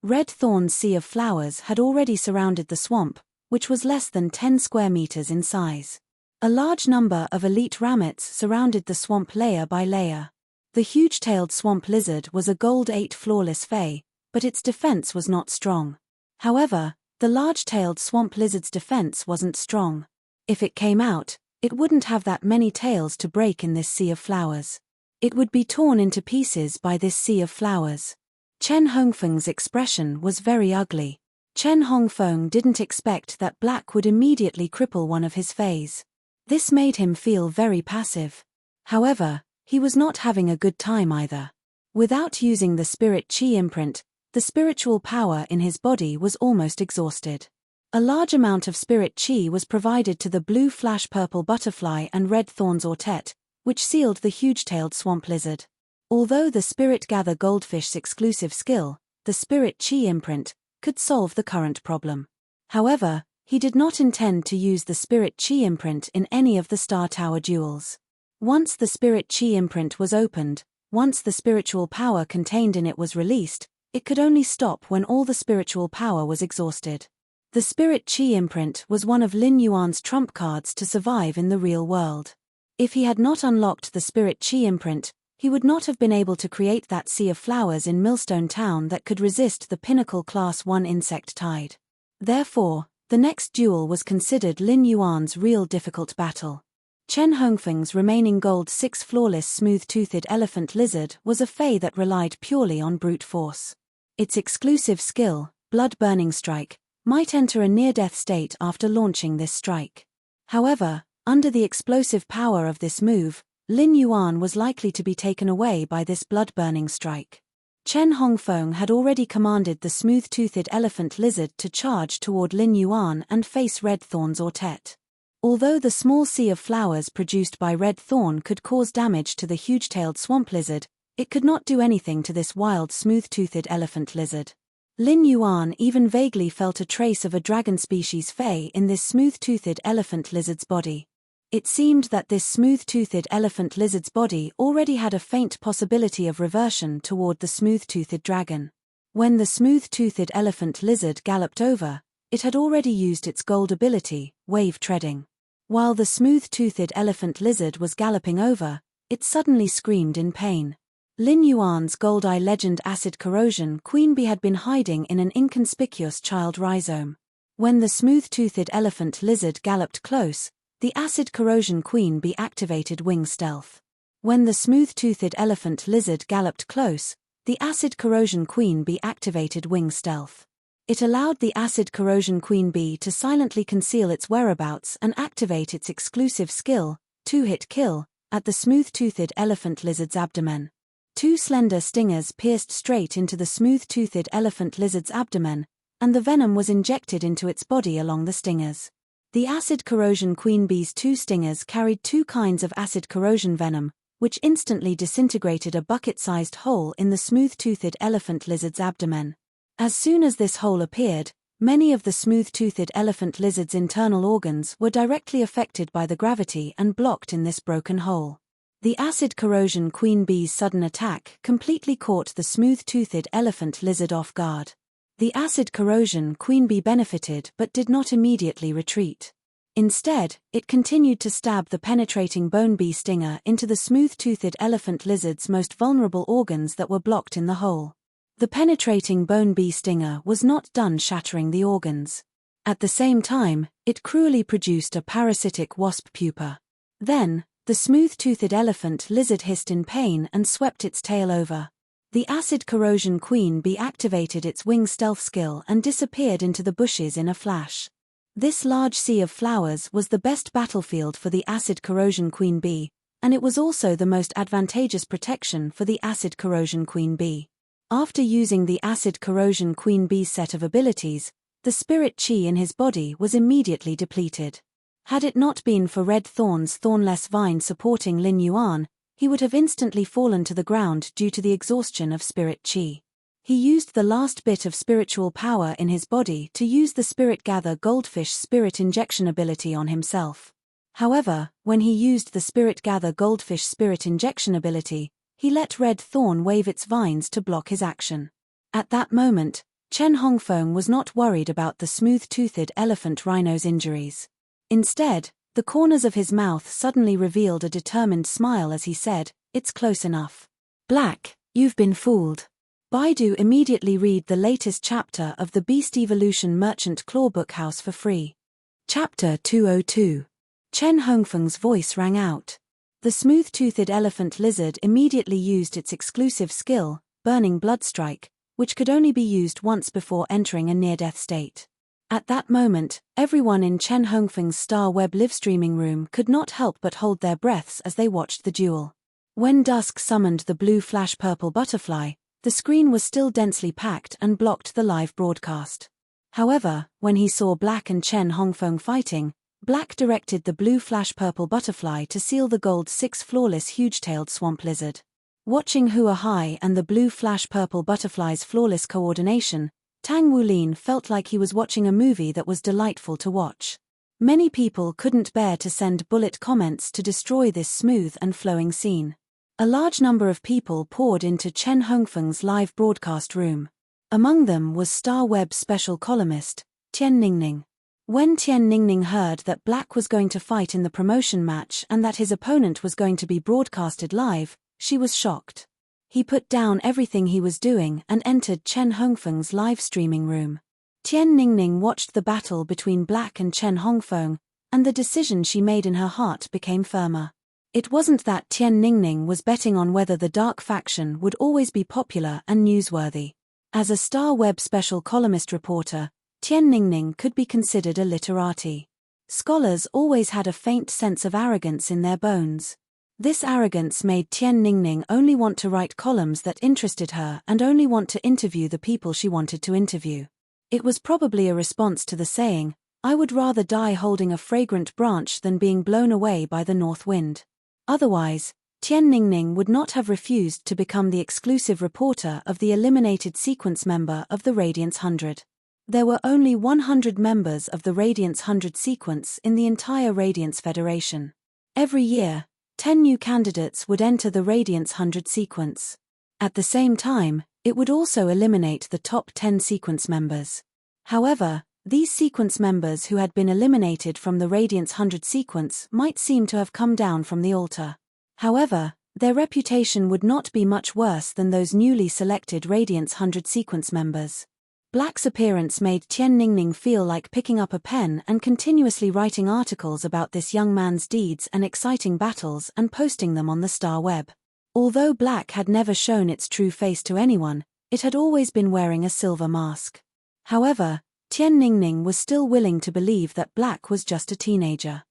Red Thorn's sea of flowers had already surrounded the swamp, which was less than 10 square meters in size. A large number of elite ramets surrounded the swamp layer by layer. The huge-tailed swamp lizard was a Gold 8 flawless Fae, but its defense was not strong. However, the large-tailed swamp lizard's defense wasn't strong. If it came out, it wouldn't have that many tails to break in this sea of flowers. It would be torn into pieces by this sea of flowers. Chen Hongfeng's expression was very ugly. Chen Hongfeng didn't expect that black would immediately cripple one of his fays. This made him feel very passive. However, he was not having a good time either. Without using the spirit chi imprint, the spiritual power in his body was almost exhausted. A large amount of spirit chi was provided to the blue flash purple butterfly and red thorns autet, which sealed the huge-tailed swamp lizard. Although the spirit gather goldfish's exclusive skill, the spirit chi imprint, could solve the current problem. However, he did not intend to use the spirit chi imprint in any of the Star Tower duels. Once the spirit chi imprint was opened, once the spiritual power contained in it was released, it could only stop when all the spiritual power was exhausted. The spirit chi imprint was one of Lin Yuan's trump cards to survive in the real world. If he had not unlocked the spirit chi imprint, he would not have been able to create that sea of flowers in Millstone Town that could resist the pinnacle Class 1 insect tide. Therefore, the next duel was considered Lin Yuan's real difficult battle. Chen Hongfeng's remaining Gold 6 flawless smooth-toothed elephant lizard was a Fae that relied purely on brute force. Its exclusive skill, blood-burning strike, might enter a near-death state after launching this strike. However, under the explosive power of this move, Lin Yuan was likely to be taken away by this blood-burning strike. Chen Hongfeng had already commanded the smooth-toothed elephant lizard to charge toward Lin Yuan and face Red Thorn's autet. Although the small sea of flowers produced by Red Thorn could cause damage to the huge-tailed swamp lizard, it could not do anything to this wild smooth-toothed elephant lizard. Lin Yuan even vaguely felt a trace of a dragon species Fae in this smooth-toothed elephant lizard's body. It seemed that this smooth-toothed elephant lizard's body already had a faint possibility of reversion toward the smooth-toothed dragon. When the smooth-toothed elephant lizard galloped over, it had already used its gold ability, wave treading. While the smooth-toothed elephant lizard was galloping over, it suddenly screamed in pain. Lin Yuan's Gold Eye Legend Acid Corrosion Queen Bee had been hiding in an inconspicuous child rhizome. When the smooth-toothed elephant lizard galloped close, the Acid Corrosion Queen Bee activated Wing Stealth. When the smooth-toothed elephant lizard galloped close, the Acid Corrosion Queen Bee activated Wing Stealth. It allowed the Acid Corrosion Queen Bee to silently conceal its whereabouts and activate its exclusive skill, two-hit kill, at the smooth-toothed elephant lizard's abdomen. Two slender stingers pierced straight into the smooth-toothed elephant lizard's abdomen, and the venom was injected into its body along the stingers. The Acid Corrosion Queen Bee's two stingers carried two kinds of acid corrosion venom, which instantly disintegrated a bucket-sized hole in the smooth-toothed elephant lizard's abdomen. As soon as this hole appeared, many of the smooth-toothed elephant lizard's internal organs were directly affected by the gravity and blocked in this broken hole. The Acid Corrosion Queen Bee's sudden attack completely caught the smooth-toothed elephant lizard off guard. The Acid Corrosion Queen Bee benefited but did not immediately retreat. Instead, it continued to stab the penetrating bone bee stinger into the smooth-toothed elephant lizard's most vulnerable organs that were blocked in the hole. The penetrating bone bee stinger was not done shattering the organs. At the same time, it cruelly produced a parasitic wasp pupa. Then, the smooth-toothed elephant lizard hissed in pain and swept its tail over. The Acid Corrosion Queen Bee activated its wing stealth skill and disappeared into the bushes in a flash. This large sea of flowers was the best battlefield for the Acid Corrosion Queen Bee, and it was also the most advantageous protection for the Acid Corrosion Queen Bee. After using the Acid Corrosion Queen Bee's set of abilities, the spirit chi in his body was immediately depleted. Had it not been for Red Thorn's thornless vine supporting Lin Yuan, he would have instantly fallen to the ground due to the exhaustion of spirit chi. He used the last bit of spiritual power in his body to use the Spirit Gather Goldfish Spirit Injection ability on himself. However, when he used the Spirit Gather Goldfish Spirit Injection ability, he let Red Thorn wave its vines to block his action. At that moment, Chen Hongfeng was not worried about the smooth-toothed elephant rhino's injuries. Instead, the corners of his mouth suddenly revealed a determined smile as he said, "It's close enough. Black, you've been fooled." Baidu immediately read the latest chapter of the Beast Evolution Merchant Claw Bookhouse for free. Chapter 202. Chen Hongfeng's voice rang out. The smooth-toothed elephant lizard immediately used its exclusive skill, Burning Blood Strike, which could only be used once before entering a near-death state. At that moment, everyone in Chen Hongfeng's Star Web live-streaming room could not help but hold their breaths as they watched the duel. When Dusk summoned the blue flash-purple butterfly, the screen was still densely packed and blocked the live broadcast. However, when he saw Black and Chen Hongfeng fighting, Black directed the blue flash-purple butterfly to seal the gold 6 flawless huge-tailed swamp lizard. Watching Hua Hai and the blue flash-purple butterfly's flawless coordination, Tang Wulin felt like he was watching a movie that was delightful to watch. Many people couldn't bear to send bullet comments to destroy this smooth and flowing scene. A large number of people poured into Chen Hongfeng's live broadcast room. Among them was Star Web special columnist, Tian Ningning. When Tian Ningning heard that Black was going to fight in the promotion match and that his opponent was going to be broadcasted live, she was shocked. He put down everything he was doing and entered Chen Hongfeng's live streaming room. Tian Ningning watched the battle between Black and Chen Hongfeng, and the decision she made in her heart became firmer. It wasn't that Tian Ningning was betting on whether the dark faction would always be popular and newsworthy. As a Star Web special columnist reporter, Tian Ningning could be considered a literati. Scholars always had a faint sense of arrogance in their bones. This arrogance made Tian Ningning only want to write columns that interested her and only want to interview the people she wanted to interview. It was probably a response to the saying, "I would rather die holding a fragrant branch than being blown away by the north wind." Otherwise, Tian Ningning would not have refused to become the exclusive reporter of the eliminated sequence member of the Radiance 100. There were only 100 members of the Radiance 100 sequence in the entire Radiance Federation. Every year, 10 new candidates would enter the Radiance 100 sequence. At the same time, it would also eliminate the top 10 sequence members. However, these sequence members who had been eliminated from the Radiance 100 sequence might seem to have come down from the altar. However, their reputation would not be much worse than those newly selected Radiance 100 sequence members. Black's appearance made Tian Ningning feel like picking up a pen and continuously writing articles about this young man's deeds and exciting battles and posting them on the Star Web. Although Black had never shown its true face to anyone, it had always been wearing a silver mask. However, Tian Ningning was still willing to believe that Black was just a teenager.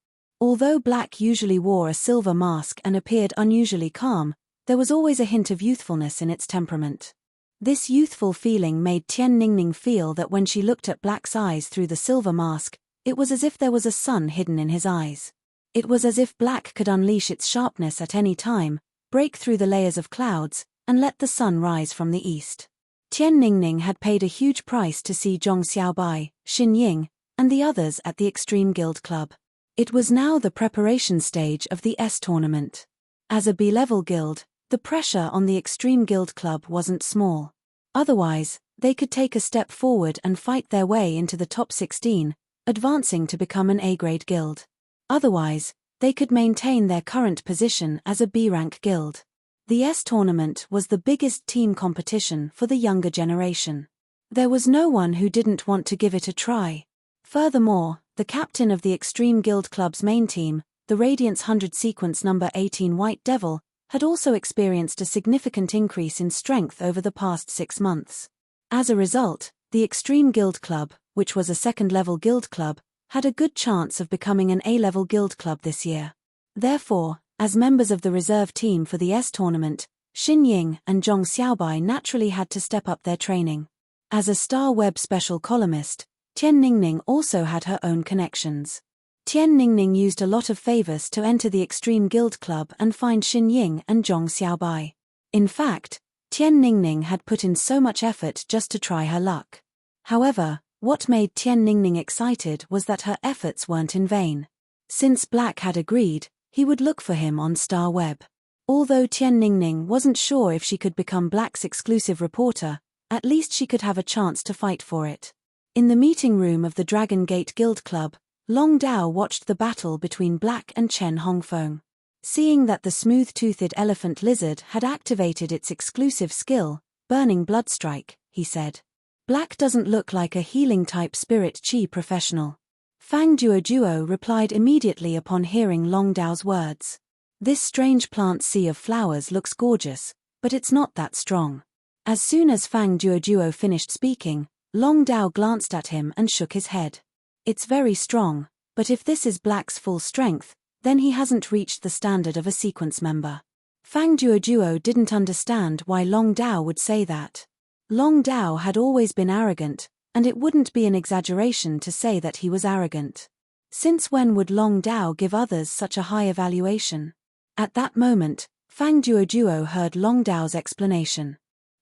Although Black usually wore a silver mask and appeared unusually calm, there was always a hint of youthfulness in its temperament. This youthful feeling made Tian Ningning feel that when she looked at Black's eyes through the silver mask, it was as if there was a sun hidden in his eyes. It was as if Black could unleash its sharpness at any time, break through the layers of clouds, and let the sun rise from the east. Tian Ningning had paid a huge price to see Zhong Xiaobai, Xin Ying, and the others at the Extreme Guild Club. It was now the preparation stage of the S tournament. As a B-level guild, the pressure on the Extreme Guild Club wasn't small. Otherwise, they could take a step forward and fight their way into the top 16, advancing to become an A-grade guild. Otherwise, they could maintain their current position as a B-rank guild. The S tournament was the biggest team competition for the younger generation. There was no one who didn't want to give it a try. Furthermore, the captain of the Extreme Guild Club's main team, the Radiance 100 sequence number 18 White Devil, had also experienced a significant increase in strength over the past 6 months. As a result, the Extreme Guild Club, which was a second-level guild club, had a good chance of becoming an A-level guild club this year. Therefore, as members of the reserve team for the S tournament, Xin Ying and Zhong Xiaobai naturally had to step up their training. As a Star Web special columnist, Tian Ningning also had her own connections. Tian Ningning used a lot of favors to enter the Extreme Guild Club and find Xin Ying and Zhong Xiaobai. In fact, Tian Ningning had put in so much effort just to try her luck. However, what made Tian Ningning excited was that her efforts weren't in vain. Since Black had agreed, he would look for him on Star Web. Although Tian Ningning wasn't sure if she could become Black's exclusive reporter, at least she could have a chance to fight for it. In the meeting room of the Dragon Gate Guild Club, Long Dao watched the battle between Black and Chen Hongfeng. Seeing that the smooth-toothed elephant lizard had activated its exclusive skill, Burning Blood Strike, he said. Black doesn't look like a healing-type spirit chi professional. Fang Duo replied immediately upon hearing Long Dao's words. This strange plant sea of flowers looks gorgeous, but it's not that strong. As soon as Fang Duo finished speaking, Long Dao glanced at him and shook his head. It's very strong, but if this is Black's full strength, then he hasn't reached the standard of a sequence member. Fang Duo didn't understand why Long Dao would say that. Long Dao had always been arrogant, and it wouldn't be an exaggeration to say that he was arrogant. Since when would Long Dao give others such a high evaluation? At that moment, Fang Duo heard Long Dao's explanation.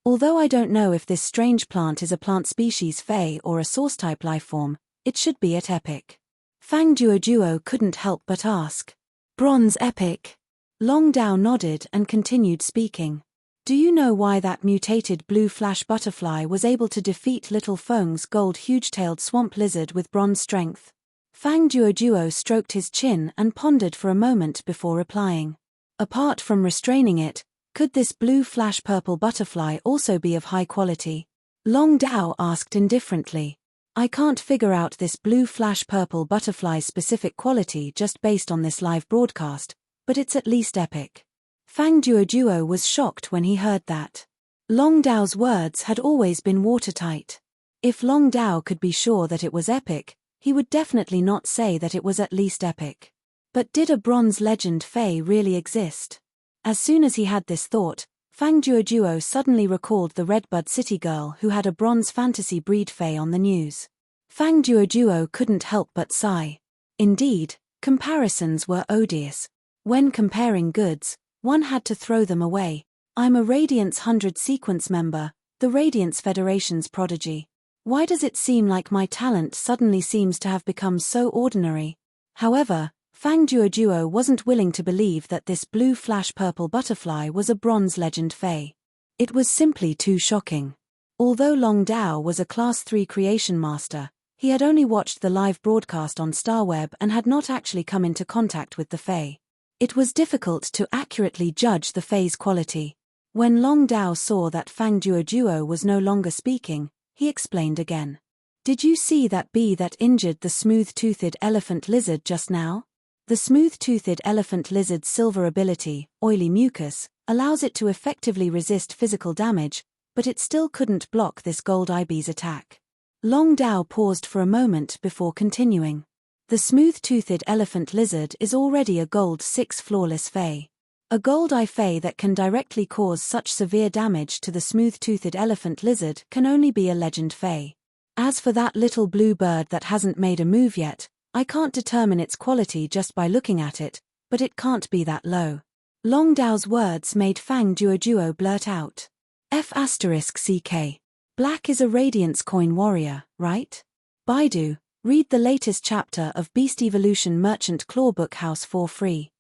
Although I don't know if this strange plant is a plant species Fey or a source-type lifeform, it should be at Epic. Fang Duo couldn't help but ask. Bronze Epic? Long Dao nodded and continued speaking. Do you know why that mutated blue flash butterfly was able to defeat Little Feng's gold huge-tailed swamp lizard with bronze strength? Fang Duo stroked his chin and pondered for a moment before replying. Apart from restraining it, could this blue flash purple butterfly also be of high quality? Long Dao asked indifferently. I can't figure out this blue flash purple butterfly's specific quality just based on this live broadcast, but it's at least epic. Fang Duo was shocked when he heard that. Long Dao's words had always been watertight. If Long Dao could be sure that it was epic, he would definitely not say that it was at least epic. But did a bronze legend Fey really exist? As soon as he had this thought, Fang Duo suddenly recalled the Redbud City girl who had a bronze fantasy breed Fey on the news. Fang Duo couldn't help but sigh. Indeed, comparisons were odious. When comparing goods, one had to throw them away. I'm a Radiance 100 sequence member, the Radiance Federation's prodigy. Why does it seem like my talent suddenly seems to have become so ordinary? However, Fang Duo wasn't willing to believe that this blue flash purple butterfly was a bronze legend Fey. It was simply too shocking. Although Long Dao was a Class 3 creation master, he had only watched the live broadcast on StarWeb and had not actually come into contact with the Fey. It was difficult to accurately judge the Fey's quality. When Long Dao saw that Fang Duo was no longer speaking, he explained again. Did you see that bee that injured the smooth-toothed elephant lizard just now? The smooth-toothed elephant lizard's silver ability, Oily Mucus, allows it to effectively resist physical damage, but it still couldn't block this gold eyebee's attack. Long Dao paused for a moment before continuing. The smooth-toothed elephant lizard is already a gold 6 flawless Fey. A gold eye Fey that can directly cause such severe damage to the smooth-toothed elephant lizard can only be a legend Fey. As for that little blue bird that hasn't made a move yet, I can't determine its quality just by looking at it, but it can't be that low. Long Dao's words made Fang Duo blurt out. F***CK. Black is a Radiance coin warrior, right? Baidu, read the latest chapter of Beast Evolution Merchant Claw Book House for free.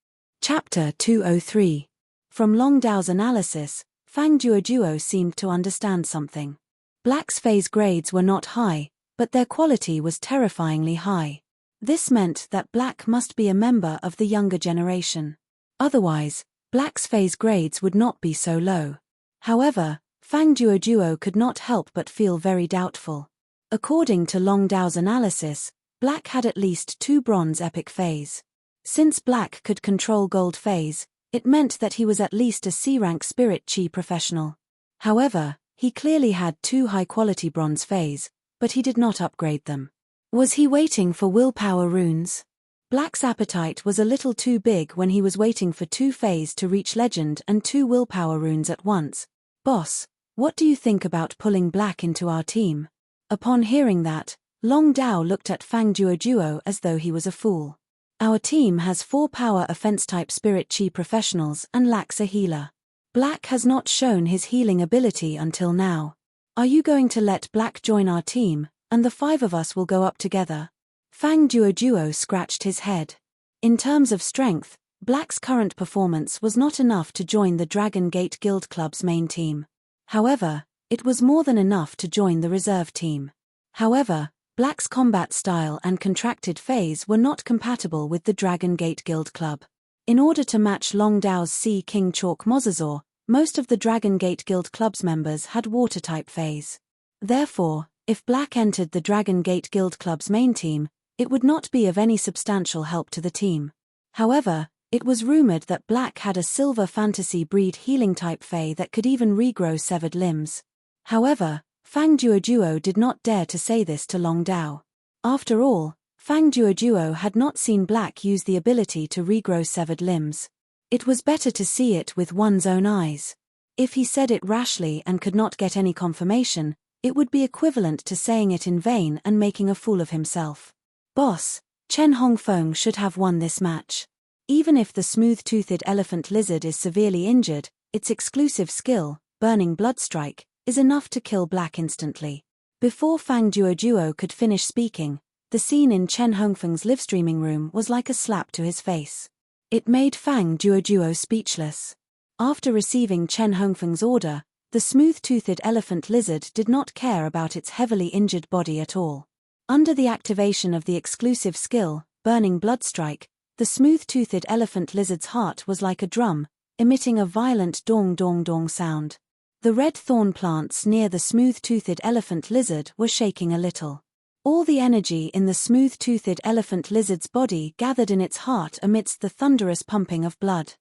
Chapter 203. From Long Dao's analysis, Fang Duo seemed to understand something. Black's phase grades were not high, but their quality was terrifyingly high. This meant that Black must be a member of the younger generation. Otherwise, Black's phase grades would not be so low. However, Fang Duo could not help but feel very doubtful. According to Long Dao's analysis, Black had at least 2 bronze epic phase. Since Black could control gold phase, it meant that he was at least a C-rank spirit chi professional. However, he clearly had 2 high-quality bronze phase, but he did not upgrade them. Was he waiting for willpower runes? Black's appetite was a little too big when he was waiting for 2 phase to reach legend and 2 willpower runes at once. Boss, what do you think about pulling Black into our team? Upon hearing that, Long Dao looked at Fang Duo as though he was a fool. Our team has 4 power offense-type spirit chi professionals and lacks a healer. Black has not shown his healing ability until now. Are you going to let Black join our team, and the 5 of us will go up together? Fang Duo scratched his head. In terms of strength, Black's current performance was not enough to join the Dragon Gate Guild Club's main team. However, it was more than enough to join the reserve team. However, Black's combat style and contracted phase were not compatible with the Dragon Gate Guild Club. In order to match Long Dao's Sea King Chalk Mosasaur, most of the Dragon Gate Guild Club's members had water-type phase. Therefore, if Black entered the Dragon Gate Guild Club's main team, it would not be of any substantial help to the team. However, it was rumored that Black had a silver fantasy breed healing-type Fae that could even regrow severed limbs. However, Fang Duoduo did not dare to say this to Long Dao. After all, Fang Duoduo had not seen Black use the ability to regrow severed limbs. It was better to see it with one's own eyes. If he said it rashly and could not get any confirmation, it would be equivalent to saying it in vain and making a fool of himself. Boss, Chen Hongfeng should have won this match. Even if the smooth-toothed elephant lizard is severely injured, its exclusive skill, Burning Blood Strike, is enough to kill Black instantly. Before Fang Duoduo could finish speaking, the scene in Chen Hongfeng's live-streaming room was like a slap to his face. It made Fang Duoduo speechless. After receiving Chen Hongfeng's order, the smooth-toothed elephant lizard did not care about its heavily injured body at all. Under the activation of the exclusive skill, Burning Blood Strike, the smooth-toothed elephant lizard's heart was like a drum, emitting a violent dong-dong-dong sound. The red thorn plants near the smooth-toothed elephant lizard were shaking a little. All the energy in the smooth-toothed elephant lizard's body gathered in its heart amidst the thunderous pumping of blood.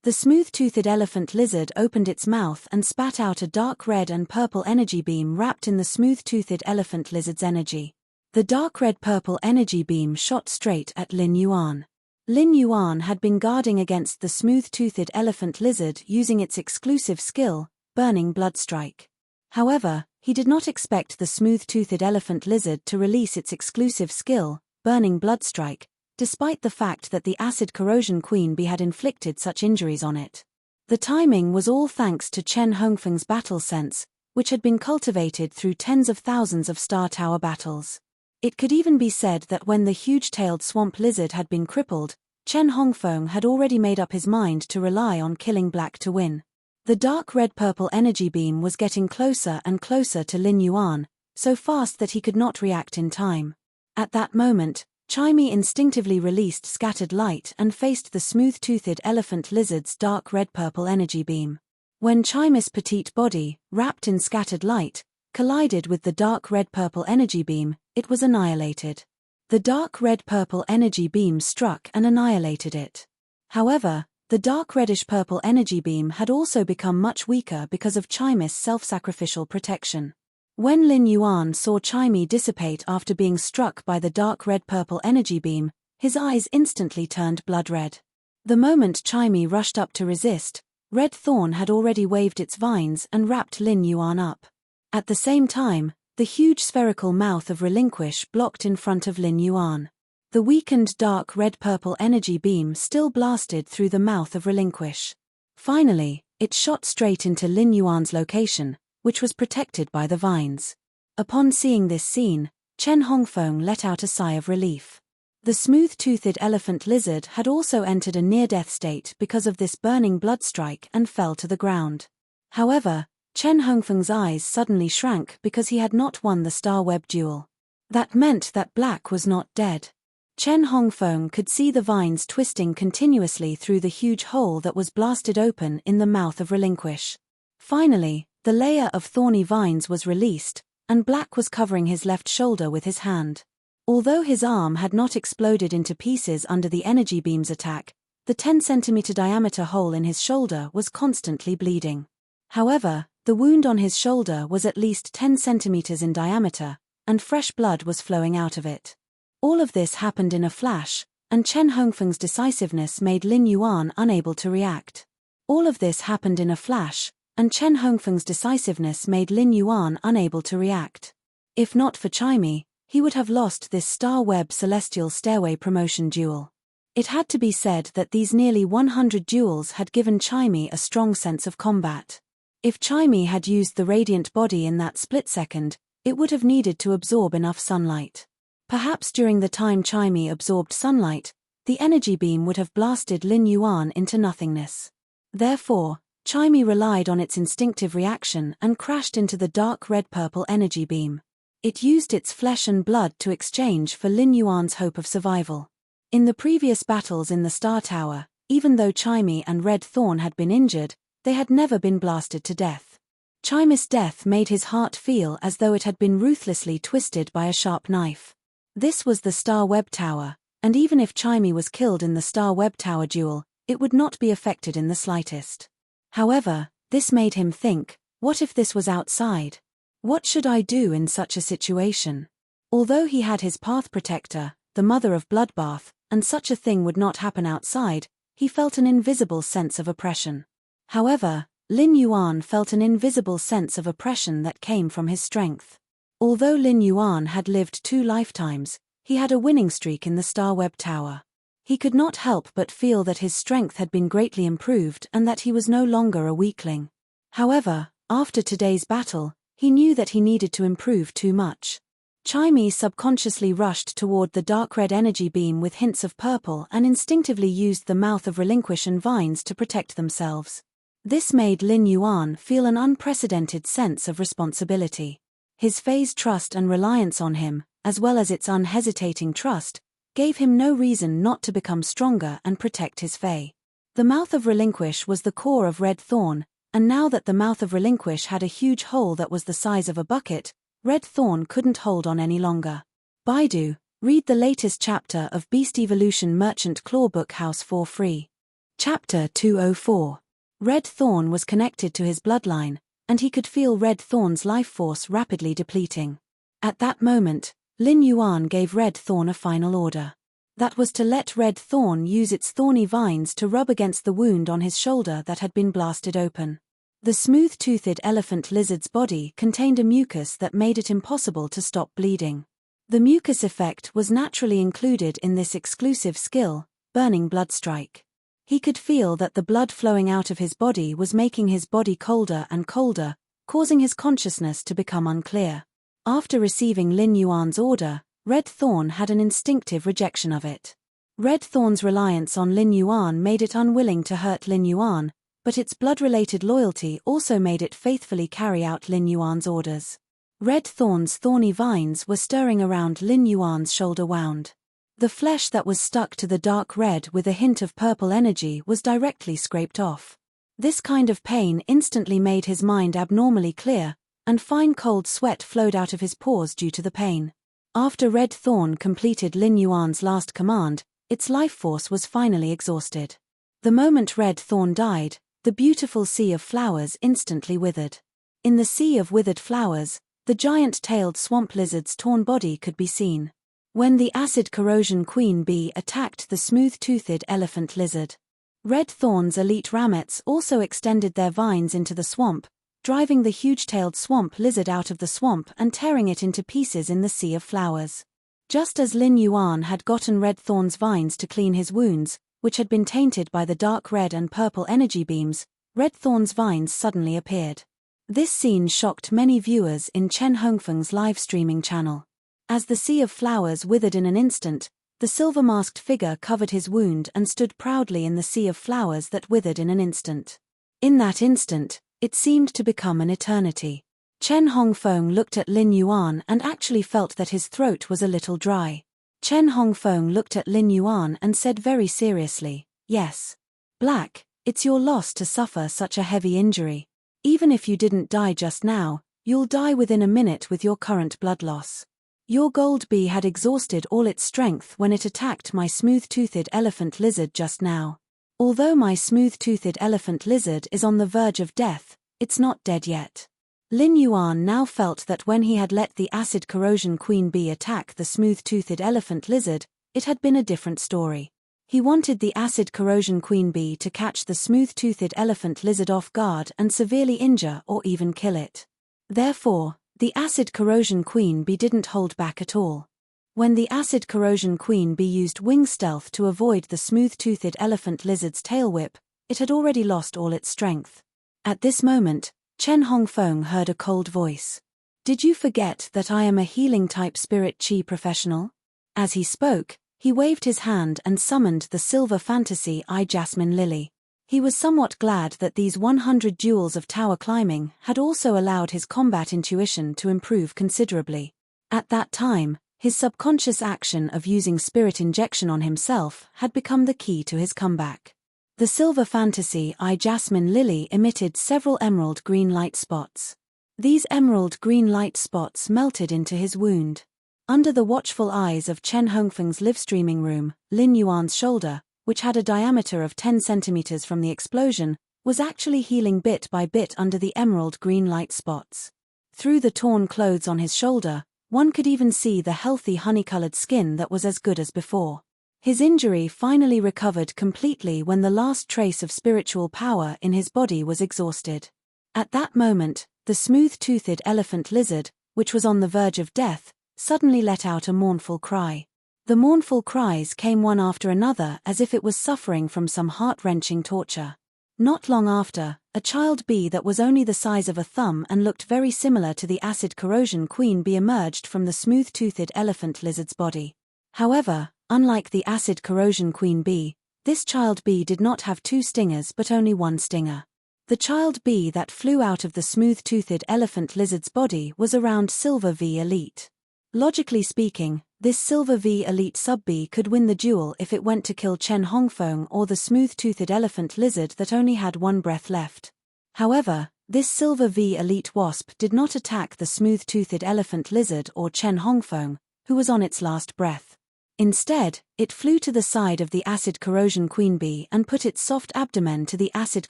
The smooth-toothed elephant lizard opened its mouth and spat out a dark red and purple energy beam wrapped in the smooth-toothed elephant lizard's energy. The dark red-purple energy beam shot straight at Lin Yuan. Lin Yuan had been guarding against the smooth-toothed elephant lizard using its exclusive skill, Burning Blood Strike. However, he did not expect the smooth-toothed elephant lizard to release its exclusive skill, Burning Blood Strike, despite the fact that the acid corrosion queen bee had inflicted such injuries on it. The timing was all thanks to Chen Hongfeng's battle sense, which had been cultivated through tens of thousands of Star Tower battles. It could even be said that when the huge-tailed swamp lizard had been crippled, Chen Hongfeng had already made up his mind to rely on killing Black to win. The dark red-purple energy beam was getting closer and closer to Lin Yuan, so fast that he could not react in time. At that moment, Chimey instinctively released Scattered Light and faced the smooth-toothed elephant lizard's dark red-purple energy beam. When Chimey's petite body, wrapped in Scattered Light, collided with the dark red-purple energy beam, it was annihilated. The dark red-purple energy beam struck and annihilated it. However, the dark reddish-purple energy beam had also become much weaker because of Chimey's self-sacrificial protection. When Lin Yuan saw Chimey dissipate after being struck by the dark red-purple energy beam, his eyes instantly turned blood red. The moment Chimey rushed up to resist, Red Thorn had already waved its vines and wrapped Lin Yuan up. At the same time, the huge spherical mouth of Relinquish blocked in front of Lin Yuan. The weakened dark red-purple energy beam still blasted through the mouth of Relinquish. Finally, it shot straight into Lin Yuan's location, which was protected by the vines. Upon seeing this scene, Chen Hongfeng let out a sigh of relief. The smooth-toothed elephant lizard had also entered a near-death state because of this burning blood strike and fell to the ground. However, Chen Hongfeng's eyes suddenly shrank because he had not won the Star Web duel. That meant that Black was not dead. Chen Hongfeng could see the vines twisting continuously through the huge hole that was blasted open in the mouth of Relinquish. Finally, the layer of thorny vines was released, and Black was covering his left shoulder with his hand. Although his arm had not exploded into pieces under the energy beam's attack, the 10-centimeter diameter hole in his shoulder was constantly bleeding. However, the wound on his shoulder was at least 10 centimeters in diameter, and fresh blood was flowing out of it. All of this happened in a flash, and Chen Hongfeng's decisiveness made Lin Yuan unable to react. All of this happened in a flash, and Chen Hongfeng's decisiveness made Lin Yuan unable to react. If not for Chimey, he would have lost this Star Web Celestial Stairway promotion duel. It had to be said that these nearly 100 duels had given Chimey a strong sense of combat. If Chimey had used the radiant body in that split second, it would have needed to absorb enough sunlight. Perhaps during the time Chimey absorbed sunlight, the energy beam would have blasted Lin Yuan into nothingness. Therefore, Chimey relied on its instinctive reaction and crashed into the dark red-purple energy beam. It used its flesh and blood to exchange for Lin Yuan's hope of survival. In the previous battles in the Star Tower, even though Chimey and Red Thorn had been injured, they had never been blasted to death. Chimey's death made his heart feel as though it had been ruthlessly twisted by a sharp knife. This was the Star Web Tower, and even if Chimey was killed in the Star Web Tower duel, it would not be affected in the slightest. However, this made him think, what if this was outside? What should I do in such a situation? Although he had his path protector, the Mother of Bloodbath, and such a thing would not happen outside, he felt an invisible sense of oppression. However, Lin Yuan felt an invisible sense of oppression that came from his strength. Although Lin Yuan had lived 2 lifetimes, he had a winning streak in the Star Web Tower. He could not help but feel that his strength had been greatly improved and that he was no longer a weakling. However, after today's battle, he knew that he needed to improve too much. Chimey subconsciously rushed toward the dark red energy beam with hints of purple and instinctively used the mouth of relinquish and vines to protect themselves. This made Lin Yuan feel an unprecedented sense of responsibility. His Fae's trust and reliance on him, as well as its unhesitating trust, gave him no reason not to become stronger and protect his Fae. The mouth of relinquish was the core of Red Thorn, and now that the mouth of relinquish had a huge hole that was the size of a bucket, Red Thorn couldn't hold on any longer. Baidu, read the latest chapter of Beast Evolution Merchant Claw Book House for free. Chapter 204. Red Thorn was connected to his bloodline, and he could feel Red Thorn's life force rapidly depleting. At that moment, Lin Yuan gave Red Thorn a final order. That was to let Red Thorn use its thorny vines to rub against the wound on his shoulder that had been blasted open. The smooth-toothed elephant lizard's body contained a mucus that made it impossible to stop bleeding. The mucus effect was naturally included in this exclusive skill, Burning Blood Strike. He could feel that the blood flowing out of his body was making his body colder and colder, causing his consciousness to become unclear. After receiving Lin Yuan's order, Red Thorn had an instinctive rejection of it. Red Thorn's reliance on Lin Yuan made it unwilling to hurt Lin Yuan, but its blood-related loyalty also made it faithfully carry out Lin Yuan's orders. Red Thorn's thorny vines were stirring around Lin Yuan's shoulder wound. The flesh that was stuck to the dark red with a hint of purple energy was directly scraped off. This kind of pain instantly made his mind abnormally clear, and fine cold sweat flowed out of his pores due to the pain. After Red Thorn completed Lin Yuan's last command, its life force was finally exhausted. The moment Red Thorn died, the beautiful sea of flowers instantly withered. In the sea of withered flowers, the giant-tailed swamp lizard's torn body could be seen. When the acid corrosion queen bee attacked the smooth-toothed elephant lizard, Red Thorn's elite ramets also extended their vines into the swamp, driving the huge-tailed swamp lizard out of the swamp and tearing it into pieces in the sea of flowers. Just as Lin Yuan had gotten Red Thorn's vines to clean his wounds, which had been tainted by the dark red and purple energy beams, Red Thorn's vines suddenly appeared. This scene shocked many viewers in Chen Hongfeng's live streaming channel. As the sea of flowers withered in an instant, the silver-masked figure covered his wound and stood proudly in the sea of flowers that withered in an instant. In that instant, it seemed to become an eternity. Chen Hongfeng looked at Lin Yuan and actually felt that his throat was a little dry. Chen Hongfeng looked at Lin Yuan and said very seriously, "Yes. Black, it's your loss to suffer such a heavy injury. Even if you didn't die just now, you'll die within a minute with your current blood loss. Your gold bee had exhausted all its strength when it attacked my smooth-toothed elephant lizard just now. Although my smooth-toothed elephant lizard is on the verge of death, it's not dead yet." Lin Yuan now felt that when he had let the acid corrosion queen bee attack the smooth-toothed elephant lizard, it had been a different story. He wanted the acid corrosion queen bee to catch the smooth-toothed elephant lizard off guard and severely injure or even kill it. Therefore, the acid corrosion queen bee didn't hold back at all. When the acid corrosion queen bee used wing stealth to avoid the smooth-toothed elephant lizard's tail whip, it had already lost all its strength. At this moment, Chen Hongfeng heard a cold voice. "Did you forget that I am a healing-type spirit chi professional?" As he spoke, He waved his hand and summoned the silver fantasy jasmine lily. He was somewhat glad that these 100 duels of tower climbing had also allowed his combat intuition to improve considerably. At that time, his subconscious action of using spirit injection on himself had become the key to his comeback. The silver fantasy jasmine lily emitted several emerald green light spots. These emerald green light spots melted into his wound. Under the watchful eyes of Chen Hongfeng's live-streaming room, Lin Yuan's shoulder, which had a diameter of 10 centimeters from the explosion, was actually healing bit by bit under the emerald green light spots. Through the torn clothes on his shoulder, one could even see the healthy honey-colored skin that was as good as before. His injury finally recovered completely when the last trace of spiritual power in his body was exhausted. At that moment, the smooth-toothed elephant lizard, which was on the verge of death, suddenly let out a mournful cry. The mournful cries came one after another as if it was suffering from some heart-wrenching torture. Not long after, a child bee that was only the size of a thumb and looked very similar to the acid corrosion queen bee emerged from the smooth-toothed elephant lizard's body. However, unlike the acid corrosion queen bee, this child bee did not have 2 stingers but only 1 stinger. The child bee that flew out of the smooth-toothed elephant lizard's body was around Silver V Elite. Logically speaking, this Silver V Elite sub-bee could win the duel if it went to kill Chen Hongfeng or the smooth-toothed elephant lizard that only had 1 breath left. However, this Silver V Elite wasp did not attack the smooth-toothed elephant lizard or Chen Hongfeng, who was on its last breath. Instead, it flew to the side of the acid corrosion queen bee and put its soft abdomen to the acid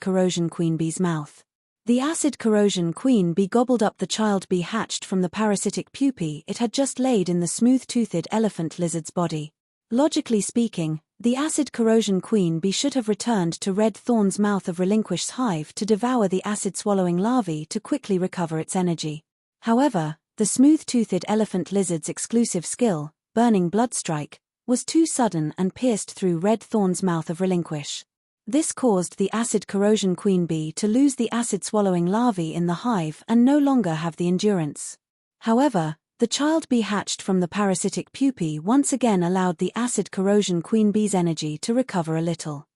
corrosion queen bee's mouth. The acid corrosion queen bee gobbled up the child bee hatched from the parasitic pupae it had just laid in the smooth-toothed elephant lizard's body. Logically speaking, the acid corrosion queen bee should have returned to Red Thorn's mouth of Relinquish's hive to devour the acid-swallowing larvae to quickly recover its energy. However, the smooth-toothed elephant lizard's exclusive skill, Burning Blood Strike, was too sudden and pierced through Red Thorn's mouth of Relinquish. This caused the acid corrosion queen bee to lose the acid-swallowing larvae in the hive and no longer have the endurance. However, the child bee hatched from the parasitic pupae once again allowed the acid corrosion queen bee's energy to recover a little.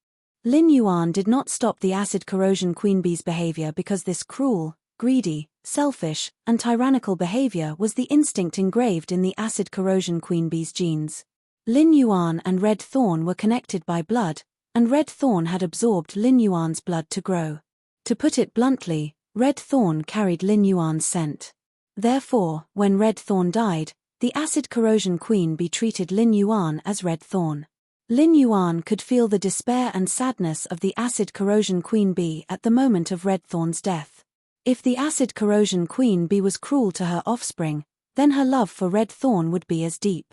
Lin Yuan did not stop the acid corrosion queen bee's behavior because this cruel, greedy, selfish, and tyrannical behavior was the instinct engraved in the acid corrosion queen bee's genes. Lin Yuan and Red Thorn were connected by blood, and Red Thorn had absorbed Lin Yuan's blood to grow. To put it bluntly, Red Thorn carried Lin Yuan's scent. Therefore, when Red Thorn died, the acid corrosion queen bee treated Lin Yuan as Red Thorn. Lin Yuan could feel the despair and sadness of the acid corrosion queen bee at the moment of Red Thorn's death. If the acid corrosion queen bee was cruel to her offspring, then her love for Red Thorn would be as deep.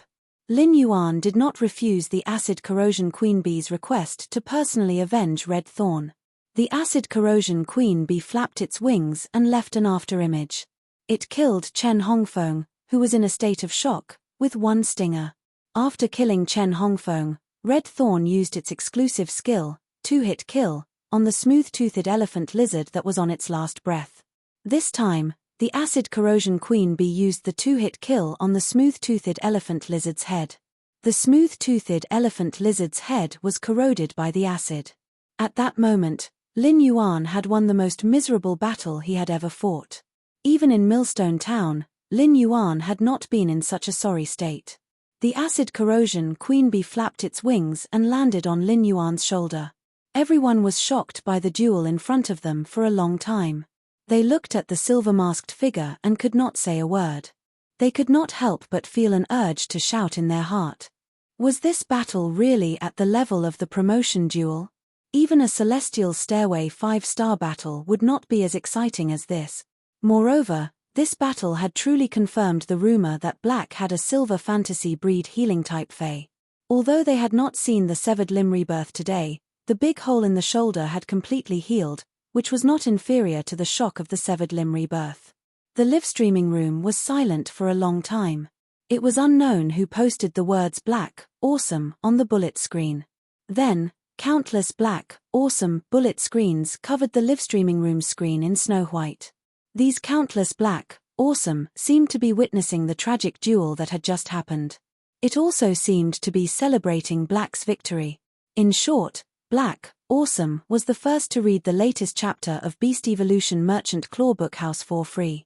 Lin Yuan did not refuse the acid corrosion queen bee's request to personally avenge Red Thorn. The acid corrosion queen bee flapped its wings and left an afterimage. It killed Chen Hongfeng, who was in a state of shock, with 1 stinger. After killing Chen Hongfeng, Red Thorn used its exclusive skill, 2-hit kill, on the smooth-toothed elephant lizard that was on its last breath. This time, the acid corrosion queen bee used the 2-hit kill on the smooth-toothed elephant lizard's head. The smooth-toothed elephant lizard's head was corroded by the acid. At that moment, Lin Yuan had won the most miserable battle he had ever fought. Even in Millstone Town, Lin Yuan had not been in such a sorry state. The acid corrosion queen bee flapped its wings and landed on Lin Yuan's shoulder. Everyone was shocked by the duel in front of them for a long time. They looked at the silver-masked figure and could not say a word. They could not help but feel an urge to shout in their heart. Was this battle really at the level of the promotion duel? Even a Celestial Stairway 5-star battle would not be as exciting as this. Moreover, this battle had truly confirmed the rumor that Black had a silver fantasy breed healing type Fae. Although they had not seen the severed limb rebirth today, the big hole in the shoulder had completely healed, which was not inferior to the shock of the severed limb rebirth. The live-streaming room was silent for a long time. It was unknown who posted the words "Black, Awesome" on the bullet screen. Then, countless black, awesome bullet screens covered the live-streaming room screen in snow white. These countless black, awesome seemed to be witnessing the tragic duel that had just happened. It also seemed to be celebrating Black's victory. In short, Black, awesome, was the first to read the latest chapter of Beast Evolution Merchant Clawbook House for free.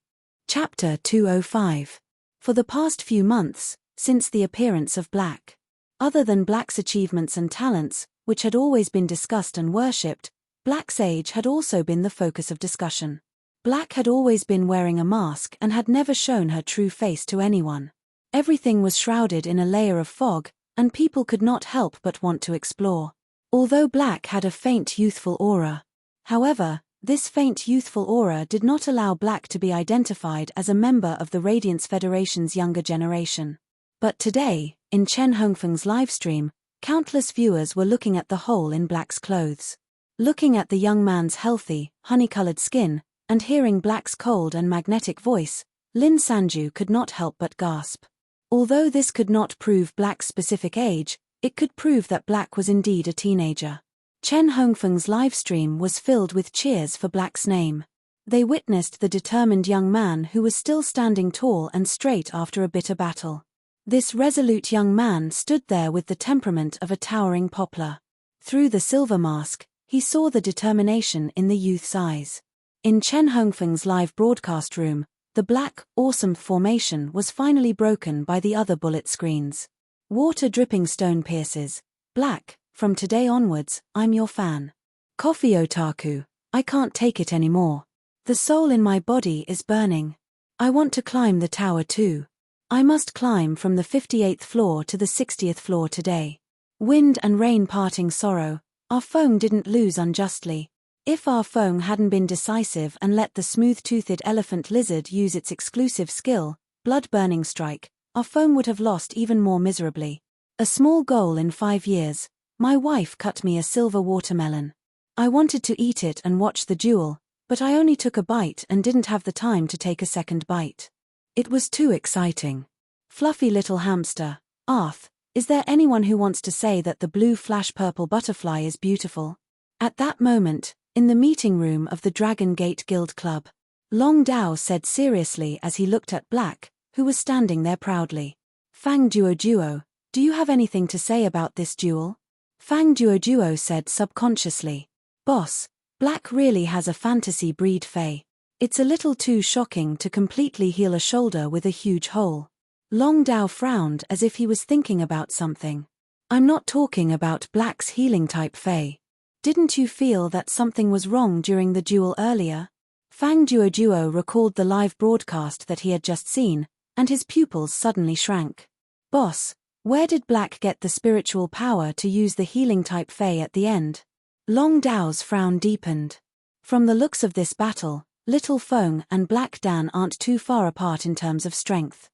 Chapter 205. For the past few months, since the appearance of Black. Other than Black's achievements and talents, which had always been discussed and worshipped, Black's age had also been the focus of discussion. Black had always been wearing a mask and had never shown her true face to anyone. Everything was shrouded in a layer of fog, and people could not help but want to explore. Although Black had a faint youthful aura. However, this faint youthful aura did not allow Black to be identified as a member of the Radiance Federation's younger generation. But today, in Chen Hongfeng's livestream, countless viewers were looking at the hole in Black's clothes. Looking at the young man's healthy, honey-colored skin, and hearing Black's cold and magnetic voice, Lin Sanju could not help but gasp. Although this could not prove Black's specific age, it could prove that Black was indeed a teenager. Chen Hongfeng's livestream was filled with cheers for Black's name. They witnessed the determined young man who was still standing tall and straight after a bitter battle. This resolute young man stood there with the temperament of a towering poplar. Through the silver mask, he saw the determination in the youth's eyes. In Chen Hongfeng's live broadcast room, the Black, awesome formation was finally broken by the other bullet screens. Water-dripping stone pierces. Black, from today onwards, I'm your fan. Coffee otaku, I can't take it anymore. The soul in my body is burning. I want to climb the tower too. I must climb from the 58th floor to the 60th floor today. Wind and rain parting sorrow, our Feng didn't lose unjustly. If our Feng hadn't been decisive and let the smooth-toothed elephant lizard use its exclusive skill, blood-burning strike, our Feng would have lost even more miserably. A small goal in 5 years, my wife cut me a silver watermelon. I wanted to eat it and watch the duel, but I only took a bite and didn't have the time to take a second bite. It was too exciting. Fluffy little hamster, Arth, is there anyone who wants to say that the blue flash-purple butterfly is beautiful? At that moment, in the meeting room of the Dragon Gate Guild Club, Long Dao said seriously as he looked at Black, who was standing there proudly. Fang Duo, do you have anything to say about this duel? Fang Duo said subconsciously. Boss, Black really has a fantasy breed Fey. It's a little too shocking to completely heal a shoulder with a huge hole. Long Dao frowned as if he was thinking about something. I'm not talking about Black's healing type Fey. Didn't you feel that something was wrong during the duel earlier? Fang Duo recalled the live broadcast that he had just seen, and his pupils suddenly shrank. Boss, where did Black get the spiritual power to use the healing type Fey at the end? Long Dao's frown deepened. From the looks of this battle, Little Feng and Black Dan aren't too far apart in terms of strength.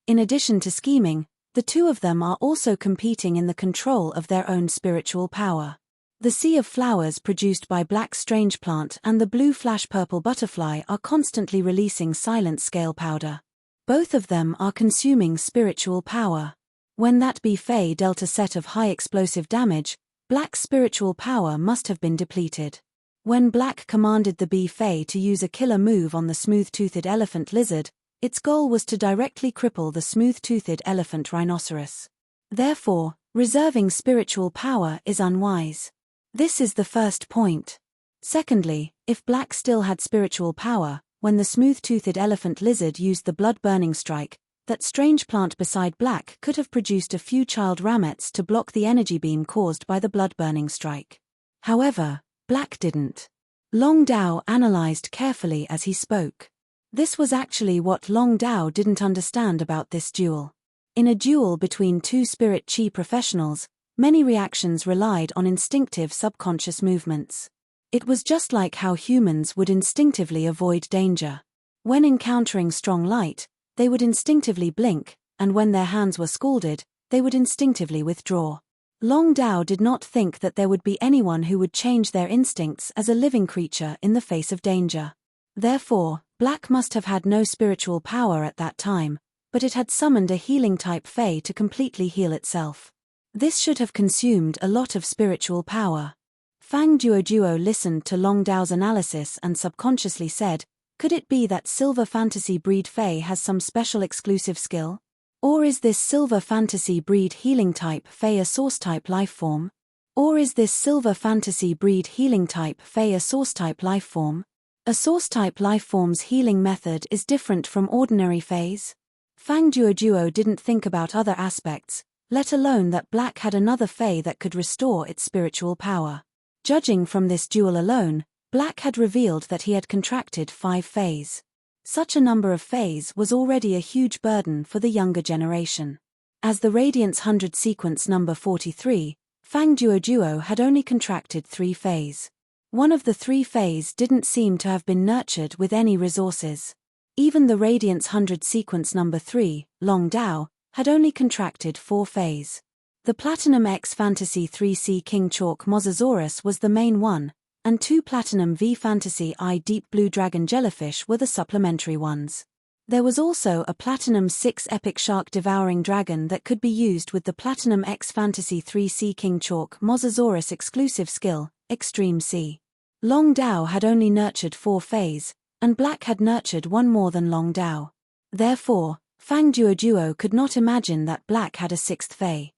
In addition to scheming, the two of them are also competing in the control of their own spiritual power. The sea of flowers produced by Black's strange plant and the blue flash-purple butterfly are constantly releasing silent scale powder. Both of them are consuming spiritual power. When that bee Fey dealt a set of high explosive damage, Black's spiritual power must have been depleted. When Black commanded the bee Fey to use a killer move on the smooth-toothed elephant lizard, its goal was to directly cripple the smooth-toothed elephant rhinoceros. Therefore, reserving spiritual power is unwise. This is the first point. Secondly, if Black still had spiritual power, when the smooth-toothed elephant lizard used the blood-burning strike, that strange plant beside Black could have produced a few child ramets to block the energy beam caused by the blood-burning strike. However, Black didn't. Long Dao analyzed carefully as he spoke. This was actually what Long Dao didn't understand about this duel. In a duel between two spirit chi professionals, many reactions relied on instinctive subconscious movements. It was just like how humans would instinctively avoid danger. When encountering strong light, they would instinctively blink, and when their hands were scalded, they would instinctively withdraw. Long Dao did not think that there would be anyone who would change their instincts as a living creature in the face of danger. Therefore, Black must have had no spiritual power at that time, but it had summoned a healing-type Fey to completely heal itself. This should have consumed a lot of spiritual power. Fang Duo listened to Long Dao's analysis and subconsciously said, could it be that Silver Fantasy Breed Fey has some special exclusive skill? Or is this silver fantasy breed healing type Fae a source type lifeform? Or is this silver fantasy breed healing type Fae a source type lifeform? A source type lifeform's healing method is different from ordinary Faes. Fang Duo didn't think about other aspects, let alone that Black had another Fae that could restore its spiritual power. Judging from this duel alone, Black had revealed that he had contracted 5 Faes. Such a number of Faes was already a huge burden for the younger generation. As the Radiance 100 sequence number 43, Fang Duo had only contracted 3 Faes. One of the 3 Faes didn't seem to have been nurtured with any resources. Even the Radiance 100 sequence number 3, Long Dao, had only contracted 4 Faes. The Platinum X Fantasy 3C King Chalk Mosasaurus was the main one, and 2 Platinum V Fantasy I Deep Blue Dragon Jellyfish were the supplementary ones. There was also a Platinum 6 Epic Shark Devouring Dragon that could be used with the Platinum X Fantasy 3C King Chalk Mosasaurus exclusive skill, Extreme C. Long Dao had only nurtured 4 Faes, and Black had nurtured 1 more than Long Dao. Therefore, Fang Duo could not imagine that Black had a 6th Fae.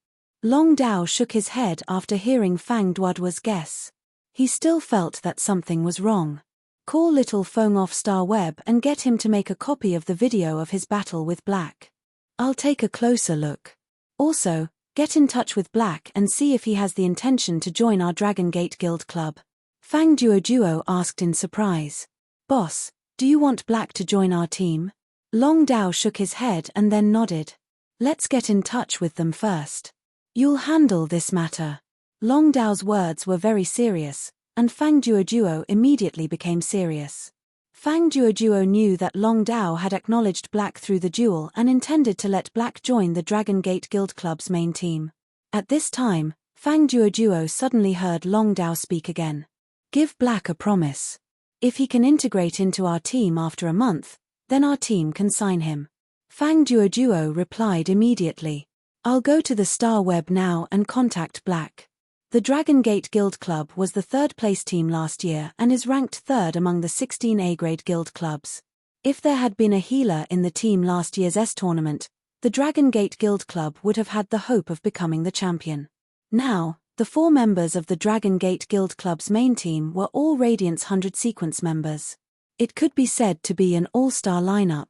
Long Dao shook his head after hearing Fang Duo's guess. He still felt that something was wrong. Call little Feng off Star Web and get him to make a copy of the video of his battle with Black. I'll take a closer look. Also, get in touch with Black and see if he has the intention to join our Dragon Gate Guild Club. Fang Duo asked in surprise. Boss, do you want Black to join our team? Long Dao shook his head and then nodded. Let's get in touch with them first. You'll handle this matter. Long Dao's words were very serious, and Fang Duo immediately became serious. Fang Duo knew that Long Dao had acknowledged Black through the duel and intended to let Black join the Dragon Gate Guild Club's main team. At this time, Fang Duo suddenly heard Long Dao speak again. Give Black a promise. If he can integrate into our team after a month, then our team can sign him. Fang Duo replied immediately. I'll go to the Star Web now and contact Black. The Dragon Gate Guild Club was the 3rd place team last year and is ranked 3rd among the 16 A-grade guild clubs. If there had been a healer in the team last year's S tournament, the Dragon Gate Guild Club would have had the hope of becoming the champion. Now, the 4 members of the Dragon Gate Guild Club's main team were all Radiance 100 sequence members. It could be said to be an all-star lineup.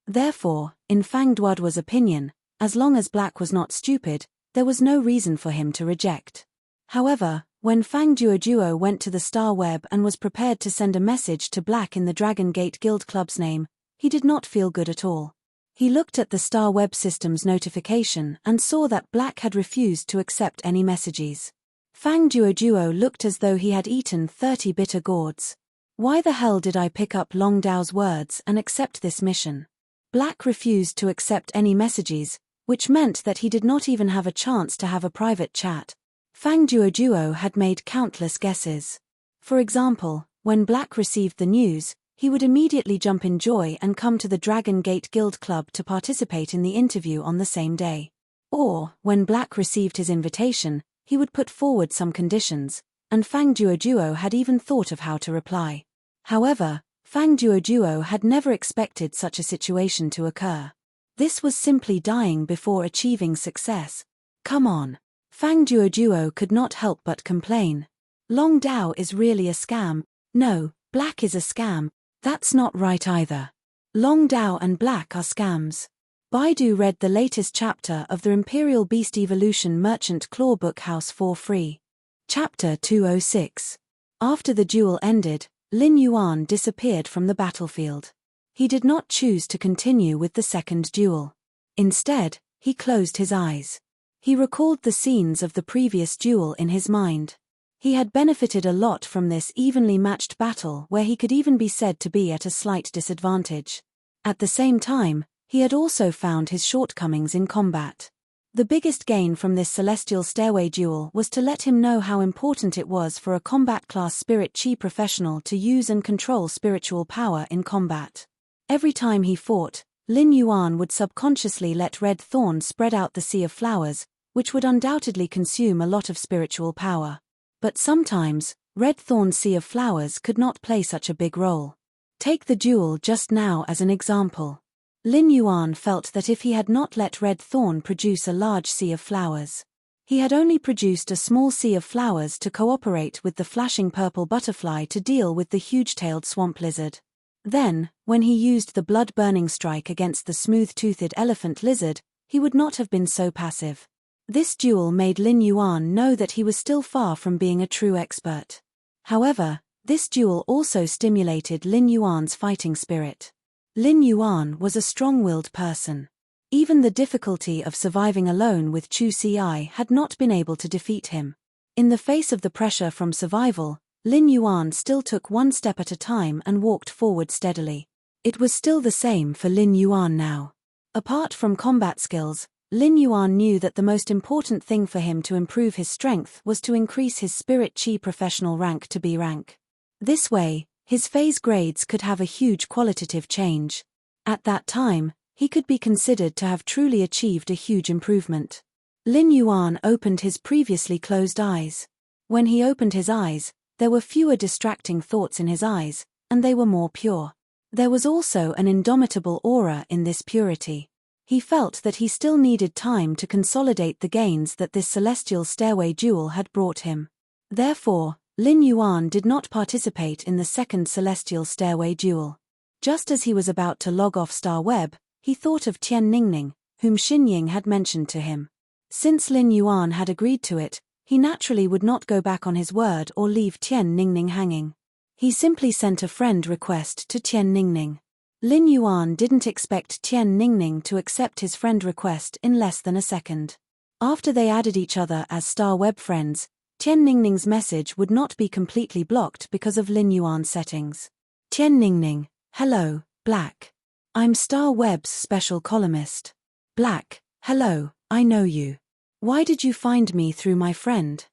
Therefore, in Fang Duo's opinion, as long as Black was not stupid, there was no reason for him to reject. However, when Fang Duo went to the Star Web and was prepared to send a message to Black in the Dragon Gate Guild Club's name, he did not feel good at all. He looked at the Star Web system's notification and saw that Black had refused to accept any messages. Fang Duo looked as though he had eaten 30 bitter gourds. Why the hell did I pick up Long Dao's words and accept this mission? Black refused to accept any messages, which meant that he did not even have a chance to have a private chat. Fang Duo had made countless guesses. For example, when Black received the news, he would immediately jump in joy and come to the Dragon Gate Guild Club to participate in the interview on the same day. Or, when Black received his invitation, he would put forward some conditions, and Fang Duo had even thought of how to reply. However, Fang Duo had never expected such a situation to occur. This was simply dying before achieving success. Come on. Fang Duo could not help but complain. Long Dao is really a scam. No, Black is a scam. That's not right either. Long Dao and Black are scams. Baidu read the latest chapter of the Imperial Beast Evolution Merchant Claw Book House for free. Chapter 206. After the duel ended, Lin Yuan disappeared from the battlefield. He did not choose to continue with the second duel. Instead, he closed his eyes. He recalled the scenes of the previous duel in his mind. He had benefited a lot from this evenly matched battle where he could even be said to be at a slight disadvantage. At the same time, he had also found his shortcomings in combat. The biggest gain from this Celestial Stairway duel was to let him know how important it was for a combat class Spirit Chi professional to use and control spiritual power in combat. Every time he fought, Lin Yuan would subconsciously let Red Thorn spread out the sea of flowers, which would undoubtedly consume a lot of spiritual power. But sometimes, Red Thorn's sea of flowers could not play such a big role. Take the duel just now as an example. Lin Yuan felt that if he had not let Red Thorn produce a large sea of flowers, he had only produced a small sea of flowers to cooperate with the flashing purple butterfly to deal with the huge-tailed swamp lizard. Then, when he used the blood-burning strike against the smooth-toothed elephant lizard, he would not have been so passive. This duel made Lin Yuan know that he was still far from being a true expert. However, this duel also stimulated Lin Yuan's fighting spirit. Lin Yuan was a strong-willed person. Even the difficulty of surviving alone with Chu Ci had not been able to defeat him. In the face of the pressure from survival, Lin Yuan still took one step at a time and walked forward steadily. It was still the same for Lin Yuan now. Apart from combat skills, Lin Yuan knew that the most important thing for him to improve his strength was to increase his Spirit Chi professional rank to B rank. This way, his phase grades could have a huge qualitative change. At that time, he could be considered to have truly achieved a huge improvement. Lin Yuan opened his previously closed eyes. When he opened his eyes, there were fewer distracting thoughts in his eyes, and they were more pure. There was also an indomitable aura in this purity. He felt that he still needed time to consolidate the gains that this celestial stairway duel had brought him. Therefore, Lin Yuan did not participate in the second celestial stairway duel. Just as he was about to log off Star Web, he thought of Tian Ningning, whom Xin Ying had mentioned to him. Since Lin Yuan had agreed to it, he naturally would not go back on his word or leave Tian Ningning hanging. He simply sent a friend request to Tian Ningning. Lin Yuan didn't expect Tian Ningning to accept his friend request in less than a second. After they added each other as Star Web friends, Tian Ningning's message would not be completely blocked because of Lin Yuan's settings. Tian Ningning, hello, Black. I'm Star Web's special columnist. Black, hello, I know you. Why did you find me through my friend?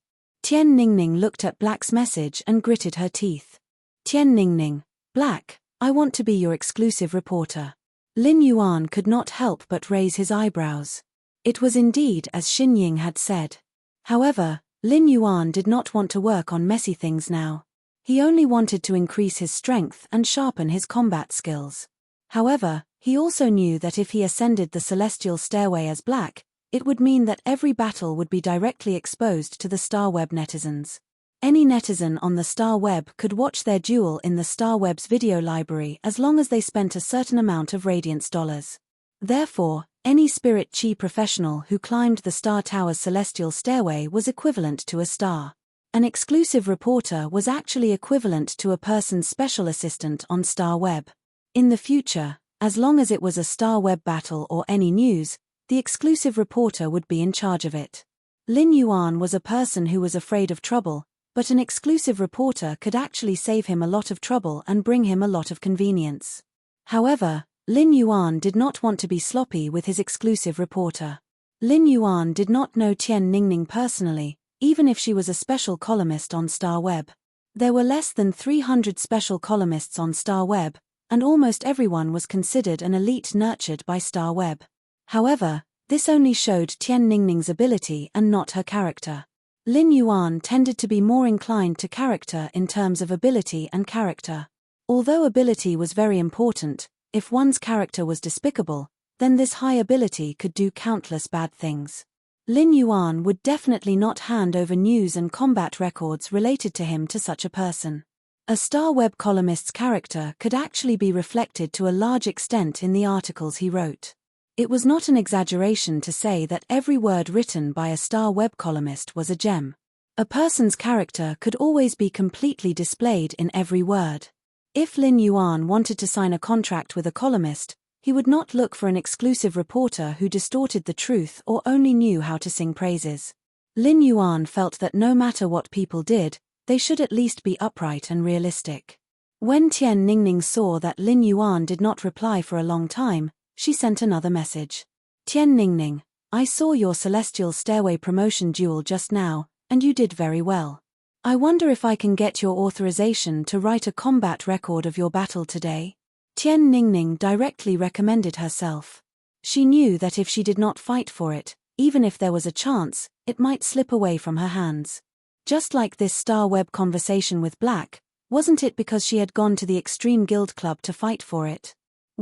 Tian Ningning looked at Black's message and gritted her teeth. Tian Ningning, Black, I want to be your exclusive reporter. Lin Yuan could not help but raise his eyebrows. It was indeed as Xin Ying had said. However, Lin Yuan did not want to work on messy things now. He only wanted to increase his strength and sharpen his combat skills. However, he also knew that if he ascended the celestial stairway as Black, it would mean that every battle would be directly exposed to the Star Web netizens. Any netizen on the Star Web could watch their duel in the Star Web's video library as long as they spent a certain amount of Radiance dollars. Therefore, any Spirit Chi professional who climbed the Star Tower's celestial stairway was equivalent to a star. An exclusive reporter was actually equivalent to a person's special assistant on Star Web. In the future, as long as it was a Star Web battle or any news, the exclusive reporter would be in charge of it. Lin Yuan was a person who was afraid of trouble, but an exclusive reporter could actually save him a lot of trouble and bring him a lot of convenience. However, Lin Yuan did not want to be sloppy with his exclusive reporter. Lin Yuan did not know Tian Ningning personally, even if she was a special columnist on Star Web. There were less than 300 special columnists on Star Web, and almost everyone was considered an elite nurtured by Star Web. However, this only showed Tian Ningning's ability and not her character. Lin Yuan tended to be more inclined to character in terms of ability and character. Although ability was very important, if one's character was despicable, then this high ability could do countless bad things. Lin Yuan would definitely not hand over news and combat records related to him to such a person. A Star Web columnist's character could actually be reflected to a large extent in the articles he wrote. It was not an exaggeration to say that every word written by a Star Web columnist was a gem. A person's character could always be completely displayed in every word. If Lin Yuan wanted to sign a contract with a columnist, he would not look for an exclusive reporter who distorted the truth or only knew how to sing praises. Lin Yuan felt that no matter what people did, they should at least be upright and realistic. When Tian Ningning saw that Lin Yuan did not reply for a long time, she sent another message. Tian Ningning, I saw your celestial stairway promotion duel just now, and you did very well. I wonder if I can get your authorization to write a combat record of your battle today? Tian Ningning directly recommended herself. She knew that if she did not fight for it, even if there was a chance, it might slip away from her hands. Just like this Star Web conversation with Black, wasn't it because she had gone to the Extreme Guild Club to fight for it?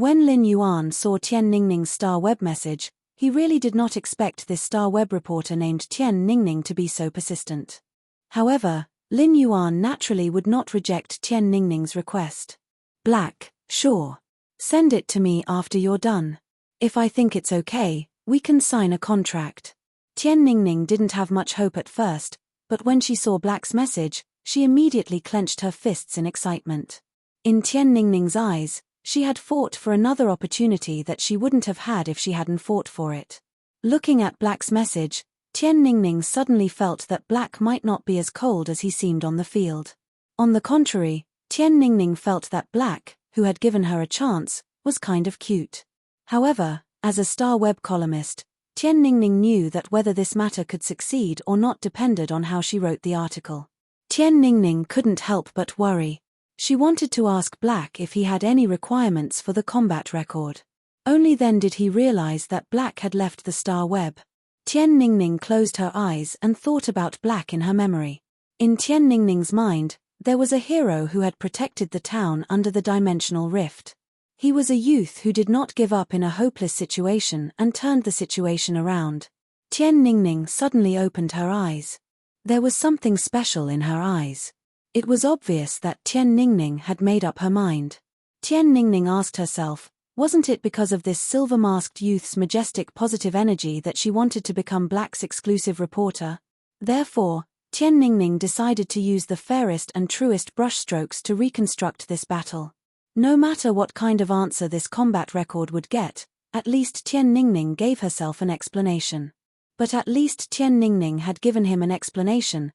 When Lin Yuan saw Tian Ningning's star web message, he really did not expect this star web reporter named Tian Ningning to be so persistent. However, Lin Yuan naturally would not reject Tian Ningning's request. Black, sure. Send it to me after you're done. If I think it's okay, we can sign a contract. Tian Ningning didn't have much hope at first, but when she saw Black's message, she immediately clenched her fists in excitement. In Tian Ningning's eyes, she had fought for another opportunity that she wouldn't have had if she hadn't fought for it. Looking at Black's message, Tian Ningning suddenly felt that Black might not be as cold as he seemed on the field. On the contrary, Tian Ningning felt that Black, who had given her a chance, was kind of cute. However, as a star web columnist, Tian Ningning knew that whether this matter could succeed or not depended on how she wrote the article. Tian Ningning couldn't help but worry. She wanted to ask Black if he had any requirements for the combat record. Only then did he realize that Black had left the star web. Tian Ningning closed her eyes and thought about Black in her memory. In Tian Ningning's mind, there was a hero who had protected the town under the dimensional rift. He was a youth who did not give up in a hopeless situation and turned the situation around. Tian Ningning suddenly opened her eyes. There was something special in her eyes. It was obvious that Tian Ningning had made up her mind. Tian Ningning asked herself, wasn't it because of this silver-masked youth's majestic positive energy that she wanted to become Black's exclusive reporter? Therefore, Tian Ningning decided to use the fairest and truest brushstrokes to reconstruct this battle. No matter what kind of answer this combat record would get, at least Tian Ningning gave herself an explanation. But at least Tian Ningning had given him an explanation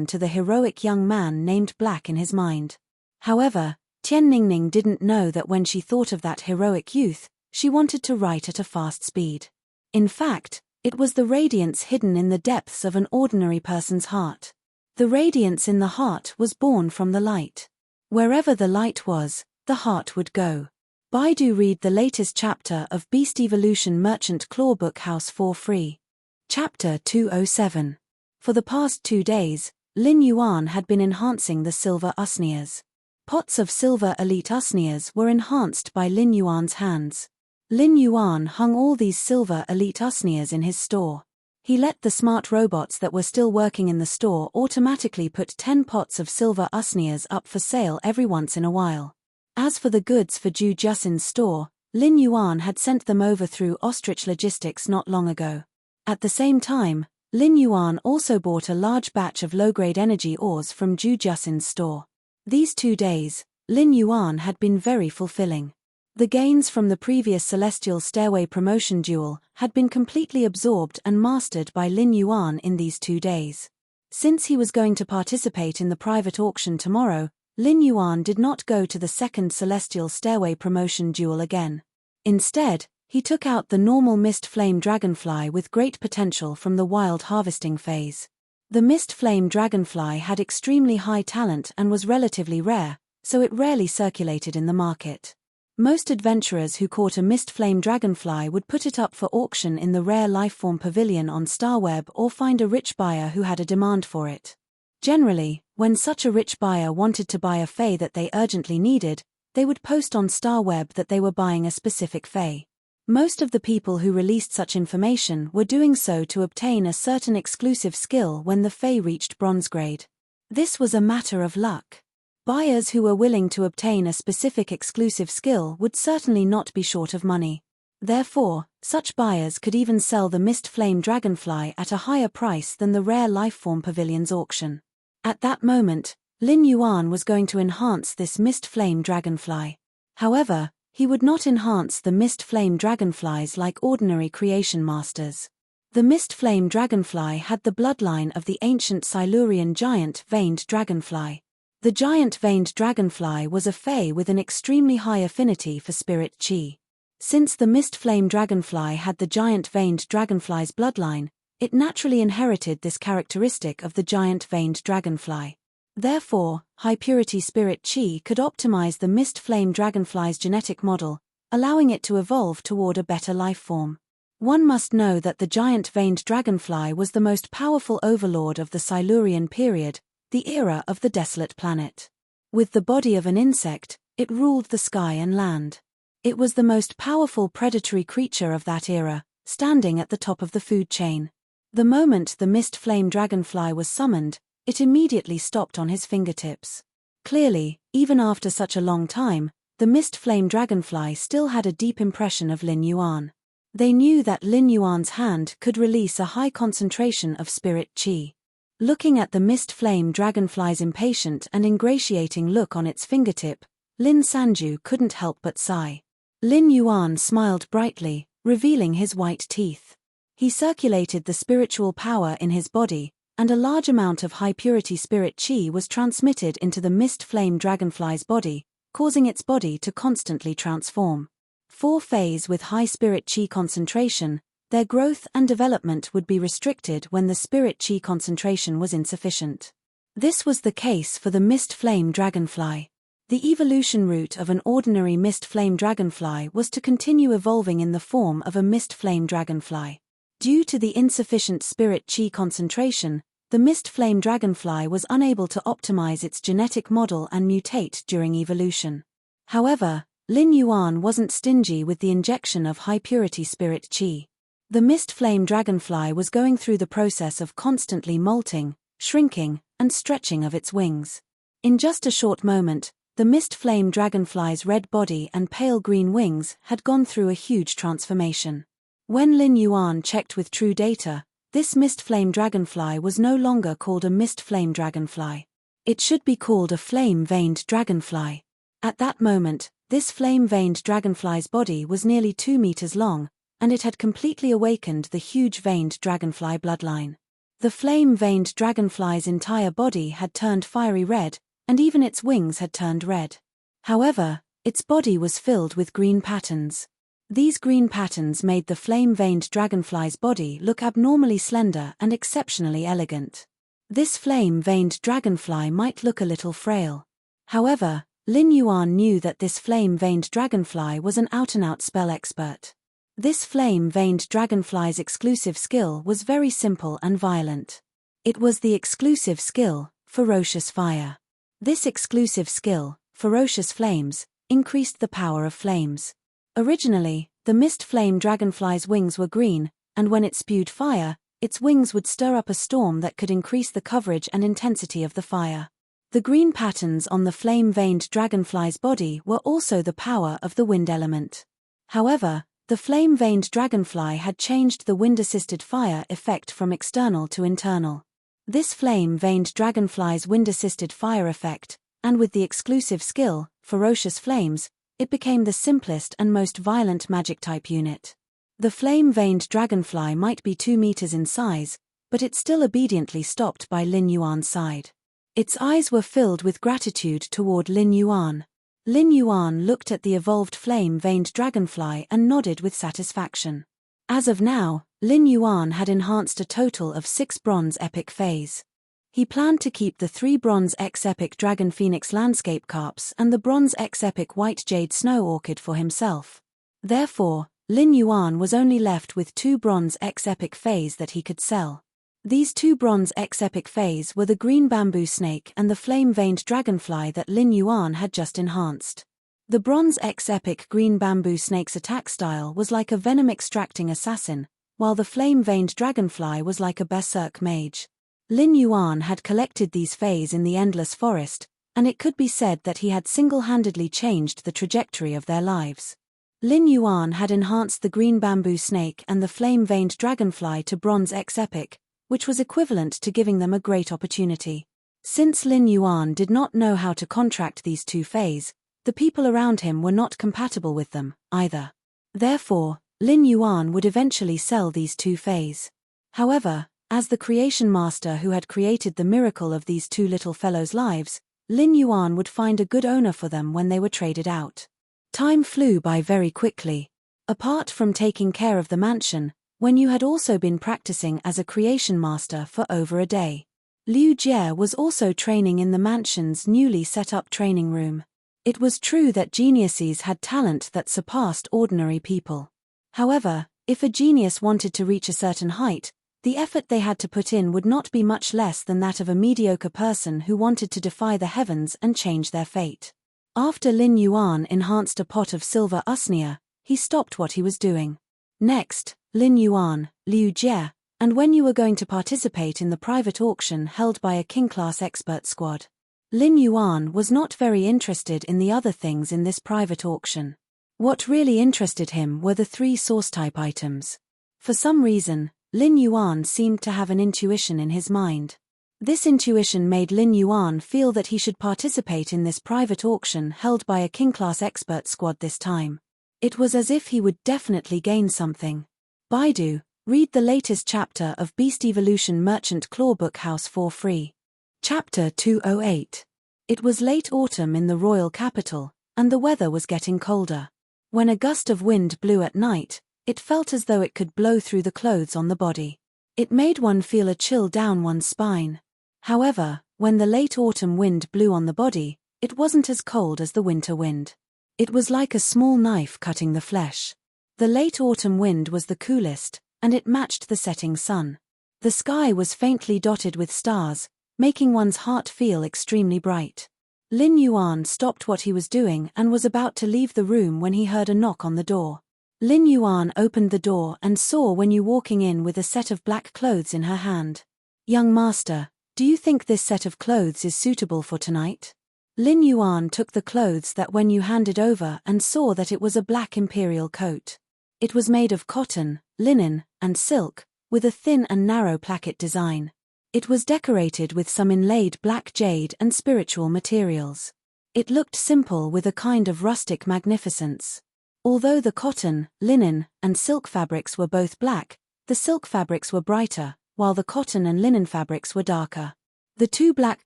to the heroic young man named Black in his mind. However, Tian Ningning didn't know that when she thought of that heroic youth, she wanted to write at a fast speed. In fact, it was the radiance hidden in the depths of an ordinary person's heart. The radiance in the heart was born from the light. Wherever the light was, the heart would go. Baidu read the latest chapter of Beast Evolution Merchant Claw Book House for free. Chapter 207. For the past 2 days, Lin Yuan had been enhancing the silver usnias. Pots of silver elite usnias were enhanced by Lin Yuan's hands. Lin Yuan hung all these silver elite usnias in his store. He let the smart robots that were still working in the store automatically put 10 pots of silver usnias up for sale every once in a while. As for the goods for Zhu Juxin's store, Lin Yuan had sent them over through Ostrich Logistics not long ago. At the same time, Lin Yuan also bought a large batch of low-grade energy ores from Zhu Juxin's store. These 2 days, Lin Yuan had been very fulfilling. The gains from the previous Celestial Stairway promotion duel had been completely absorbed and mastered by Lin Yuan in these 2 days. Since he was going to participate in the private auction tomorrow, Lin Yuan did not go to the second Celestial Stairway promotion duel again. Instead, he took out the normal Mist Flame Dragonfly with great potential from the wild harvesting phase. The Mist Flame Dragonfly had extremely high talent and was relatively rare, so it rarely circulated in the market. Most adventurers who caught a Mist Flame Dragonfly would put it up for auction in the Rare Lifeform Pavilion on StarWeb or find a rich buyer who had a demand for it. Generally, when such a rich buyer wanted to buy a Fae that they urgently needed, they would post on StarWeb that they were buying a specific Fae. Most of the people who released such information were doing so to obtain a certain exclusive skill when the Fae reached bronze grade. This was a matter of luck. Buyers who were willing to obtain a specific exclusive skill would certainly not be short of money. Therefore, such buyers could even sell the Mist Flame Dragonfly at a higher price than the Rare Lifeform Pavilion's auction. At that moment, Lin Yuan was going to enhance this Mist Flame Dragonfly. However, he would not enhance the Mist Flame Dragonflies like ordinary creation masters. The Mist Flame Dragonfly had the bloodline of the ancient Silurian giant veined dragonfly. The giant veined dragonfly was a Fae with an extremely high affinity for spirit chi. Since the Mist Flame Dragonfly had the giant veined dragonfly's bloodline, it naturally inherited this characteristic of the giant veined dragonfly. Therefore, high-purity spirit chi could optimize the Mist Flame Dragonfly's genetic model, allowing it to evolve toward a better life form. One must know that the giant veined dragonfly was the most powerful overlord of the Silurian period, the era of the desolate planet. With the body of an insect, it ruled the sky and land. It was the most powerful predatory creature of that era, standing at the top of the food chain. The moment the mist flame dragonfly was summoned, it immediately stopped on his fingertips. Clearly, even after such a long time, the mist flame dragonfly still had a deep impression of Lin Yuan. They knew that Lin Yuan's hand could release a high concentration of spirit qi. Looking at the mist flame dragonfly's impatient and ingratiating look on its fingertip, Lin Sanju couldn't help but sigh. Lin Yuan smiled brightly, revealing his white teeth. He circulated the spiritual power in his body, and a large amount of high-purity spirit qi was transmitted into the mist flame dragonfly's body, causing its body to constantly transform. For Fays with high spirit qi concentration, their growth and development would be restricted when the spirit qi concentration was insufficient. This was the case for the mist flame dragonfly. The evolution route of an ordinary mist flame dragonfly was to continue evolving in the form of a mist flame dragonfly. Due to the insufficient spirit qi concentration, the mist flame dragonfly was unable to optimize its genetic model and mutate during evolution. However, Lin Yuan wasn't stingy with the injection of high-purity spirit qi. The mist flame dragonfly was going through the process of constantly molting, shrinking, and stretching of its wings. In just a short moment, the mist flame dragonfly's red body and pale green wings had gone through a huge transformation. When Lin Yuan checked with true data, this mist flame dragonfly was no longer called a mist flame dragonfly. It should be called a flame-veined dragonfly. At that moment, this flame-veined dragonfly's body was nearly 2 meters long, and it had completely awakened the huge veined dragonfly bloodline. The flame-veined dragonfly's entire body had turned fiery red, and even its wings had turned red. However, its body was filled with green patterns. These green patterns made the flame-veined dragonfly's body look abnormally slender and exceptionally elegant. This flame-veined dragonfly might look a little frail. However, Lin Yuan knew that this flame-veined dragonfly was an out-and-out spell expert. This flame-veined dragonfly's exclusive skill was very simple and violent. It was the exclusive skill, Ferocious Fire. This exclusive skill, Ferocious Flames, increased the power of flames. Originally, the mist flame dragonfly's wings were green, and when it spewed fire, its wings would stir up a storm that could increase the coverage and intensity of the fire. The green patterns on the flame-veined dragonfly's body were also the power of the wind element. However, the flame-veined dragonfly had changed the wind-assisted fire effect from external to internal. This flame-veined dragonfly's wind-assisted fire effect, and with the exclusive skill, Ferocious Flames, it became the simplest and most violent magic-type unit. The flame-veined dragonfly might be 2 meters in size, but it still obediently stopped by Lin Yuan's side. Its eyes were filled with gratitude toward Lin Yuan. Lin Yuan looked at the evolved flame-veined dragonfly and nodded with satisfaction. As of now, Lin Yuan had enhanced a total of 6 bronze epic phase. He planned to keep the 3 bronze X epic dragon phoenix landscape carps and the bronze X epic white jade snow orchid for himself. Therefore, Lin Yuan was only left with 2 bronze X epic phase that he could sell. These 2 bronze X epic phase were the green bamboo snake and the flame-veined dragonfly that Lin Yuan had just enhanced. The bronze X epic green bamboo snake's attack style was like a venom-extracting assassin, while the flame-veined dragonfly was like a berserk mage. Lin Yuan had collected these phase in the Endless Forest, and it could be said that he had single-handedly changed the trajectory of their lives. Lin Yuan had enhanced the green bamboo snake and the flame-veined dragonfly to bronze X epic, which was equivalent to giving them a great opportunity. Since Lin Yuan did not know how to contract these 2 phase, the people around him were not compatible with them, either. Therefore, Lin Yuan would eventually sell these 2 phase. However, as the creation master who had created the miracle of these 2 little fellows' lives, Lin Yuan would find a good owner for them when they were traded out. Time flew by very quickly. Apart from taking care of the mansion, Wen Yu had also been practicing as a creation master for over a day. Liu Jie was also training in the mansion's newly set-up training room. It was true that geniuses had talent that surpassed ordinary people. However, if a genius wanted to reach a certain height, the effort they had to put in would not be much less than that of a mediocre person who wanted to defy the heavens and change their fate. After Lin Yuan enhanced a pot of silver usnea, he stopped what he was doing. Next, Lin Yuan, Liu Jie, and when you were going to participate in the private auction held by a king-class expert squad. Lin Yuan was not very interested in the other things in this private auction. What really interested him were the 3 source-type items. For some reason, Lin Yuan seemed to have an intuition in his mind. This intuition made Lin Yuan feel that he should participate in this private auction held by a king-class expert squad this time. It was as if he would definitely gain something. Baidu, read the latest chapter of Beast Evolution Merchant Claw Book House for free. Chapter 208. It was late autumn in the royal capital, and the weather was getting colder. When a gust of wind blew at night, it felt as though it could blow through the clothes on the body. It made one feel a chill down one's spine. However, when the late autumn wind blew on the body, it wasn't as cold as the winter wind. It was like a small knife cutting the flesh. The late autumn wind was the coolest, and it matched the setting sun. The sky was faintly dotted with stars, making one's heart feel extremely bright. Lin Yuan stopped what he was doing and was about to leave the room when he heard a knock on the door. Lin Yuan opened the door and saw Wen Yu walking in with a set of black clothes in her hand. "Young master, do you think this set of clothes is suitable for tonight?" Lin Yuan took the clothes that Wen Yu handed over and saw that it was a black imperial coat. It was made of cotton, linen, and silk, with a thin and narrow placket design. It was decorated with some inlaid black jade and spiritual materials. It looked simple with a kind of rustic magnificence. Although the cotton, linen, and silk fabrics were both black, the silk fabrics were brighter, while the cotton and linen fabrics were darker. The 2 black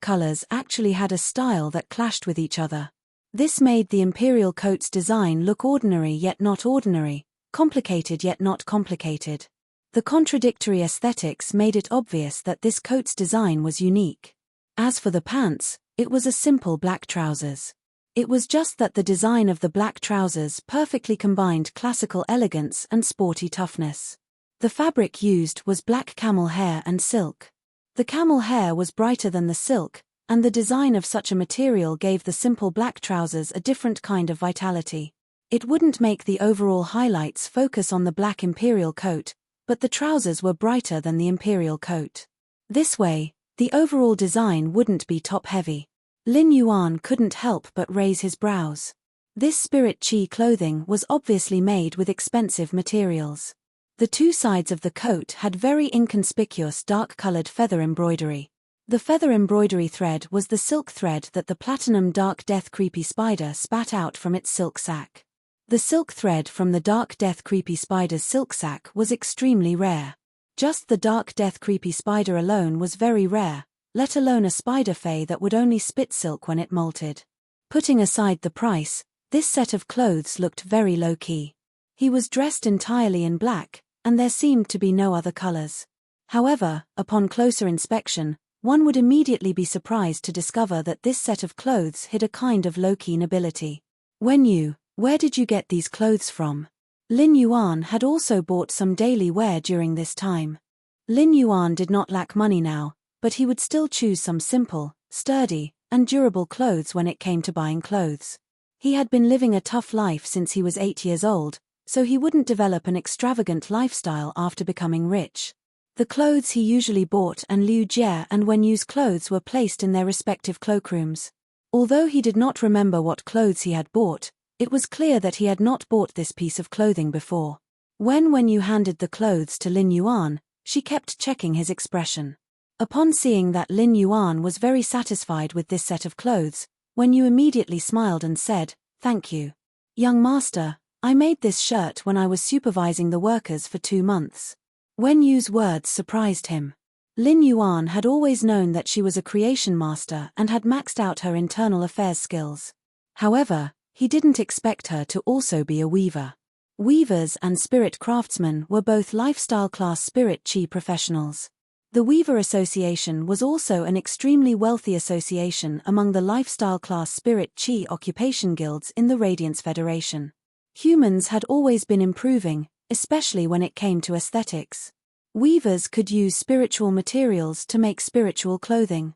colors actually had a style that clashed with each other. This made the imperial coat's design look ordinary yet not ordinary, complicated yet not complicated. The contradictory aesthetics made it obvious that this coat's design was unique. As for the pants, it was a simple black trousers. It was just that the design of the black trousers perfectly combined classical elegance and sporty toughness. The fabric used was black camel hair and silk. The camel hair was brighter than the silk, and the design of such a material gave the simple black trousers a different kind of vitality. It wouldn't make the overall highlights focus on the black imperial coat, but the trousers were brighter than the imperial coat. This way, the overall design wouldn't be top-heavy. Lin Yuan couldn't help but raise his brows. This spirit chi clothing was obviously made with expensive materials. The 2 sides of the coat had very inconspicuous dark-colored feather embroidery. The feather embroidery thread was the silk thread that the platinum dark death creepy spider spat out from its silk sac. The silk thread from the dark death creepy spider's silk sac was extremely rare. Just the dark death creepy spider alone was very rare, let alone a spider fae that would only spit silk when it molted. Putting aside the price, this set of clothes looked very low-key. He was dressed entirely in black, and there seemed to be no other colors. However, upon closer inspection, one would immediately be surprised to discover that this set of clothes hid a kind of low-key nobility. "Wen Yu, where did you get these clothes from?" Lin Yuan had also bought some daily wear during this time. Lin Yuan did not lack money now, but he would still choose some simple, sturdy, and durable clothes when it came to buying clothes. He had been living a tough life since he was 8 years old, so he wouldn't develop an extravagant lifestyle after becoming rich. The clothes he usually bought and Liu Jie and Wen Yu's clothes were placed in their respective cloakrooms. Although he did not remember what clothes he had bought, it was clear that he had not bought this piece of clothing before. When Wen Yu handed the clothes to Lin Yuan, she kept checking his expression. Upon seeing that Lin Yuan was very satisfied with this set of clothes, Wen Yu immediately smiled and said, "Thank you. Young master, I made this shirt when I was supervising the workers for 2 months. Wen Yu's words surprised him. Lin Yuan had always known that she was a creation master and had maxed out her internal affairs skills. However, he didn't expect her to also be a weaver. Weavers and spirit craftsmen were both lifestyle class spirit chi professionals. The Weaver Association was also an extremely wealthy association among the lifestyle class spirit chi occupation guilds in the Radiance Federation. Humans had always been improving, especially when it came to aesthetics. Weavers could use spiritual materials to make spiritual clothing.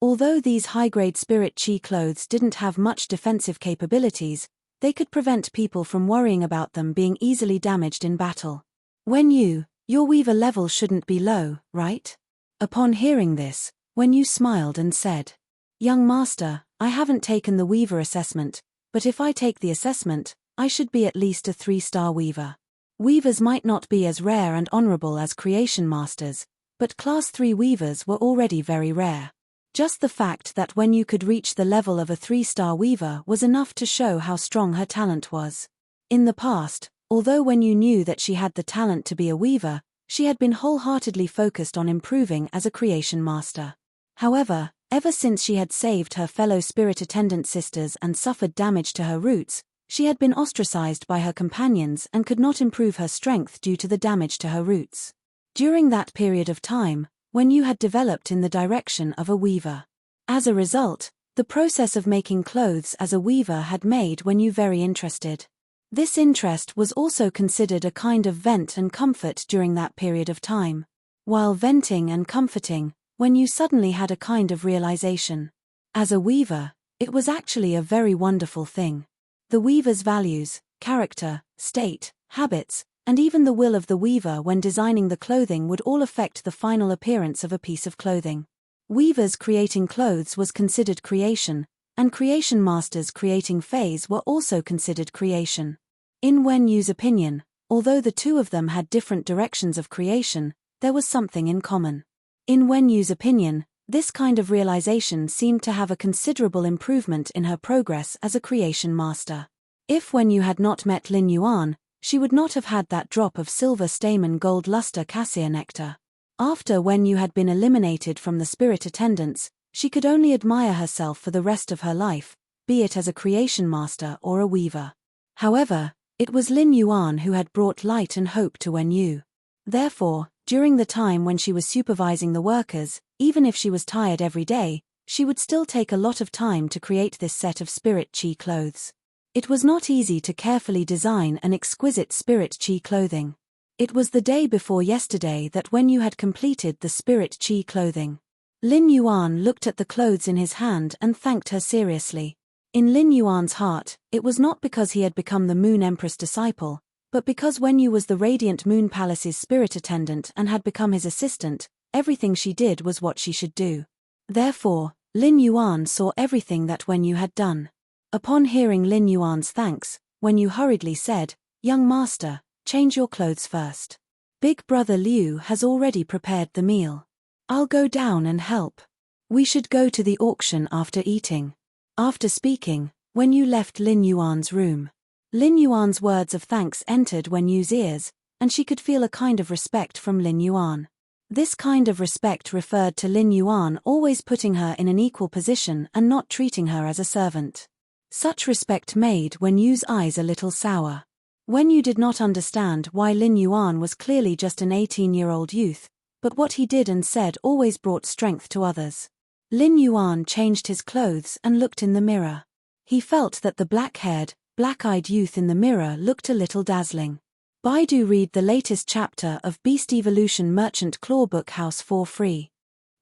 Although these high-grade spirit chi clothes didn't have much defensive capabilities, they could prevent people from worrying about them being easily damaged in battle. Your weaver level shouldn't be low, right? Upon hearing this, Wenyu smiled and said, "Young master, I haven't taken the weaver assessment, but if I take the assessment, I should be at least a 3-star weaver. Weavers might not be as rare and honorable as creation masters, but class 3 weavers were already very rare. Just the fact that Wenyu could reach the level of a 3-star weaver was enough to show how strong her talent was. In the past, although Wenyu knew that she had the talent to be a weaver, she had been wholeheartedly focused on improving as a creation master. However, ever since she had saved her fellow spirit attendant sisters and suffered damage to her roots, she had been ostracized by her companions and could not improve her strength due to the damage to her roots. During that period of time, Wenyu had developed in the direction of a weaver. As a result, the process of making clothes as a weaver had made Wenyu very interested. This interest was also considered a kind of vent and comfort during that period of time. While venting and comforting, Wenyu suddenly had a kind of realization. As a weaver, it was actually a very wonderful thing. The weaver's values, character, state, habits, and even the will of the weaver when designing the clothing would all affect the final appearance of a piece of clothing. Weavers creating clothes was considered creation, and creation masters creating phase were also considered creation. In Wenyu's opinion, although the two of them had different directions of creation, there was something in common. In Wenyu's opinion, this kind of realization seemed to have a considerable improvement in her progress as a creation master. If Wenyu had not met Lin Yuan, she would not have had that drop of silver stamen gold luster cassia nectar. After Wenyu had been eliminated from the spirit attendants, she could only admire herself for the rest of her life, be it as a creation master or a weaver. However, it was Lin Yuan who had brought light and hope to Wenyu. Therefore, during the time when she was supervising the workers, even if she was tired every day, she would still take a lot of time to create this set of spirit chi clothes. It was not easy to carefully design an exquisite spirit chi clothing. It was the day before yesterday that Wenyu had completed the spirit chi clothing. Lin Yuan looked at the clothes in his hand and thanked her seriously. In Lin Yuan's heart, it was not because he had become the Moon Empress disciple, but because Wenyu was the Radiant Moon Palace's spirit attendant and had become his assistant, everything she did was what she should do. Therefore, Lin Yuan saw everything that Wenyu had done. Upon hearing Lin Yuan's thanks, Wenyu hurriedly said, "Young master, change your clothes first. Big brother Liu has already prepared the meal. I'll go down and help. We should go to the auction after eating." After speaking, Wenyu left Lin Yuan's room. Lin Yuan's words of thanks entered Wenyu's ears, and she could feel a kind of respect from Lin Yuan. This kind of respect referred to Lin Yuan always putting her in an equal position and not treating her as a servant. Such respect made Wenyu's eyes a little sour. Wenyu did not understand why Lin Yuan was clearly just an 18-year-old youth, but what he did and said always brought strength to others. Lin Yuan changed his clothes and looked in the mirror. He felt that the black-haired, black-eyed youth in the mirror looked a little dazzling. Baidu read the latest chapter of Beast Evolution Merchant Claw Book House for free.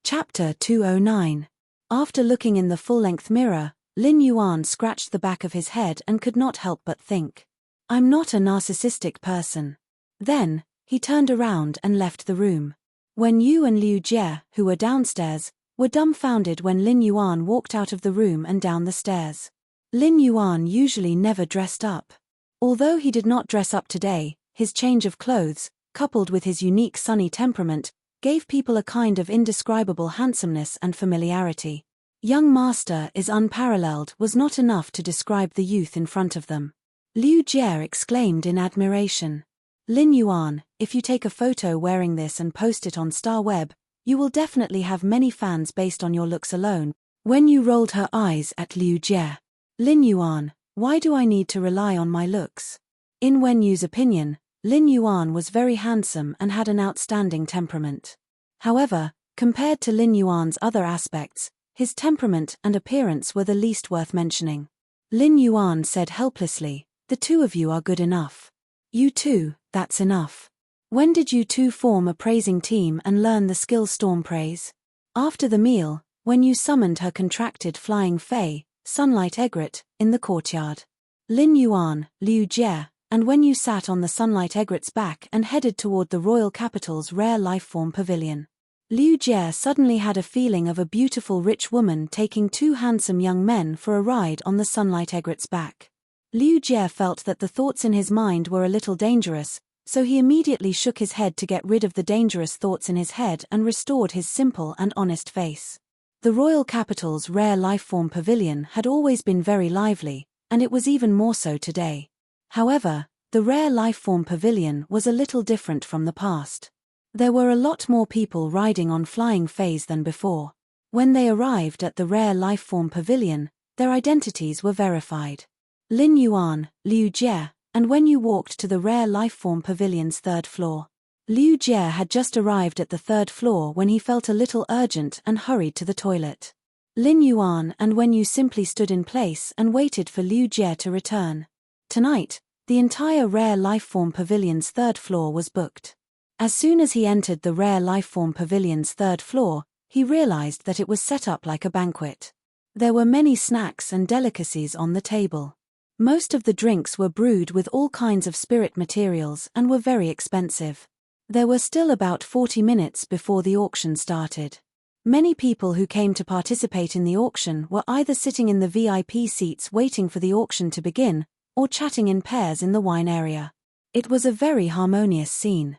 Chapter 209. After looking in the full-length mirror, Lin Yuan scratched the back of his head and could not help but think, "I'm not a narcissistic person." Then, he turned around and left the room. Wenyu and Liu Jie, who were downstairs, were dumbfounded when Lin Yuan walked out of the room and down the stairs. Lin Yuan usually never dressed up. Although he did not dress up today, his change of clothes, coupled with his unique sunny temperament, gave people a kind of indescribable handsomeness and familiarity. "Young master is unparalleled" was not enough to describe the youth in front of them. Liu Jie exclaimed in admiration. "Lin Yuan, if you take a photo wearing this and post it on Star Web, you will definitely have many fans based on your looks alone." Wenyu rolled her eyes at Liu Jie. "Lin Yuan, why do I need to rely on my looks?" In Wenyu's opinion, Lin Yuan was very handsome and had an outstanding temperament. However, compared to Lin Yuan's other aspects, his temperament and appearance were the least worth mentioning. Lin Yuan said helplessly, "The two of you are good enough. You two, that's enough. When did you two form a praising team and learn the skill storm praise?" After the meal, when you summoned her contracted flying fae, sunlight egret, in the courtyard. Lin Yuan, Liu Jie, and when you sat on the sunlight egret's back and headed toward the royal capital's rare lifeform pavilion. Liu Jie suddenly had a feeling of a beautiful rich woman taking two handsome young men for a ride on the sunlight egret's back. Liu Jie felt that the thoughts in his mind were a little dangerous, so he immediately shook his head to get rid of the dangerous thoughts in his head and restored his simple and honest face. The royal capital's rare lifeform pavilion had always been very lively, and it was even more so today. However, the rare lifeform pavilion was a little different from the past. There were a lot more people riding on flying fays than before. When they arrived at the rare lifeform pavilion, their identities were verified. Lin Yuan, Liu Jie, and when you walked to the rare lifeform pavilion's third floor. Liu Jie had just arrived at the third floor when he felt a little urgent and hurried to the toilet. Lin Yuan, and when you simply stood in place and waited for Liu Jie to return. Tonight, the entire rare lifeform pavilion's third floor was booked. As soon as he entered the rare lifeform pavilion's third floor, he realized that it was set up like a banquet. There were many snacks and delicacies on the table. Most of the drinks were brewed with all kinds of spirit materials and were very expensive. There were still about 40 minutes before the auction started. Many people who came to participate in the auction were either sitting in the VIP seats waiting for the auction to begin, or chatting in pairs in the wine area. It was a very harmonious scene.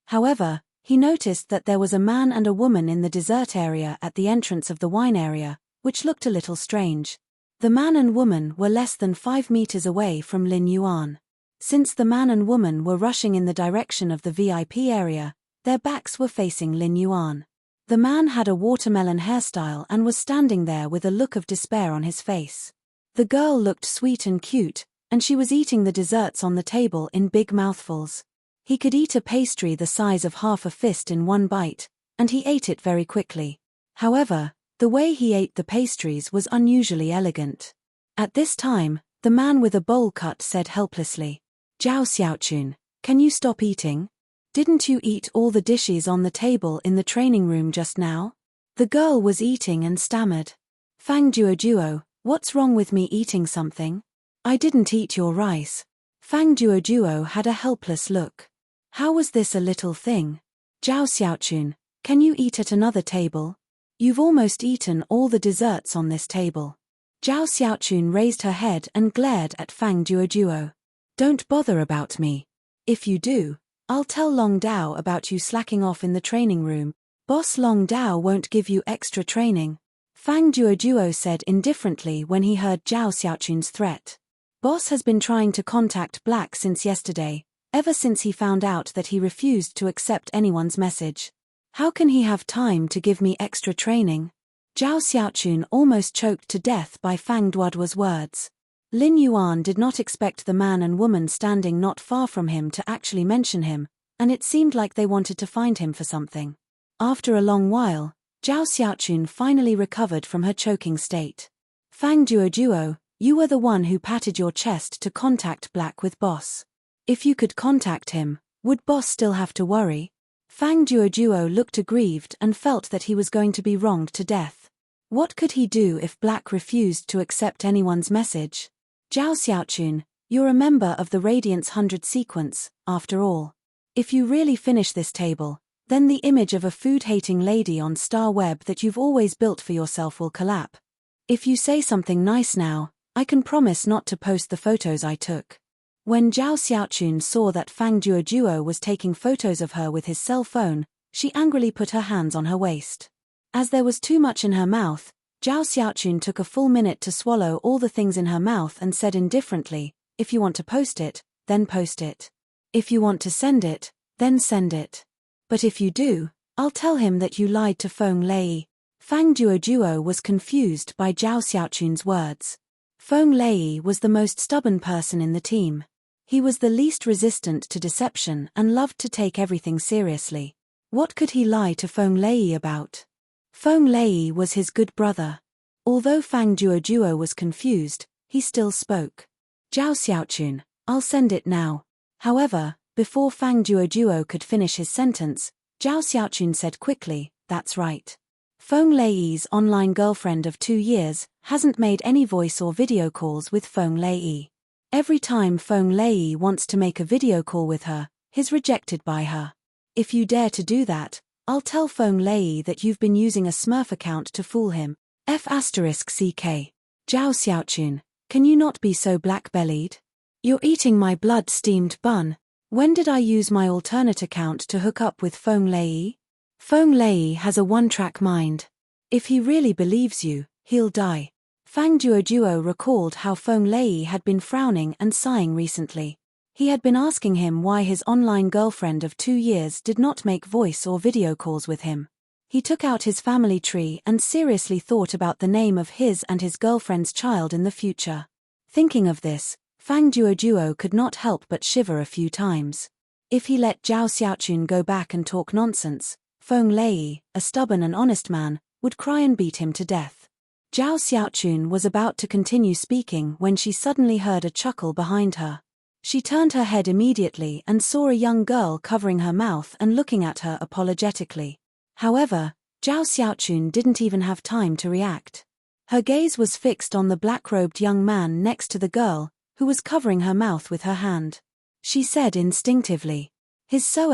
However, he noticed that there was a man and a woman in the dessert area at the entrance of the wine area, which looked a little strange. The man and woman were less than 5 meters away from Lin Yuan. Since the man and woman were rushing in the direction of the VIP area, their backs were facing Lin Yuan. The man had a watermelon hairstyle and was standing there with a look of despair on his face. The girl looked sweet and cute, and she was eating the desserts on the table in big mouthfuls. He could eat a pastry the size of half a fist in one bite, and he ate it very quickly. However, the way he ate the pastries was unusually elegant. At this time, the man with a bowl cut said helplessly, "Zhao Xiaochun, can you stop eating? Didn't you eat all the dishes on the table in the training room just now?" The girl was eating and stammered. "Fang Duo, what's wrong with me eating something? I didn't eat your rice." Fang Duo had a helpless look. "How was this a little thing? Zhao Xiaochun, can you eat at another table? You've almost eaten all the desserts on this table." Zhao Xiaochun raised her head and glared at Fang Duo. "Don't bother about me. If you do, I'll tell Long Dao about you slacking off in the training room. Boss Long Dao won't give you extra training," Fang Duo said indifferently when he heard Zhao Xiaochun's threat. Boss has been trying to contact Black since yesterday, ever since he found out that he refused to accept anyone's message. How can he have time to give me extra training? Zhao Xiaochun almost choked to death by Fang Duo's words. Lin Yuan did not expect the man and woman standing not far from him to actually mention him, and it seemed like they wanted to find him for something. After a long while, Zhao Xiaochun finally recovered from her choking state. "Fang Duo, you were the one who patted your chest to contact Black with Boss. If you could contact him, would Boss still have to worry?" Fang Duo looked aggrieved and felt that he was going to be wronged to death. What could he do if Black refused to accept anyone's message? "Zhao Xiaochun, you're a member of the Radiance 100 sequence, after all. If you really finish this table, then the image of a food-hating lady on Star Web that you've always built for yourself will collapse. If you say something nice now, I can promise not to post the photos I took." When Zhao Xiaochun saw that Fang Duo was taking photos of her with his cell phone, she angrily put her hands on her waist. As there was too much in her mouth, Zhao Xiaochun took a full minute to swallow all the things in her mouth and said indifferently, "If you want to post it, then post it. If you want to send it, then send it. But if you do, I'll tell him that you lied to Feng Lei." Fang Duo was confused by Zhao Xiaochun's words. Feng Lei was the most stubborn person in the team. He was the least resistant to deception and loved to take everything seriously. What could he lie to Feng Lei about? Feng Lei was his good brother. Although Fang Duo was confused, he still spoke. "Zhao Xiaochun, I'll send it now." However, before Fang Duo could finish his sentence, Zhao Xiaochun said quickly, "That's right." Feng Lei's online girlfriend of 2 years hasn't made any voice or video calls with Feng Lei. Every time Feng Lei wants to make a video call with her, he's rejected by her. If you dare to do that, I'll tell Feng Lei that you've been using a Smurf account to fool him. F***ck. Zhao Xiaochun, can you not be so black-bellied? You're eating my blood-steamed bun. When did I use my alternate account to hook up with Feng Lei? Feng Lei has a one-track mind. If he really believes you, he'll die. Fang Duoduo recalled how Feng Lei had been frowning and sighing recently. He had been asking him why his online girlfriend of 2 years did not make voice or video calls with him. He took out his family tree and seriously thought about the name of his and his girlfriend's child in the future. Thinking of this, Fang Duoduo could not help but shiver a few times. If he let Zhao Xiaochun go back and talk nonsense, Feng Lei, a stubborn and honest man, would cry and beat him to death. Zhao Xiaochun was about to continue speaking when she suddenly heard a chuckle behind her. She turned her head immediately and saw a young girl covering her mouth and looking at her apologetically. However, Zhao Xiaochun didn't even have time to react. Her gaze was fixed on the black-robed young man next to the girl, who was covering her mouth with her hand. She said instinctively, "He's so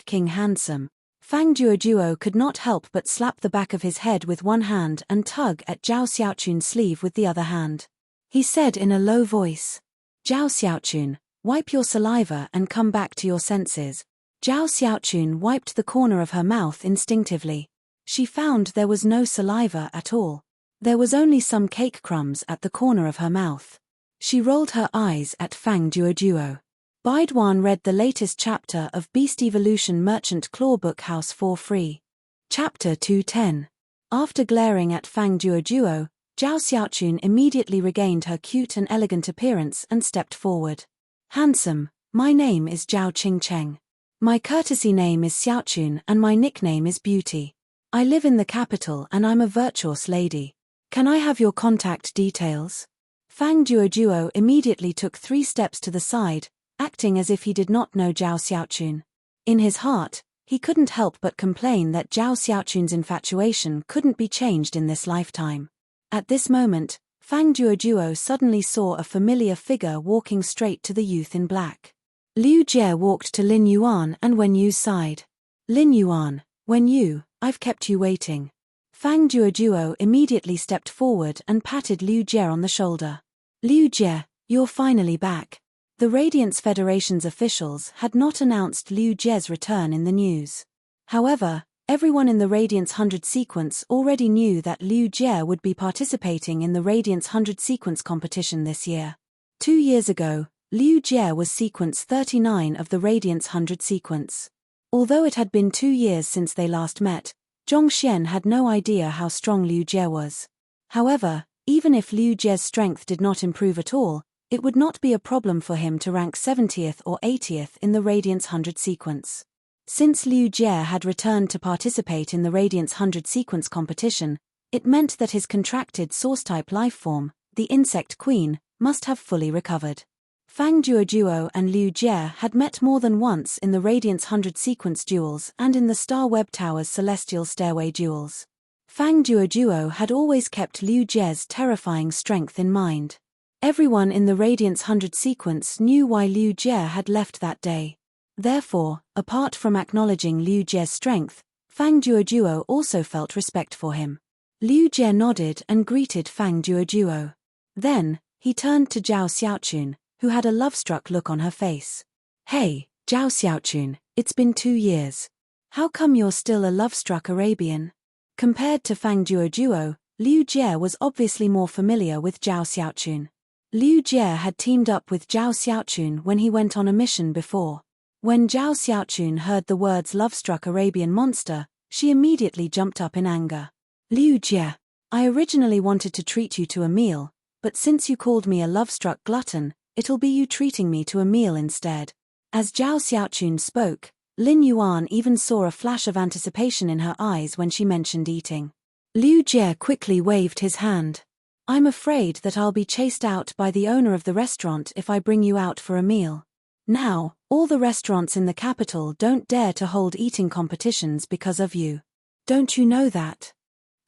King handsome." Fang Duoduo could not help but slap the back of his head with one hand and tug at Zhao Xiaochun's sleeve with the other hand. He said in a low voice, "Zhao Xiaochun, wipe your saliva and come back to your senses." Zhao Xiaochun wiped the corner of her mouth instinctively. She found there was no saliva at all. There was only some cake crumbs at the corner of her mouth. She rolled her eyes at Fang Duoduo. Baiduan read the latest chapter of Beast Evolution Merchant Claw Book House for free. Chapter 210. After glaring at Fang Duoduo, Zhao Xiaochun immediately regained her cute and elegant appearance and stepped forward. "Handsome, my name is Zhao Qingcheng. My courtesy name is Xiaochun and my nickname is Beauty. I live in the capital and I'm a virtuous lady. Can I have your contact details?" Fang Duoduo immediately took 3 steps to the side, acting as if he did not know Zhao Xiaochun. In his heart, he couldn't help but complain that Zhao Xiaochun's infatuation couldn't be changed in this lifetime. At this moment, Fang Duoduo suddenly saw a familiar figure walking straight to the youth in black. Liu Jie walked to Lin Yuan and Wen Yu's side. "Lin Yuan, Wen Yu, I've kept you waiting." Fang Duoduo immediately stepped forward and patted Liu Jie on the shoulder. "Liu Jie, you're finally back." The Radiance Federation's officials had not announced Liu Jie's return in the news. However, everyone in the Radiance 100 sequence already knew that Liu Jie would be participating in the Radiance 100 sequence competition this year. 2 years ago, Liu Jie was sequence 39 of the Radiance 100 sequence. Although it had been 2 years since they last met, Zhongxian had no idea how strong Liu Jie was. However, even if Liu Jie's strength did not improve at all, it would not be a problem for him to rank 70th or 80th in the Radiance 100 sequence. Since Liu Jie had returned to participate in the Radiance 100 sequence competition, it meant that his contracted source-type lifeform, the Insect Queen, must have fully recovered. Fang Duoduo and Liu Jie had met more than once in the Radiance 100 sequence duels and in the Star Web Tower's Celestial Stairway duels. Fang Duoduo had always kept Liu Jie's terrifying strength in mind. Everyone in the Radiance 100 sequence knew why Liu Jie had left that day. Therefore, apart from acknowledging Liu Jie's strength, Fang Duoduo also felt respect for him. Liu Jie nodded and greeted Fang Duoduo. Then, he turned to Zhao Xiaochun, who had a love-struck look on her face. "Hey, Zhao Xiaochun, it's been 2 years. How come you're still a love-struck Arabian?" Compared to Fang Duoduo, Liu Jie was obviously more familiar with Zhao Xiaochun. Liu Jie had teamed up with Zhao Xiaochun when he went on a mission before. When Zhao Xiaochun heard the words love-struck Arabian monster, she immediately jumped up in anger. "Liu Jie, I originally wanted to treat you to a meal, but since you called me a love-struck glutton, it'll be you treating me to a meal instead." As Zhao Xiaochun spoke, Lin Yuan even saw a flash of anticipation in her eyes when she mentioned eating. Liu Jie quickly waved his hand. "I'm afraid that I'll be chased out by the owner of the restaurant if I bring you out for a meal. Now, all the restaurants in the capital don't dare to hold eating competitions because of you. Don't you know that?"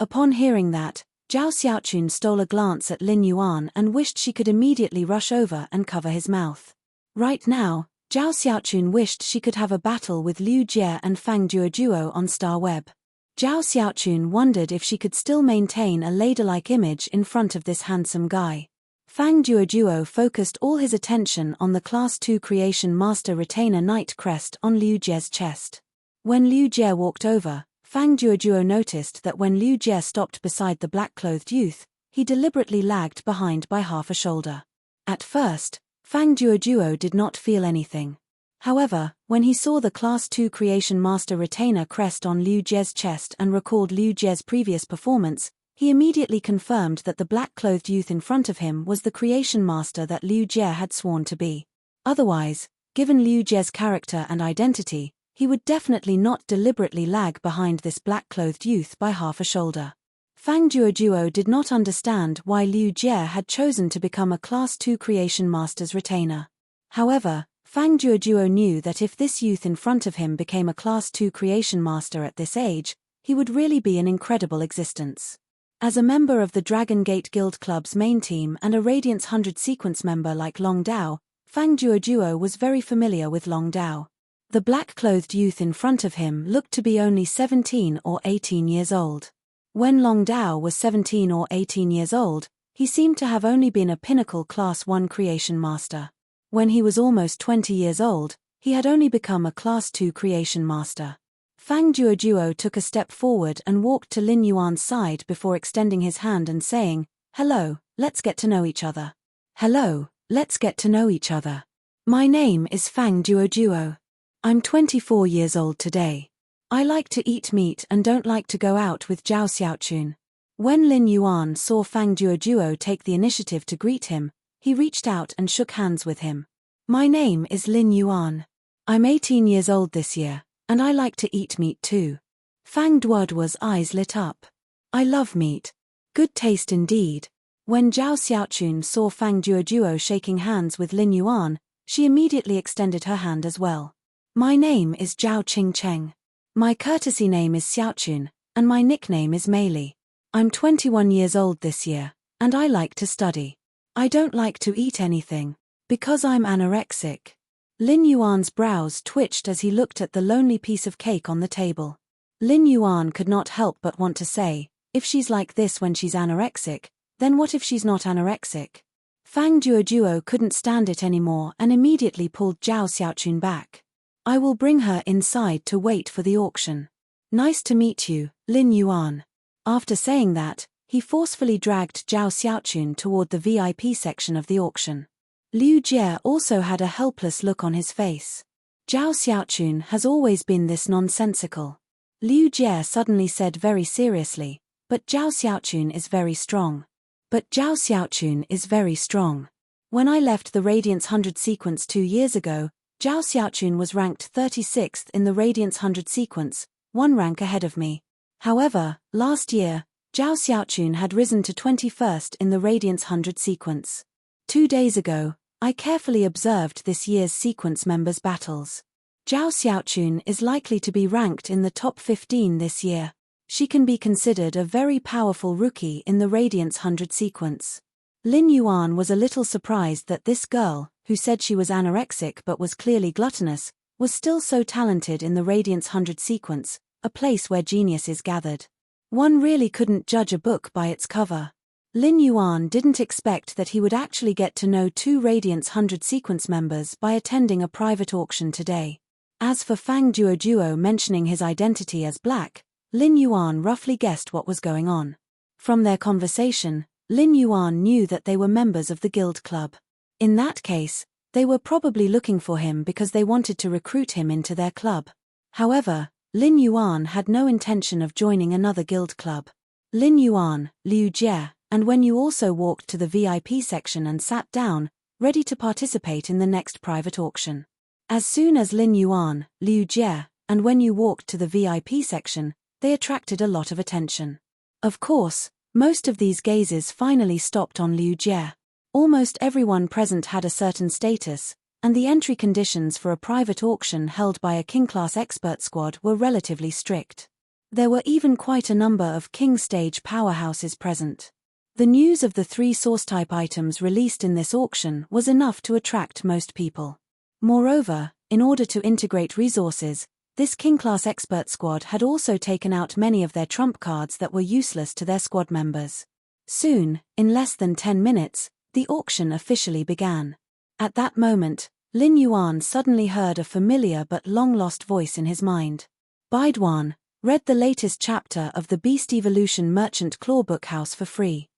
Upon hearing that, Zhao Xiaochun stole a glance at Lin Yuan and wished she could immediately rush over and cover his mouth. Right now, Zhao Xiaochun wished she could have a battle with Liu Jie and Fang Duoduo on Star Web. Zhao Xiaochun wondered if she could still maintain a ladylike image in front of this handsome guy. Fang Duoduo focused all his attention on the Class 2 Creation Master Retainer Knight crest on Liu Jie's chest. When Liu Jie walked over, Fang Duoduo noticed that when Liu Jie stopped beside the black-clothed youth, he deliberately lagged behind by half a shoulder. At first, Fang Duoduo did not feel anything. However, when he saw the Class 2 Creation Master Retainer crest on Liu Jie's chest and recalled Liu Jie's previous performance, he immediately confirmed that the black-clothed youth in front of him was the Creation Master that Liu Jie had sworn to be. Otherwise, given Liu Jie's character and identity, he would definitely not deliberately lag behind this black-clothed youth by half a shoulder. Fang Duoduo did not understand why Liu Jie had chosen to become a Class 2 Creation Master's retainer. However, Fang Duoduo knew that if this youth in front of him became a Class 2 Creation Master at this age, he would really be an incredible existence. As a member of the Dragon Gate Guild Club's main team and a Radiance 100 sequence member like Long Dao, Fang Duoduo was very familiar with Long Dao. The black-clothed youth in front of him looked to be only 17 or 18 years old. When Long Dao was 17 or 18 years old, he seemed to have only been a pinnacle Class 1 Creation Master. When he was almost 20 years old, he had only become a Class 2 Creation Master. Fang Duoduo took a step forward and walked to Lin Yuan's side before extending his hand and saying, "Hello, let's get to know each other." "Hello, let's get to know each other. My name is Fang Duoduo. I'm 24 years old today. I like to eat meat and don't like to go out with Zhao Xiaochun." When Lin Yuan saw Fang Duoduo take the initiative to greet him, he reached out and shook hands with him. "My name is Lin Yuan. I'm 18 years old this year, and I like to eat meat too." Fang Duoduo's eyes lit up. "I love meat. Good taste indeed." When Zhao Xiaochun saw Fang Duoduo shaking hands with Lin Yuan, she immediately extended her hand as well. "My name is Zhao Qingcheng. My courtesy name is Xiaochun, and my nickname is Meili. I'm 21 years old this year, and I like to study. I don't like to eat anything, because I'm anorexic." Lin Yuan's brows twitched as he looked at the lonely piece of cake on the table. Lin Yuan could not help but want to say, if she's like this when she's anorexic, then what if she's not anorexic? Fang Duoduo couldn't stand it anymore and immediately pulled Zhao Xiaochun back. "I will bring her inside to wait for the auction. Nice to meet you, Lin Yuan." After saying that, he forcefully dragged Zhao Xiaochun toward the VIP section of the auction. Liu Jie also had a helpless look on his face. Zhao Xiaochun has always been this nonsensical. Liu Jie suddenly said very seriously, "But Zhao Xiaochun is very strong. But Zhao Xiaochun is very strong. When I left the Radiance 100 sequence 2 years ago, Zhao Xiaochun was ranked 36th in the Radiance 100 sequence, 1 rank ahead of me. However, last year, Zhao Xiaochun had risen to 21st in the Radiance 100 sequence. 2 days ago, I carefully observed this year's sequence members' battles. Zhao Xiaochun is likely to be ranked in the top 15 this year. She can be considered a very powerful rookie in the Radiance 100 sequence." Lin Yuan was a little surprised that this girl, who said she was anorexic but was clearly gluttonous, was still so talented in the Radiance 100 sequence, a place where geniuses gathered. One really couldn't judge a book by its cover. Lin Yuan didn't expect that he would actually get to know 2 Radiance 100 sequence members by attending a private auction today. As for Fang Duoduo mentioning his identity as black, Lin Yuan roughly guessed what was going on. From their conversation, Lin Yuan knew that they were members of the guild club. In that case, they were probably looking for him because they wanted to recruit him into their club. However, Lin Yuan had no intention of joining another guild club. Lin Yuan, Liu Jie, and when you also walked to the VIP section and sat down, ready to participate in the next private auction. As soon as Lin Yuan, Liu Jie, and when you walked to the VIP section, they attracted a lot of attention. Of course, most of these gazes finally stopped on Liu Jie. Almost everyone present had a certain status, and the entry conditions for a private auction held by a king-class expert squad were relatively strict. There were even quite a number of King stage powerhouses present. The news of the 3 source-type items released in this auction was enough to attract most people. Moreover, in order to integrate resources, this King-class expert squad had also taken out many of their trump cards that were useless to their squad members. Soon, in less than 10 minutes, the auction officially began. At that moment, Lin Yuan suddenly heard a familiar but long-lost voice in his mind. Baiduan, read the latest chapter of the Beast Evolution Merchant Claw Book House for free.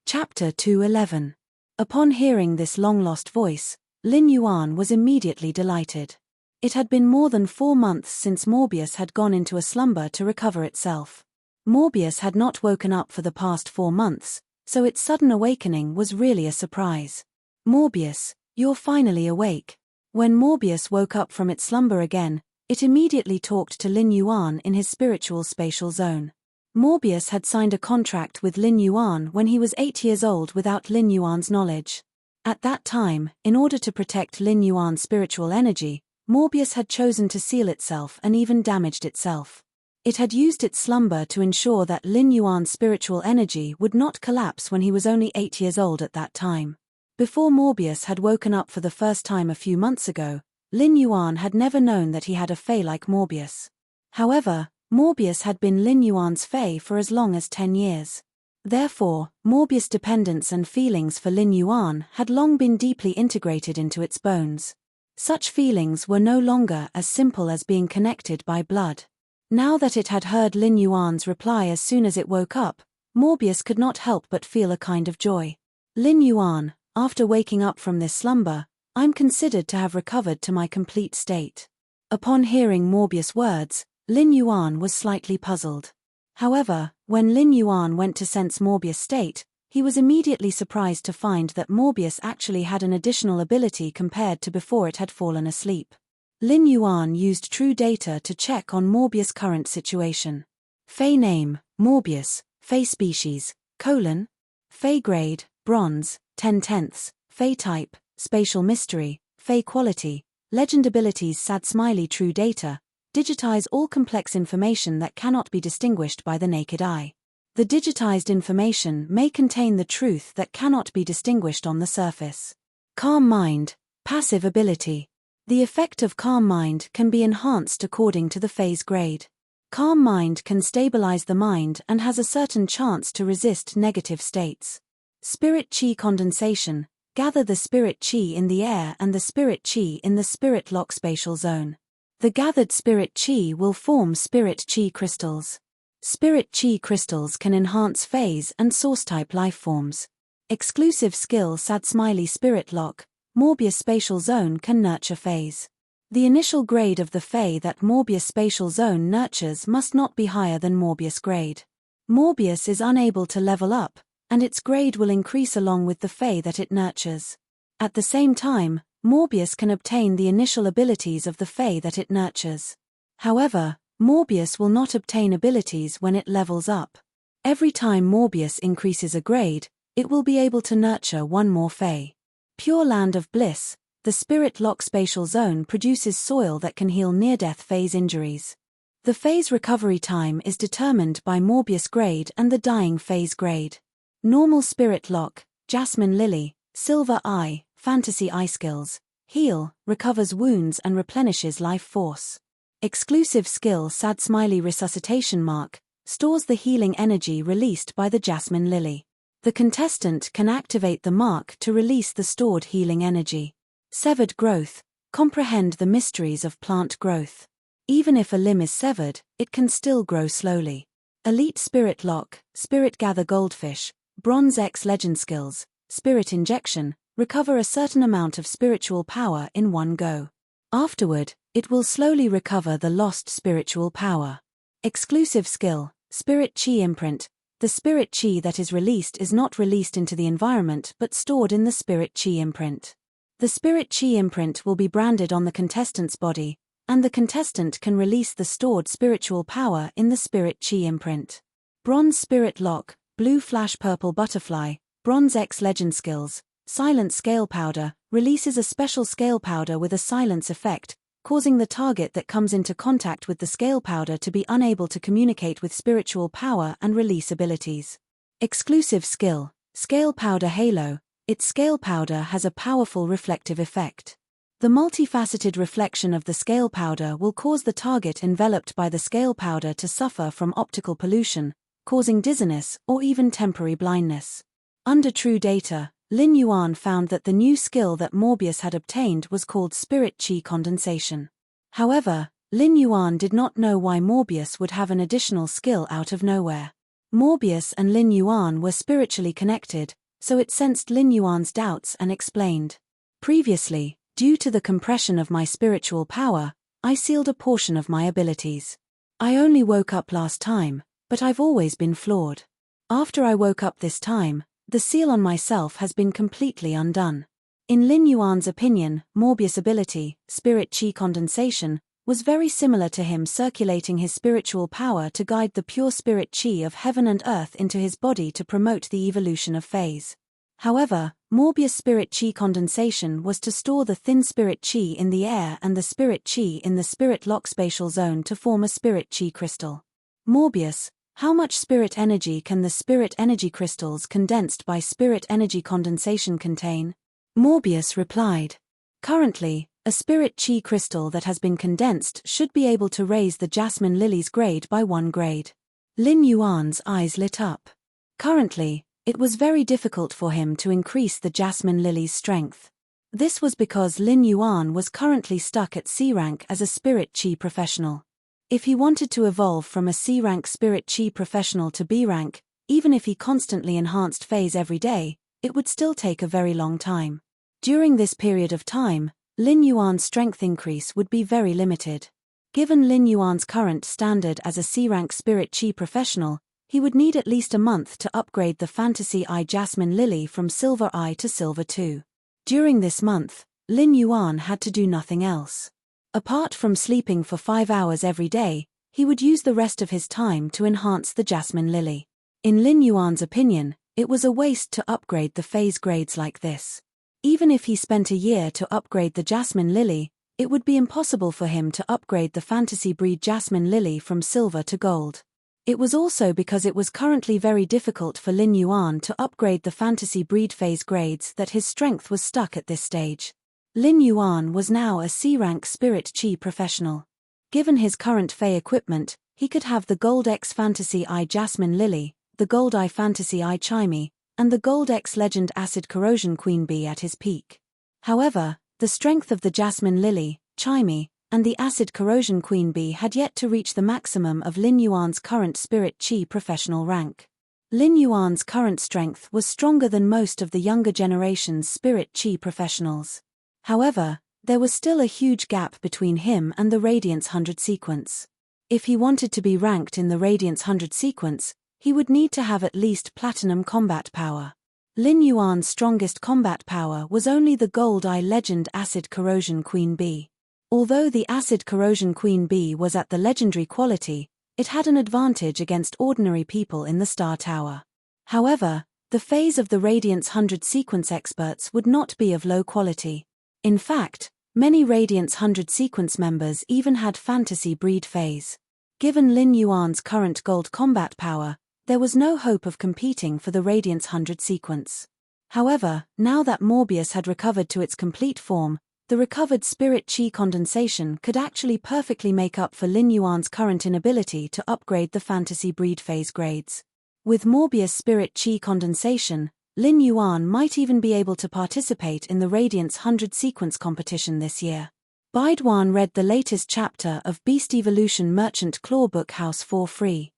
Chapter 211. Upon hearing this long-lost voice, Lin Yuan was immediately delighted. It had been more than 4 months since Morbius had gone into a slumber to recover itself. Morbius had not woken up for the past 4 months, so its sudden awakening was really a surprise. Morbius, you're finally awake. When Morbius woke up from its slumber again, it immediately talked to Lin Yuan in his spiritual spatial zone. Morbius had signed a contract with Lin Yuan when he was 8 years old without Lin Yuan's knowledge. At that time, in order to protect Lin Yuan's spiritual energy, Morbius had chosen to seal itself and even damaged itself. It had used its slumber to ensure that Lin Yuan's spiritual energy would not collapse when he was only 8 years old at that time. Before Morbius had woken up for the first time a few months ago, Lin Yuan had never known that he had a Fae like Morbius. However, Morbius had been Lin Yuan's Fae for as long as 10 years. Therefore, Morbius' dependence and feelings for Lin Yuan had long been deeply integrated into its bones. Such feelings were no longer as simple as being connected by blood. Now that it had heard Lin Yuan's reply as soon as it woke up, Morbius could not help but feel a kind of joy. Lin Yuan, after waking up from this slumber, I'm considered to have recovered to my complete state. Upon hearing Morbius' words, Lin Yuan was slightly puzzled. However, when Lin Yuan went to sense Morbius' state, he was immediately surprised to find that Morbius actually had an additional ability compared to before it had fallen asleep. Lin Yuan used true data to check on Morbius' current situation. Fae name, Morbius, Fae species, Fae grade, bronze, 10/10, Fae type, spatial mystery, Fae quality, legend abilities sad smiley true data, digitize all complex information that cannot be distinguished by the naked eye. The digitized information may contain the truth that cannot be distinguished on the surface. Calm mind, passive ability. The effect of calm mind can be enhanced according to the phase grade. Calm mind can stabilize the mind and has a certain chance to resist negative states. Spirit chi condensation, gather the spirit chi in the air and the spirit chi in the spirit lock spatial zone. The gathered spirit chi will form spirit chi crystals. Spirit chi crystals can enhance phase and source-type lifeforms. Exclusive skill sad smiley spirit lock, Morbius spatial zone can nurture phase. The initial grade of the Fae that Morbius spatial zone nurtures must not be higher than Morbius grade. Morbius is unable to level up, and its grade will increase along with the Fae that it nurtures. At the same time, Morbius can obtain the initial abilities of the Fae that it nurtures. However, Morbius will not obtain abilities when it levels up. Every time Morbius increases a grade, it will be able to nurture one more Fae. Pure Land of Bliss, the Spirit Lock spatial zone produces soil that can heal near-death phase injuries. The phase recovery time is determined by Morbius grade and the dying phase grade. Normal Spirit Lock, Jasmine Lily, Silver Eye, Fantasy Eye skills, heal, recovers wounds and replenishes life force. Exclusive skill Sad Smiley Resuscitation Mark, stores the healing energy released by the Jasmine Lily. The contestant can activate the mark to release the stored healing energy. Severed Growth, comprehend the mysteries of plant growth. Even if a limb is severed, it can still grow slowly. Elite Spirit Lock, Spirit Gather Goldfish, Bronze X Legend skills, Spirit Injection, recover a certain amount of spiritual power in one go. Afterward, it will slowly recover the lost spiritual power. Exclusive skill, Spirit Chi Imprint, the spirit chi that is released is not released into the environment but stored in the spirit chi imprint. The spirit chi imprint will be branded on the contestant's body, and the contestant can release the stored spiritual power in the spirit chi imprint. Bronze Spirit Lock, Blue Flash Purple Butterfly, Bronze X Legend skills, Silent Scale Powder, releases a special scale powder with a silence effect, causing the target that comes into contact with the scale powder to be unable to communicate with spiritual power and release abilities. Exclusive skill, Scale Powder Halo. Its scale powder has a powerful reflective effect. The multifaceted reflection of the scale powder will cause the target enveloped by the scale powder to suffer from optical pollution, causing dizziness or even temporary blindness. Under true data, Lin Yuan found that the new skill that Morbius had obtained was called Spirit Chi Condensation. However, Lin Yuan did not know why Morbius would have an additional skill out of nowhere. Morbius and Lin Yuan were spiritually connected, so it sensed Lin Yuan's doubts and explained. Previously, due to the compression of my spiritual power, I sealed a portion of my abilities. I only woke up last time, but I've always been flawed. After I woke up this time, the seal on myself has been completely undone. In Lin Yuan's opinion, Morbius' ability, Spirit Chi Condensation, was very similar to him circulating his spiritual power to guide the pure spirit chi of heaven and earth into his body to promote the evolution of phase. However, Morbius' Spirit Chi Condensation was to store the thin spirit chi in the air and the spirit chi in the spirit lock spatial zone to form a spirit chi crystal. Morbius, how much spirit energy can the spirit energy crystals condensed by spirit energy condensation contain? Morbius replied. Currently, a spirit chi crystal that has been condensed should be able to raise the jasmine lily's grade by 1 grade. Lin Yuan's eyes lit up. Currently, it was very difficult for him to increase the jasmine lily's strength. This was because Lin Yuan was currently stuck at C rank as a spirit chi professional. If he wanted to evolve from a C rank spirit chi professional to B rank, even if he constantly enhanced phase every day, it would still take a very long time. During this period of time, Lin Yuan's strength increase would be very limited. Given Lin Yuan's current standard as a C rank spirit chi professional, he would need at least a month to upgrade the Fantasy Eye Jasmine Lily from Silver Eye to Silver 2. During this month, Lin Yuan had to do nothing else. Apart from sleeping for 5 hours every day, he would use the rest of his time to enhance the Jasmine Lily. In Lin Yuan's opinion, it was a waste to upgrade the phase grades like this. Even if he spent a year to upgrade the Jasmine Lily, it would be impossible for him to upgrade the Fantasy Breed Jasmine Lily from silver to gold. It was also because it was currently very difficult for Lin Yuan to upgrade the Fantasy Breed phase grades that his strength was stuck at this stage. Lin Yuan was now a C-rank Spirit Chi professional. Given his current Fey equipment, he could have the Gold X Fantasy Eye Jasmine Lily, the Gold Eye Fantasy Eye Chimey, and the Gold X Legend Acid Corrosion Queen Bee at his peak. However, the strength of the Jasmine Lily, Chimey, and the Acid Corrosion Queen Bee had yet to reach the maximum of Lin Yuan's current Spirit Chi professional rank. Lin Yuan's current strength was stronger than most of the younger generation's Spirit Chi professionals. However, there was still a huge gap between him and the Radiance 100 sequence. If he wanted to be ranked in the Radiance 100 sequence, he would need to have at least Platinum combat power. Lin Yuan's strongest combat power was only the Gold Eye Legend Acid Corrosion Queen Bee. Although the Acid Corrosion Queen Bee was at the legendary quality, it had an advantage against ordinary people in the Star Tower. However, the phase of the Radiance 100 sequence experts would not be of low quality. In fact, many Radiance 100 sequence members even had Fantasy Breed phase. Given Lin Yuan's current gold combat power, there was no hope of competing for the Radiance 100 sequence. However, now that Morbius had recovered to its complete form, the recovered Spirit Chi condensation could actually perfectly make up for Lin Yuan's current inability to upgrade the Fantasy Breed phase grades. With Morbius Spirit Chi condensation, Lin Yuan might even be able to participate in the Radiance 100 sequence competition this year. Baiduan read the latest chapter of Beast Evolution Merchant Claw Book House for free.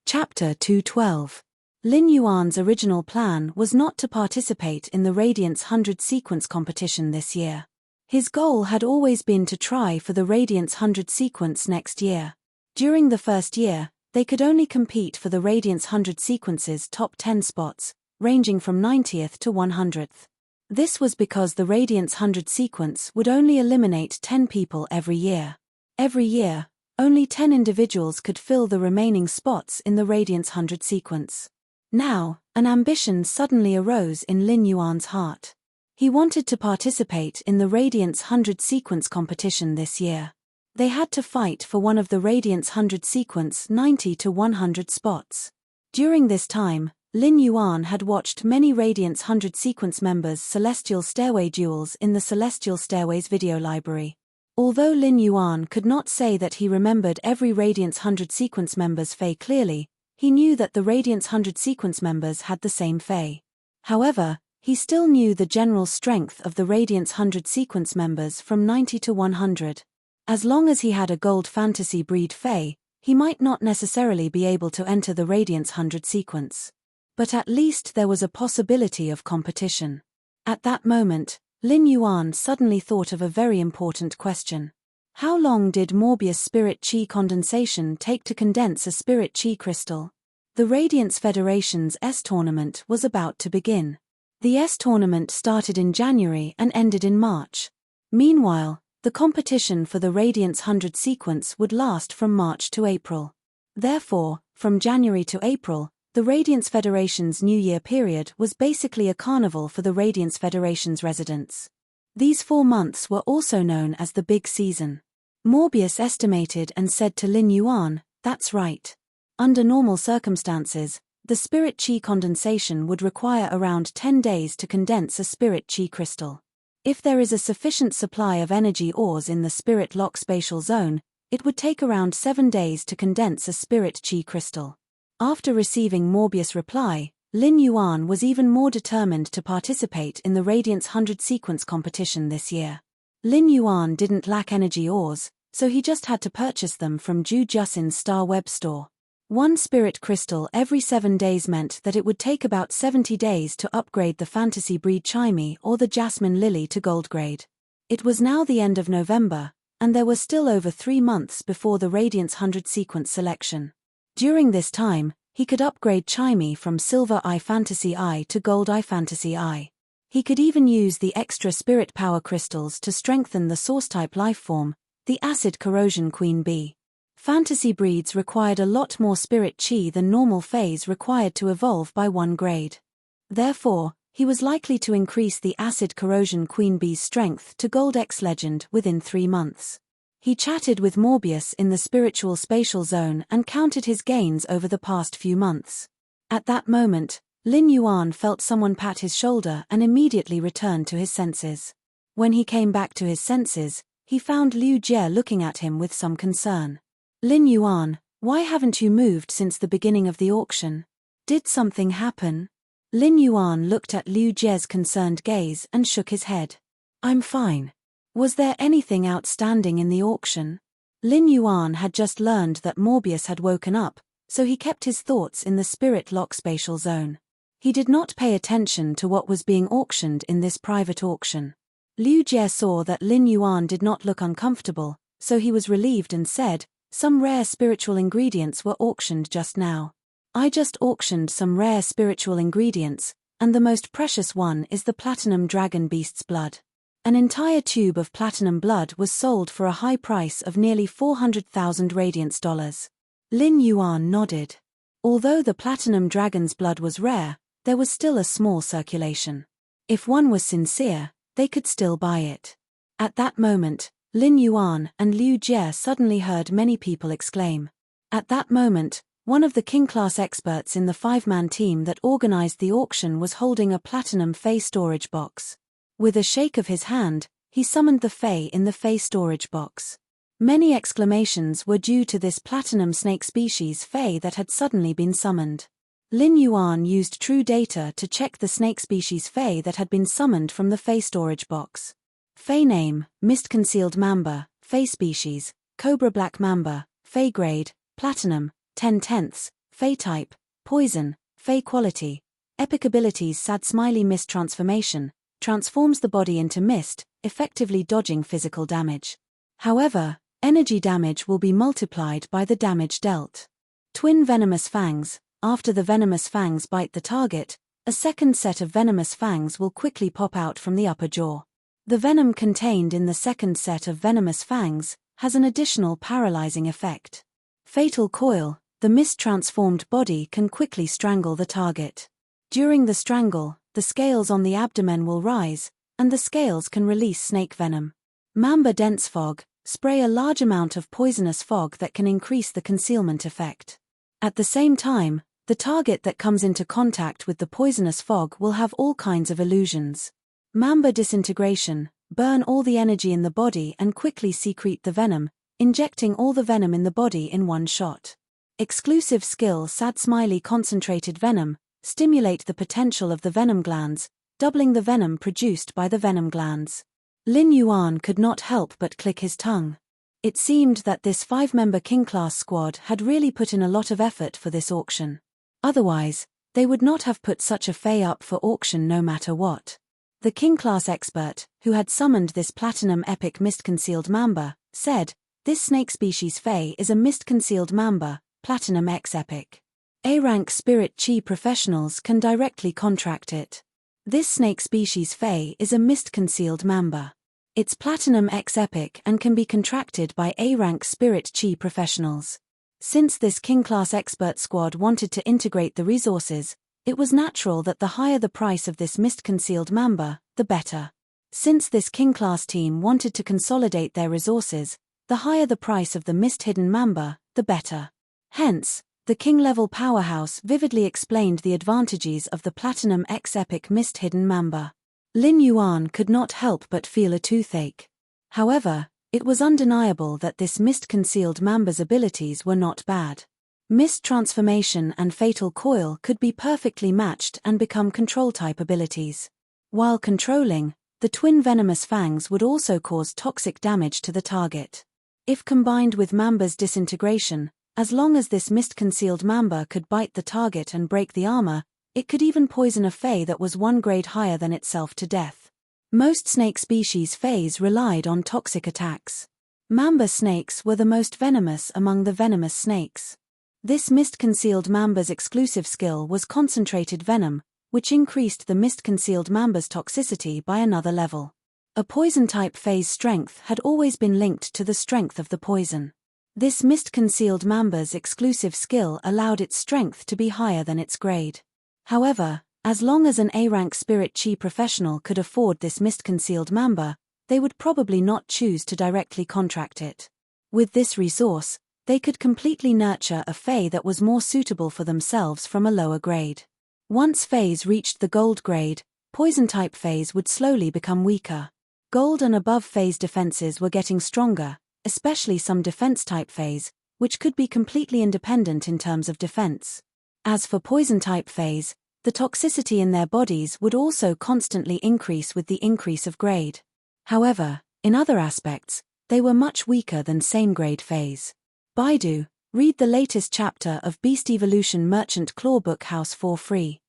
Chapter 212. Lin Yuan's original plan was not to participate in the Radiance 100 sequence competition this year. His goal had always been to try for the Radiance 100 sequence next year. During the first year, they could only compete for the Radiance 100 sequence's top 10 spots, ranging from 90th to 100th. This was because the Radiance 100 sequence would only eliminate 10 people every year. Every year, only 10 individuals could fill the remaining spots in the Radiance 100 sequence. Now, an ambition suddenly arose in Lin Yuan's heart. He wanted to participate in the Radiance 100 sequence competition this year. They had to fight for one of the Radiance 100 sequence 90 to 100 spots. During this time, Lin Yuan had watched many Radiance 100 sequence members' Celestial Stairway duels in the Celestial Stairways video library. Although Lin Yuan could not say that he remembered every Radiance 100 sequence member's Fey clearly, he knew that the Radiance 100 sequence members had the same Fey. However, he still knew the general strength of the Radiance 100 sequence members from 90 to 100. As long as he had a gold fantasy breed Fey, he might not necessarily be able to enter the Radiance 100 sequence. But at least there was a possibility of competition. At that moment, Lin Yuan suddenly thought of a very important question. How long did Morbius spirit chi condensation take to condense a spirit chi crystal? The Radiance Federation's S tournament was about to begin. The S tournament started in January and ended in March. Meanwhile, the competition for the Radiance 100 sequence would last from March to April. Therefore, from January to April, the Radiance Federation's New Year period was basically a carnival for the Radiance Federation's residents. These 4 months were also known as the Big Season. Morbius estimated and said to Lin Yuan, "That's right. Under normal circumstances, the spirit chi condensation would require around 10 days to condense a spirit chi crystal. If there is a sufficient supply of energy ores in the spirit lock spatial zone, it would take around 7 days to condense a spirit chi crystal." After receiving Morbius' reply, Lin Yuan was even more determined to participate in the Radiance 100 sequence competition this year. Lin Yuan didn't lack energy ores, so he just had to purchase them from Ju Jusin's Star Web store. One spirit crystal every 7 days meant that it would take about 70 days to upgrade the fantasy breed Chimey or the Jasmine Lily to gold grade. It was now the end of November, and there were still over 3 months before the Radiance 100 sequence selection. During this time, he could upgrade Chimey from Silver Eye Fantasy Eye to Gold Eye Fantasy Eye. He could even use the extra spirit power crystals to strengthen the source-type lifeform, the Acid Corrosion Queen Bee. Fantasy breeds required a lot more spirit chi than normal Fays required to evolve by 1 grade. Therefore, he was likely to increase the Acid Corrosion Queen Bee's strength to Gold X Legend within 3 months. He chatted with Morbius in the spiritual spatial zone and counted his gains over the past few months. At that moment, Lin Yuan felt someone pat his shoulder and immediately returned to his senses. When he came back to his senses, he found Liu Jie looking at him with some concern. "Lin Yuan, why haven't you moved since the beginning of the auction? Did something happen?" Lin Yuan looked at Liu Jie's concerned gaze and shook his head. "I'm fine. Was there anything outstanding in the auction?" Lin Yuan had just learned that Morbius had woken up, so he kept his thoughts in the spirit lock spatial zone. He did not pay attention to what was being auctioned in this private auction. Liu Jie saw that Lin Yuan did not look uncomfortable, so he was relieved and said, "Some rare spiritual ingredients were auctioned just now. I just auctioned some rare spiritual ingredients, and the most precious one is the platinum dragon beast's blood. An entire tube of platinum blood was sold for a high price of nearly 400,000 radiance dollars." Lin Yuan nodded. Although the platinum dragon's blood was rare, there was still a small circulation. If one was sincere, they could still buy it. At that moment, Lin Yuan and Liu Jie suddenly heard many people exclaim. At that moment, one of the king-class experts in the 5-man team that organized the auction was holding a platinum Fey storage box. With a shake of his hand, he summoned the Fey in the Fey storage box. Many exclamations were due to this platinum snake species Fey that had suddenly been summoned. Lin Yuan used true data to check the snake species Fey that had been summoned from the Fey storage box. Fey name, Mist Concealed Mamba, Fey species, Cobra Black Mamba, Fey grade, Platinum, 10/10, Fey type, Poison, Fey quality, epic abilities Sad Smiley Mist Transformation, transforms the body into mist, effectively dodging physical damage. However, energy damage will be multiplied by the damage dealt. Twin Venomous Fangs, after the venomous fangs bite the target, a second set of venomous fangs will quickly pop out from the upper jaw. The venom contained in the second set of venomous fangs has an additional paralyzing effect. Fatal Coil, the mist-transformed body can quickly strangle the target. During the strangle, the scales on the abdomen will rise, and the scales can release snake venom. Mamba dense fog, spray a large amount of poisonous fog that can increase the concealment effect. At the same time, the target that comes into contact with the poisonous fog will have all kinds of illusions. Mamba disintegration, burn all the energy in the body and quickly secrete the venom, injecting all the venom in the body in one shot. Exclusive skill sad smiley concentrated venom, stimulate the potential of the venom glands, doubling the venom produced by the venom glands. Lin Yuan could not help but click his tongue. It seemed that this 5-member King-class squad had really put in a lot of effort for this auction. Otherwise, they would not have put such a fey up for auction no matter what. The King-class expert, who had summoned this platinum epic mist-concealed mamba, said, "This snake species fey is a mist-concealed mamba, platinum X epic. A-rank spirit chi professionals can directly contract it. This snake species fey is a mist-concealed mamba. It's platinum X epic and can be contracted by A-rank spirit chi professionals. Since this King-class expert squad wanted to integrate the resources, it was natural that the higher the price of this mist-concealed mamba, the better. Since this King-class team wanted to consolidate their resources, the higher the price of the mist-hidden mamba, the better. Hence, the King-level powerhouse vividly explained the advantages of the platinum X epic mist-hidden mamba. Lin Yuan could not help but feel a toothache. However, it was undeniable that this mist-concealed mamba's abilities were not bad. Mist transformation and fatal coil could be perfectly matched and become control-type abilities. While controlling, the twin venomous fangs would also cause toxic damage to the target. If combined with mamba's disintegration, as long as this mist-concealed mamba could bite the target and break the armor, it could even poison a fey that was 1 grade higher than itself to death. Most snake species feys relied on toxic attacks. Mamba snakes were the most venomous among the venomous snakes. This mist-concealed mamba's exclusive skill was concentrated venom, which increased the mist-concealed mamba's toxicity by another level. A poison-type fey's strength had always been linked to the strength of the poison. This mist-concealed mamba's exclusive skill allowed its strength to be higher than its grade. However, as long as an A-rank spirit chi professional could afford this mist-concealed mamba, they would probably not choose to directly contract it. With this resource, they could completely nurture a fey that was more suitable for themselves from a lower grade. Once feys reached the gold grade, poison-type feys would slowly become weaker. Gold and above feys' defenses were getting stronger, especially some defense-type feys, which could be completely independent in terms of defense. As for poison-type feys, the toxicity in their bodies would also constantly increase with the increase of grade. However, in other aspects, they were much weaker than same-grade feys. Baidu, read the latest chapter of Beast Evolution Merchant Claw Book House for free.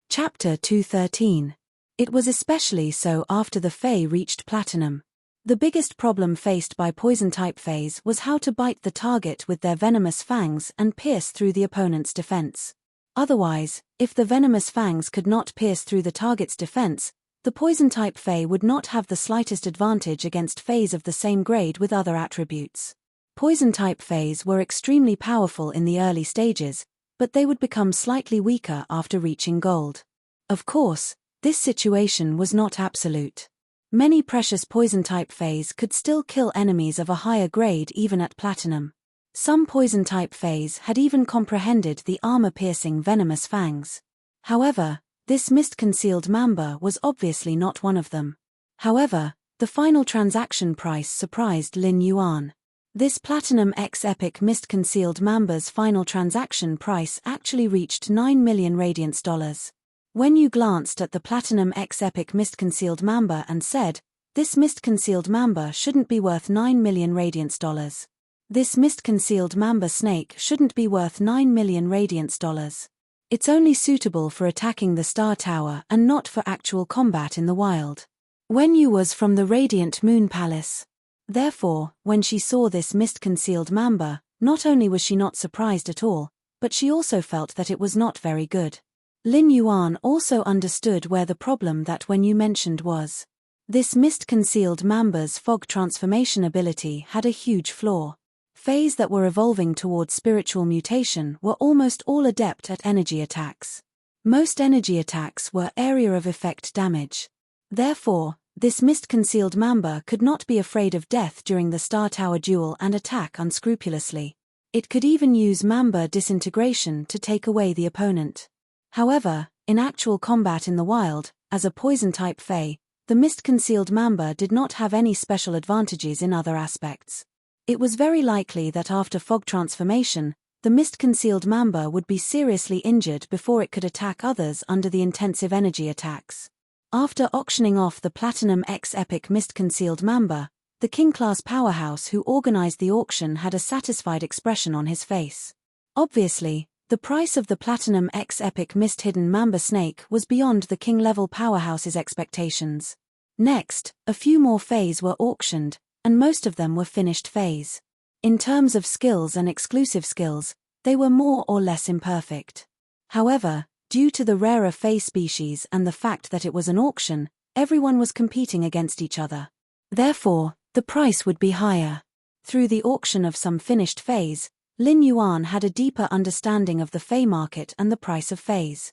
Chapter 213. It was especially so after the fey reached platinum. The biggest problem faced by poison-type feys was how to bite the target with their venomous fangs and pierce through the opponent's defense. Otherwise, if the venomous fangs could not pierce through the target's defense, the poison-type fey would not have the slightest advantage against feys of the same grade with other attributes. Poison-type feys were extremely powerful in the early stages, but they would become slightly weaker after reaching gold. Of course, this situation was not absolute. Many precious poison-type feys could still kill enemies of a higher grade even at platinum. Some poison-type feys had even comprehended the armor-piercing venomous fangs. However, this mist-concealed mamba was obviously not one of them. However, the final transaction price surprised Lin Yuan. This Platinum X Epic mist-concealed mamba's final transaction price actually reached 9 million radiance dollars. When you glanced at the Platinum X Epic mist-concealed mamba and said, "This mist-concealed mamba shouldn't be worth 9 million radiance dollars. This mist-concealed mamba snake shouldn't be worth 9 million radiance dollars. It's only suitable for attacking the Star Tower and not for actual combat in the wild." When you was from the Radiant Moon Palace. Therefore, when she saw this mist-concealed mamba, not only was she not surprised at all, but she also felt that it was not very good. Lin Yuan also understood where the problem that when you mentioned was. This mist-concealed mamba's fog transformation ability had a huge flaw. Feys that were evolving towards spiritual mutation were almost all adept at energy attacks. Most energy attacks were area of effect damage. Therefore, This mist-concealed member could not be afraid of death during the Star Tower duel and attack unscrupulously. It could even use member disintegration to take away the opponent. However, in actual combat in the wild, as a poison-type Fae, the mist-concealed member did not have any special advantages in other aspects. It was very likely that after fog transformation, the mist-concealed member would be seriously injured before it could attack others under the intensive energy attacks. After auctioning off the Platinum X Epic mist-concealed member, the King-class powerhouse who organized the auction had a satisfied expression on his face. Obviously, the price of the Platinum X Epic mist-hidden member snake was beyond the King-level powerhouse's expectations. Next, a few more Faes were auctioned, and most of them were finished Faes. In terms of skills and exclusive skills, they were more or less imperfect. However, due to the rarer Fae species and the fact that it was an auction, everyone was competing against each other. Therefore, the price would be higher. Through the auction of some finished Faes, Lin Yuan had a deeper understanding of the Fae market and the price of Faes.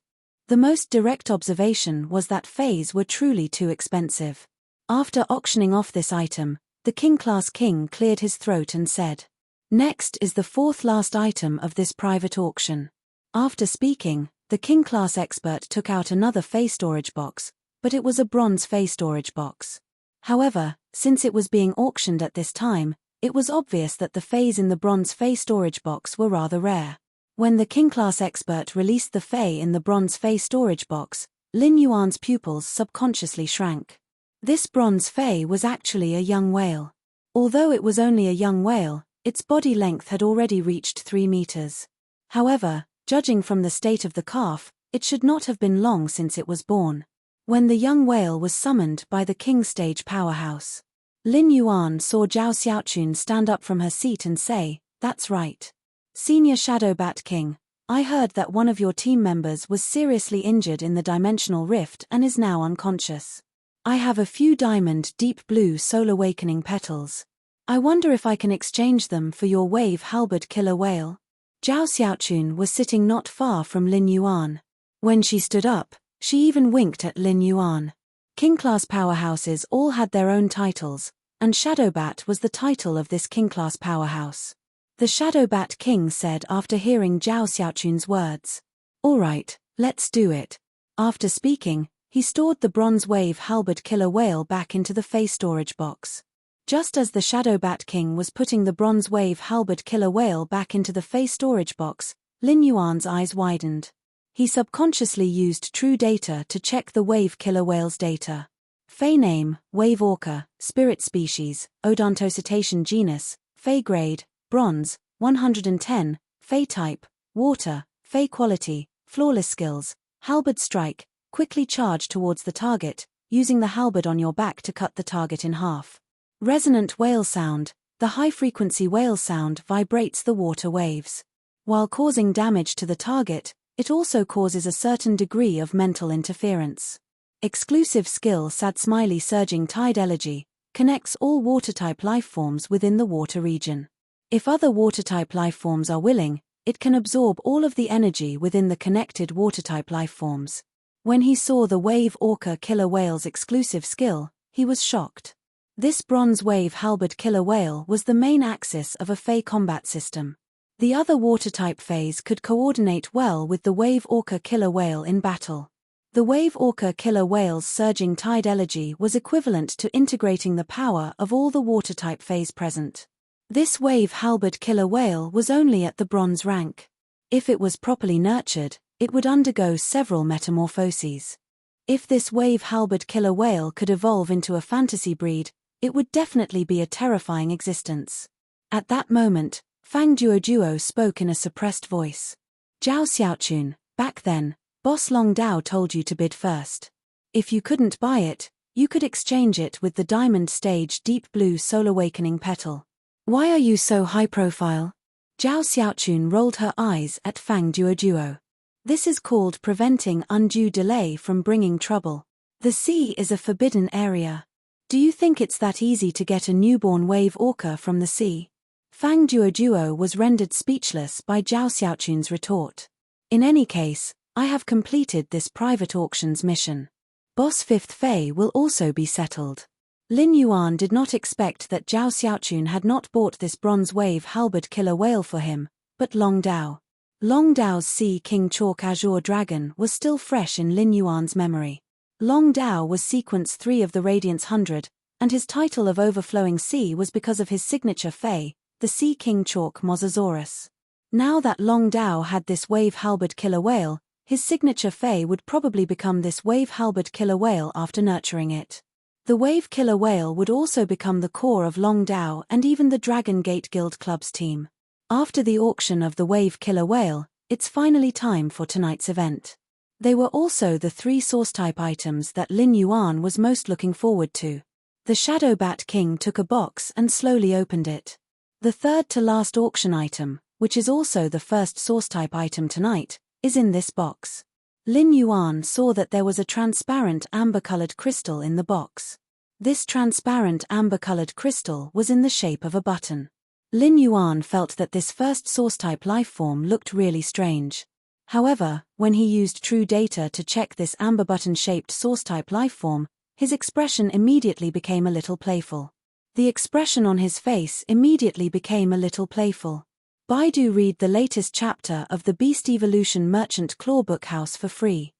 The most direct observation was that Faes were truly too expensive. After auctioning off this item, the King-class king cleared his throat and said, "Next is the fourth last item of this private auction." After speaking, the King-class expert took out another Fae storage box, but it was a bronze Fae storage box. However, since it was being auctioned at this time, it was obvious that the Faes in the bronze Fae storage box were rather rare. When the King-class expert released the Fae in the bronze Fae storage box, Lin Yuan's pupils subconsciously shrank. This bronze Fae was actually a young whale. Although it was only a young whale, its body length had already reached 3 meters. However, judging from the state of the calf, it should not have been long since it was born. When the young whale was summoned by the King stage powerhouse, Lin Yuan saw Zhao Xiaochun stand up from her seat and say, "That's right. Senior Shadow Bat King, I heard that one of your team members was seriously injured in the dimensional rift and is now unconscious. I have a few diamond deep blue soul awakening petals. I wonder if I can exchange them for your wave halberd killer whale." Zhao Xiaochun was sitting not far from Lin Yuan. When she stood up, she even winked at Lin Yuan. King-class powerhouses all had their own titles, and Shadowbat was the title of this King-class powerhouse. The Shadowbat King said after hearing Zhao Xiaochun's words, "All right, let's do it." After speaking, he stored the bronze wave halberd killer whale back into the Fae storage box. Just as the Shadowbat King was putting the bronze wave halberd killer whale back into the Fae storage box, Lin Yuan's eyes widened. He subconsciously used true data to check the wave killer whale's data. Fae name, wave orca, spirit species, odontocetacean genus, Fae grade, bronze, 110, Fae type, water, Fae quality, flawless skills, halberd strike, quickly charge towards the target, using the halberd on your back to cut the target in half. Resonant whale sound, the high-frequency whale sound vibrates the water waves. While causing damage to the target, it also causes a certain degree of mental interference. Exclusive skill Sad Smiley Surging Tide Elegy connects all water-type lifeforms within the water region. If other water-type lifeforms are willing, it can absorb all of the energy within the connected water-type lifeforms. When he saw the Wave Orca Killer Whale's exclusive skill, he was shocked. This bronze wave halberd killer whale was the main axis of a Fae combat system. The other water-type Faes could coordinate well with the Wave Orca killer whale in battle. The Wave Orca killer whale's Surging Tide Elegy was equivalent to integrating the power of all the water-type Faes present. This wave halberd killer whale was only at the bronze rank. If it was properly nurtured, it would undergo several metamorphoses. If this wave halberd killer whale could evolve into a fantasy breed, it would definitely be a terrifying existence. At that moment, Fang Duoduo spoke in a suppressed voice. "Zhao Xiaochun, back then, Boss Long Dao told you to bid first. If you couldn't buy it, you could exchange it with the Diamond Stage Deep Blue Soul Awakening Petal. Why are you so high-profile?" Zhao Xiaochun rolled her eyes at Fang Duoduo. "This is called preventing undue delay from bringing trouble. The sea is a forbidden area. Do you think it's that easy to get a newborn wave orca from the sea?" Fang Duoduo was rendered speechless by Zhao Xiaochun's retort. "In any case, I have completed this private auction's mission. Boss 5th Fei will also be settled. Lin Yuan did not expect that Zhao Xiaochun had not bought this bronze wave halberd killer whale for him, but Long Dao. Long Dao's Sea King Chalk Azure Dragon was still fresh in Lin Yuan's memory. Long Dao was sequence 3 of the Radiance 100, and his title of Overflowing Sea was because of his signature Fei, the Sea King Chalk Mosasaurus. Now that Long Dao had this wave halberd killer whale, his signature Fei would probably become this wave halberd killer whale after nurturing it. The wave killer whale would also become the core of Long Dao and even the Dragon Gate Guild Club's team. After the auction of the wave killer whale, it's finally time for tonight's event. They were also the 3 source-type items that Lin Yuan was most looking forward to. The Shadow Bat King took a box and slowly opened it. The third-to-last auction item, which is also the first source-type item tonight, is in this box. Lin Yuan saw that there was a transparent amber-colored crystal in the box. This transparent amber-colored crystal was in the shape of a button. Lin Yuan felt that this first source-type lifeform looked really strange. However, when he used true data to check this amber button-shaped source-type lifeform, his expression immediately became a little playful. The expression on his face immediately became a little playful. Baidu read the latest chapter of the Beast Evolution Merchant Claw Book House for free.